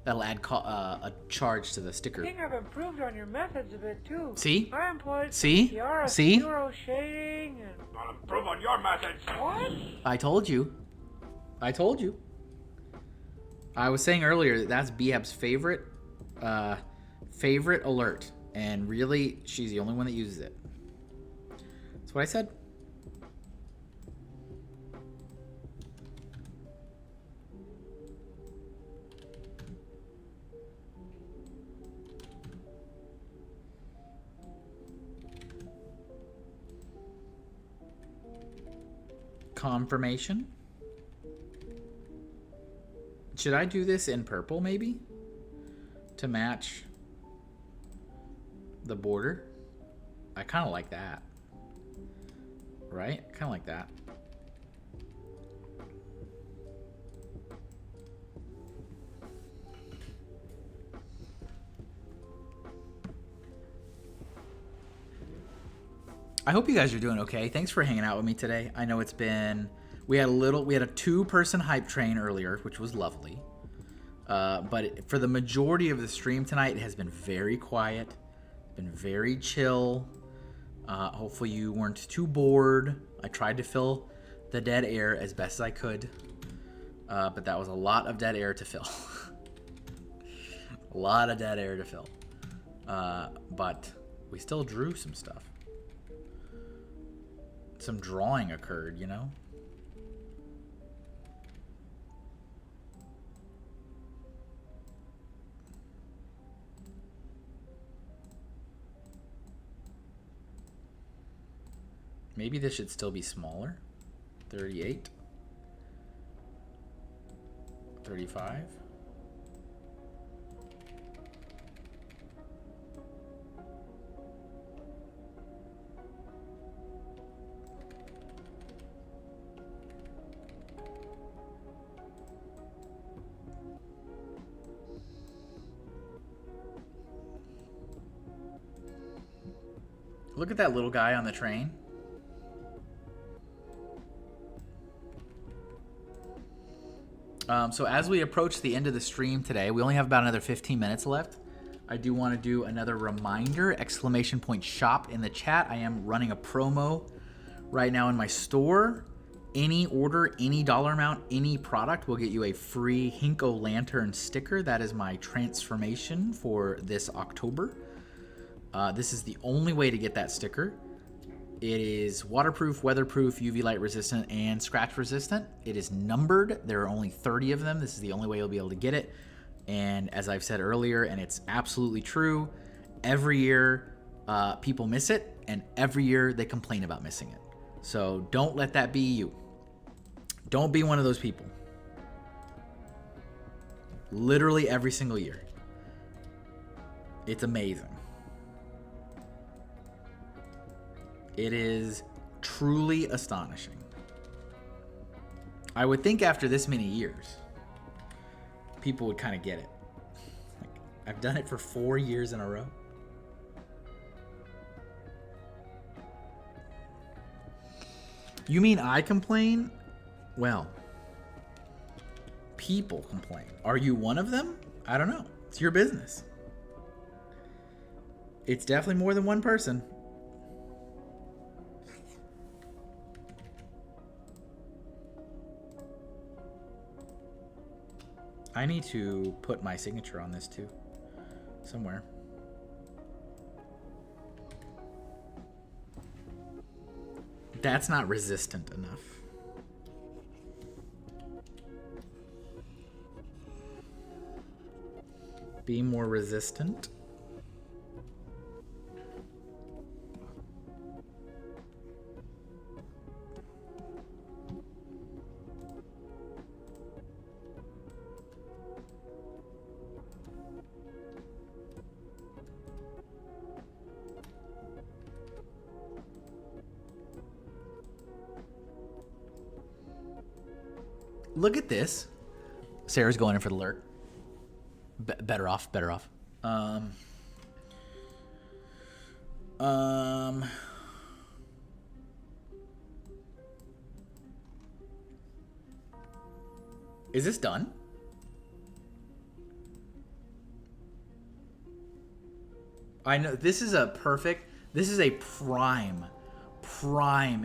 that'll add a charge to the sticker. I think I've improved on your methods a bit too. See? I employed See? See? Chiaroscuro shading and I'll improve on your methods. What? I told you. I told you. I was saying earlier that that's Behab's favorite alert, and really she's the only one that uses it. That's what I said. Confirmation. Should I do this in purple maybe? To match the border? I kind of like that. Right? Kind of like that. I hope you guys are doing okay. Thanks for hanging out with me today. I know it's been, we had a 2-person hype train earlier, which was lovely. But for the majority of the stream tonight, it has been very quiet, been very chill. Hopefully you weren't too bored. I tried to fill the dead air as best as I could, but that was a lot of dead air to fill. A lot of dead air to fill. But we still drew some stuff. Some drawing occurred, you know? Maybe this should still be smaller. 38. 35. Look at that little guy on the train. So as we approach the end of the stream today, we only have about another 15 minutes left. I do want to do another reminder, !shop in the chat. I am running a promo right now in my store. Any order, any dollar amount, any product will get you a free Hinko Lantern sticker. That is my transformation for this October. This is the only way to get that sticker. It is waterproof, weatherproof, UV light resistant, and scratch resistant. It is numbered. There are only 30 of them. This is the only way you'll be able to get it. And as I've said earlier, and it's absolutely true, every year people miss it, and every year they complain about missing it. So don't let that be you. Don't be one of those people. Literally every single year. It's amazing. It is truly astonishing. I would think after this many years, people would kind of get it. Like, I've done it for 4 years in a row. You mean I complain? Well, people complain. Are you one of them? I don't know. It's your business. It's definitely more than one person. I need to put my signature on this too. Somewhere. That's not resistant enough. Be more resistant. Look at this. Sarah's going in for the lurk. Better off. Is this done? I know this is a prime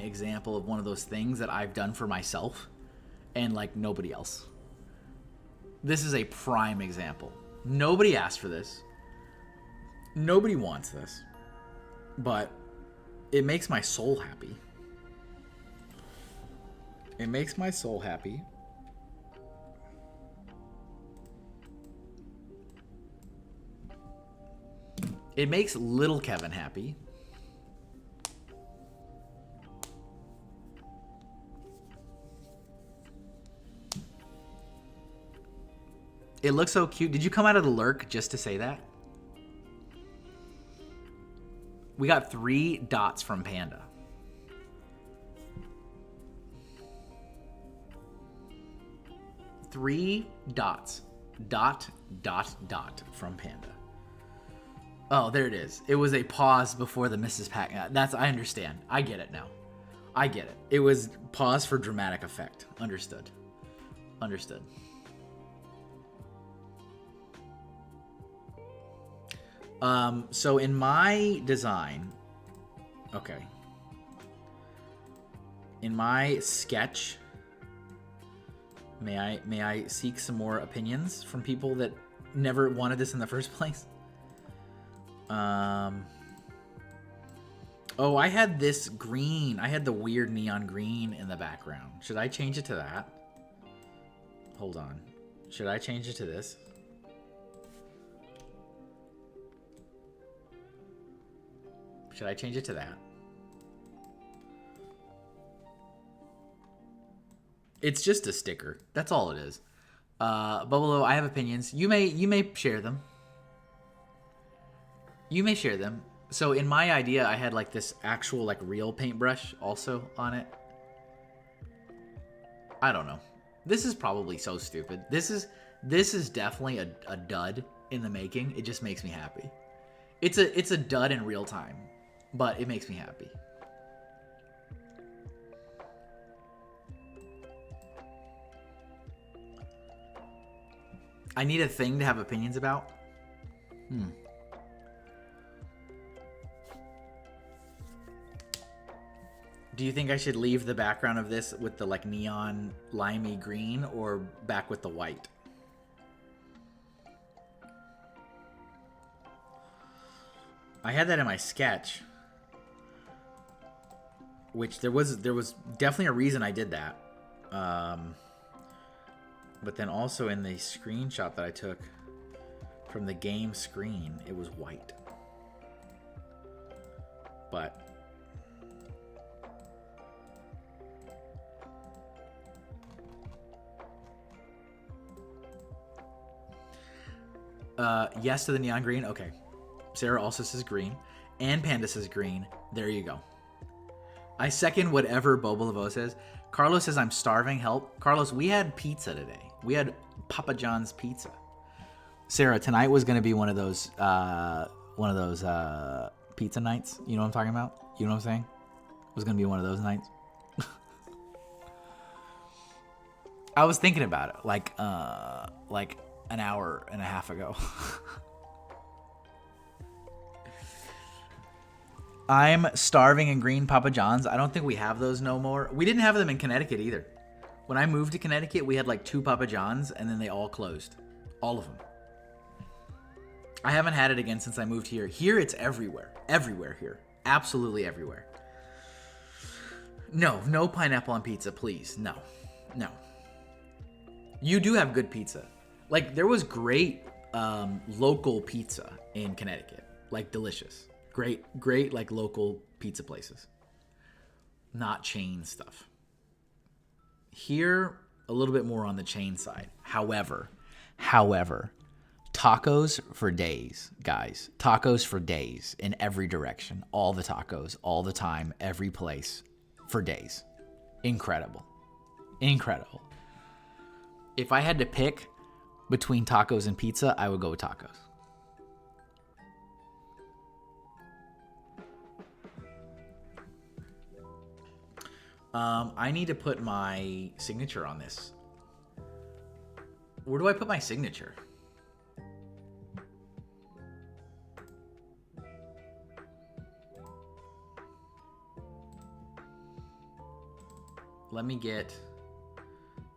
example of one of those things that I've done for myself and like nobody else. This is a prime example. Nobody asked for this. Nobody wants this. But it makes my soul happy. It makes my soul happy. It makes little Kevin happy. It looks so cute. Did you come out of the lurk just to say that? We got 3 dots from Panda. Three dots. Dot from Panda. Oh, there it is. It was a pause before the Mrs. Pac. I understand. I get it now. I get it. It was pause for dramatic effect. Understood. So in my design, okay. In my sketch, may I seek some more opinions from people that never wanted this in the first place? Oh, I had this green. I had the weird neon green in the background. Should I change it to that? Hold on. Should I change it to this? Should I change it to that? It's just a sticker. That's all it is. Bubble, I have opinions. You may share them. You may share them. So in my idea, I had like this actual like real paintbrush also on it. I don't know. This is probably so stupid. This is definitely a dud in the making. It just makes me happy. It's a dud in real time, but it makes me happy. I need a thing to have opinions about. Do you think I should leave the background of this with the like neon limey green or back with the white? I had that in my sketch, which there was definitely a reason I did that. But then also in the screenshot that I took from the game screen, it was white. But yes to the neon green. Okay. Sarah also says green. And Panda says green. There you go. I second whatever Bobo Lavo says. Carlos says, I'm starving. Help. Carlos, we had pizza today. We had Papa John's pizza. Sarah, tonight was going to be one of those pizza nights. You know what I'm talking about? You know what I'm saying? It was going to be one of those nights. I was thinking about it like an hour and a half ago. I'm starving in green Papa John's. I don't think we have those no more. We didn't have them in Connecticut either. When I moved to Connecticut, we had like 2 Papa John's and then they all closed. All of them. I haven't had it again since I moved here. Here, it's everywhere. Everywhere here. Absolutely everywhere. No, no pineapple on pizza, please. No. No. You do have good pizza. Like, there was great local pizza in Connecticut. Like, delicious. Great, like, local pizza places. Not chain stuff. Here, a little bit more on the chain side. However, tacos for days, guys. Tacos for days in every direction. All the tacos, all the time, every place, for days. Incredible. Incredible. If I had to pick between tacos and pizza, I would go with tacos. I need to put my signature on this. Where do I put my signature? Let me get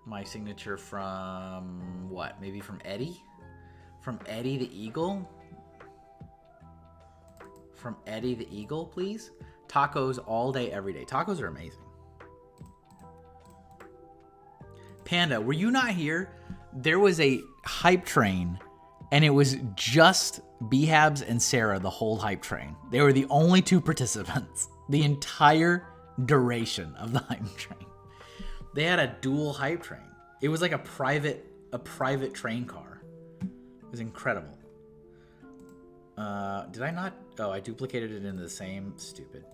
my signature from what? Maybe from Eddie? From Eddie the Eagle? From Eddie the Eagle, please? Tacos all day, every day. Tacos are amazing. Panda, were you not here? There was a hype train, and it was just Behabs and Sarah, the whole hype train. They were the only two participants the entire duration of the hype train. They had a dual hype train. It was like a private train car. It was incredible. Did I not? Oh, I duplicated it into the same stupid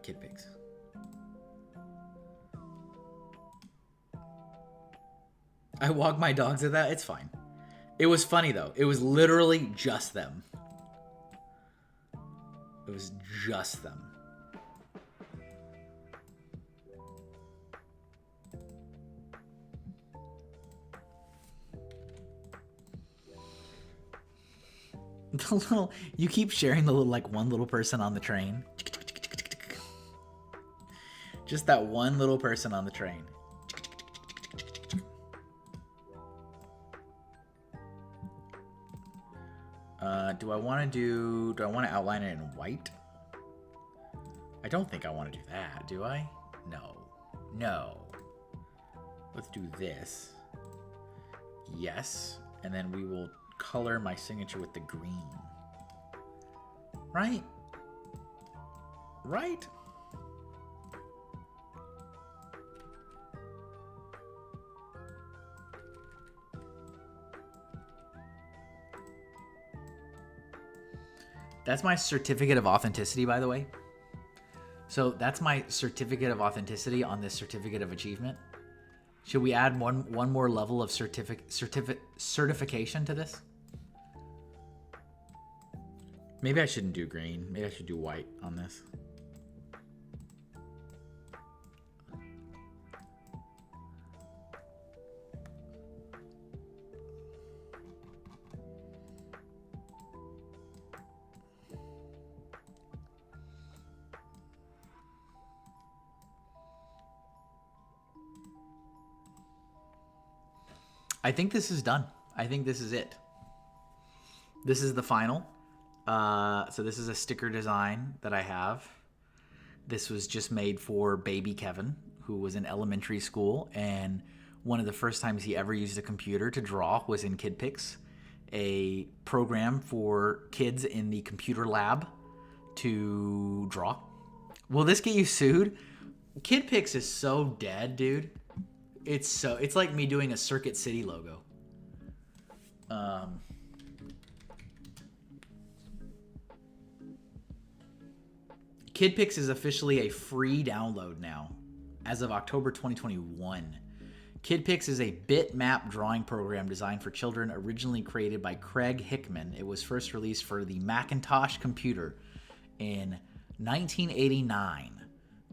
Kid Pigs. I walk my dogs at that. It's fine. It was funny though. It was literally just them. It was just them. The little, you keep sharing the little, like, one little person on the train. Just that one little person on the train. Do I want to outline it in white? I don't think I want to do that, do I? No. Let's do this. Yes. And then we will color my signature with the green. Right? Right? That's my certificate of authenticity, by the way. So that's my certificate of authenticity on this certificate of achievement. Should we add one more level of certification to this? Maybe I shouldn't do green. Maybe I should do white on this. I think this is done. I think this is it. This is the final. So this is a sticker design that I have. This was just made for baby Kevin, who was in elementary school, and one of the first times he ever used a computer to draw was in KidPix, a program for kids in the computer lab to draw. Will this get you sued? KidPix is so dead, dude. It's like me doing a Circuit City logo. KidPix is officially a free download now, as of October 2021. KidPix is a bitmap drawing program designed for children, originally created by Craig Hickman. It was first released for the Macintosh computer in 1989,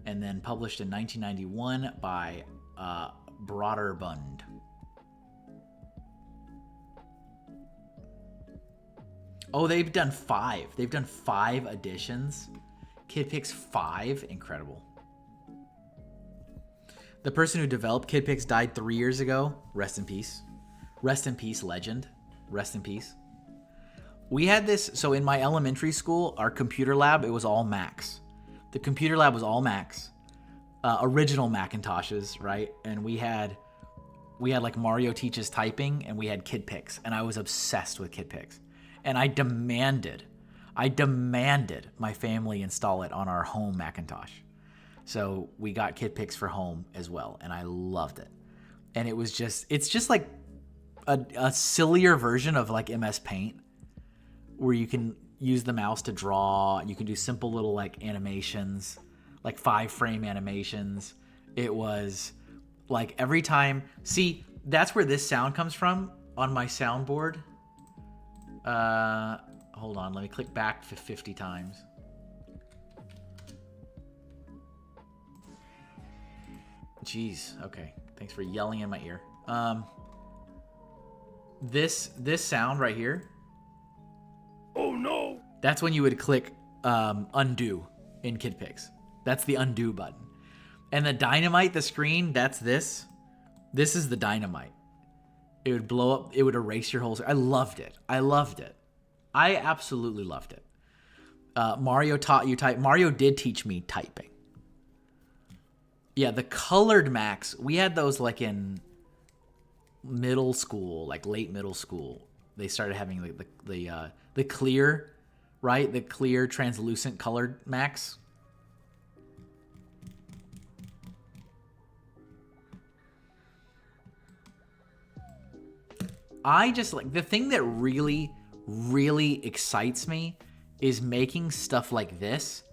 and then published in 1991 by Broderbund. Oh, they've done 5. They've done 5 editions. KidPix 5, incredible. The person who developed KidPix died 3 years ago. Rest in peace. Rest in peace, legend. Rest in peace. We had this, so in my elementary school, our computer lab, it was all Macs. The computer lab was all Macs. Original Macintoshes, right? And we had like Mario Teaches Typing, and we had KidPix, and I was obsessed with KidPix. And I demanded my family install it on our home Macintosh. So we got KidPix for home as well, and I loved it. And it's just like a sillier version of like MS Paint, where you can use the mouse to draw. You can do simple little like animations, like 5-frame animations. It was like every time. See, that's where this sound comes from on my soundboard. Hold on, let me click back 50 times. Jeez, okay. Thanks for yelling in my ear. This sound right here. Oh no! That's when you would click undo in KidPix. That's the undo button. And the dynamite, the screen, that's this. This is the dynamite. It would blow up. It would erase your whole. I loved it. I absolutely loved it. Mario taught you type. Mario did teach me typing. Yeah, the colored Macs, we had those like in middle school, like late middle school. They started having like the clear, right? The clear translucent colored Macs. I just like the thing that really excites me is making stuff like this,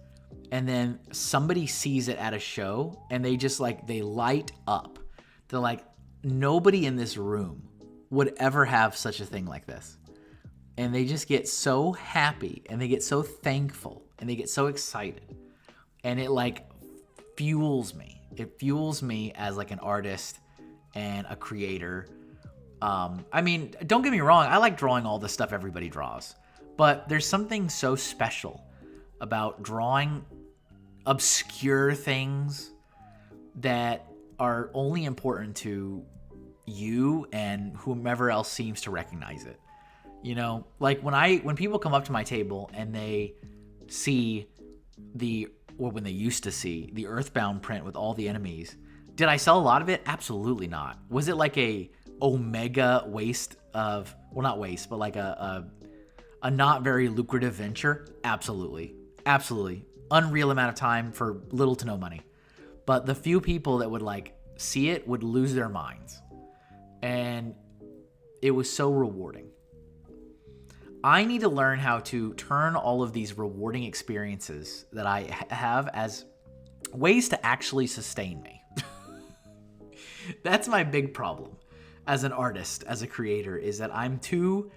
and then somebody sees it at a show and they just like, they light up. They're like, nobody in this room would ever have such a thing like this. And they just get so happy and they get so thankful and they get so excited. And it like fuels me. It fuels me as like an artist and a creator. I mean, don't get me wrong. I like drawing all the stuff everybody draws, but there's something so special about drawing obscure things that are only important to you and whomever else seems to recognize it. You know, like when people come up to my table and they see when they used to see the Earthbound print with all the enemies, did I sell a lot of it? Absolutely not. Was it like a omega waste of, well, not waste, but like a not very lucrative venture? Absolutely. Unreal amount of time for little to no money. But the few people that would like see it would lose their minds. And it was so rewarding. I need to learn how to turn all of these rewarding experiences that I have as ways to actually sustain me. That's my big problem as an artist, as a creator, is that I'm too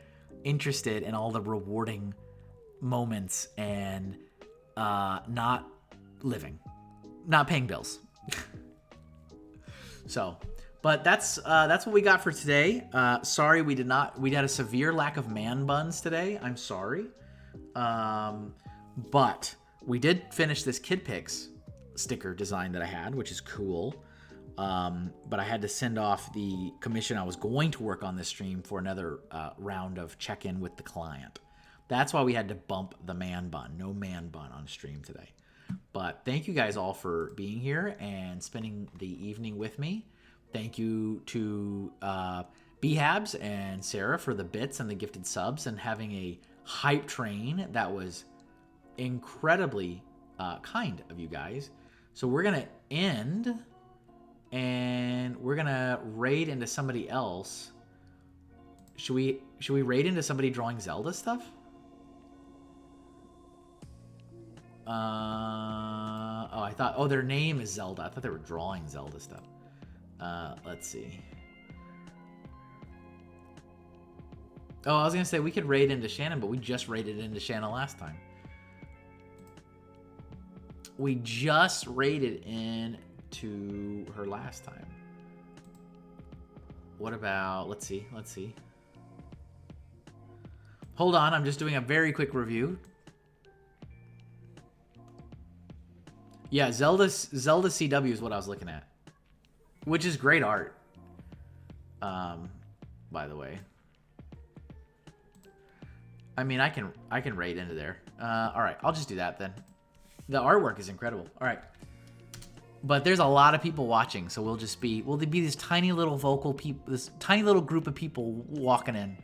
interested in all the rewarding moments and not living, not paying bills. So, but that's what we got for today. Sorry, we had a severe lack of man buns today. I'm sorry. But we did finish this KidPix sticker design that I had, which is cool. But I had to send off the commission I was going to work on this stream for another round of check-in with the client. That's why we had to bump the man bun. No man bun on stream today. But thank you guys all for being here and spending the evening with me. Thank you to Bhabs and Sarah for the bits and the gifted subs and having a hype train that was incredibly kind of you guys. So we're going to end and we're going to raid into somebody else. Should we raid into somebody drawing Zelda stuff? Their name is Zelda. I thought they were drawing Zelda stuff. Let's see. I was gonna say we could raid into Shannon, but we just raided into Shannon last time. We just raided into her last time. What about, let's see. Hold on, I'm just doing a very quick review. Yeah, Zelda CW is what I was looking at, which is great art. by the way. I mean, I can raid into there. All right, I'll just do that then. The artwork is incredible. All right. But there's a lot of people watching, so we'll be this tiny little this tiny little group of people walking in.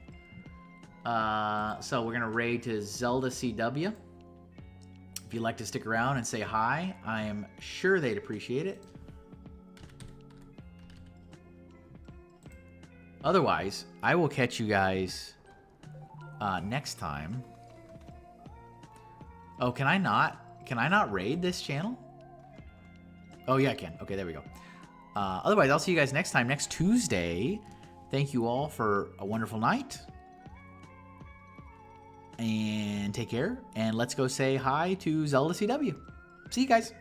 So we're gonna raid to Zelda CW. If you'd like to stick around and say hi, I am sure they'd appreciate it. Otherwise, I will catch you guys next time. Oh, can I not raid this channel? Oh yeah, I can. Okay, there we go. Otherwise, I'll see you guys next time, next Tuesday. Thank you all for a wonderful night. And take care. And let's go say hi to Zelda CW. See you guys.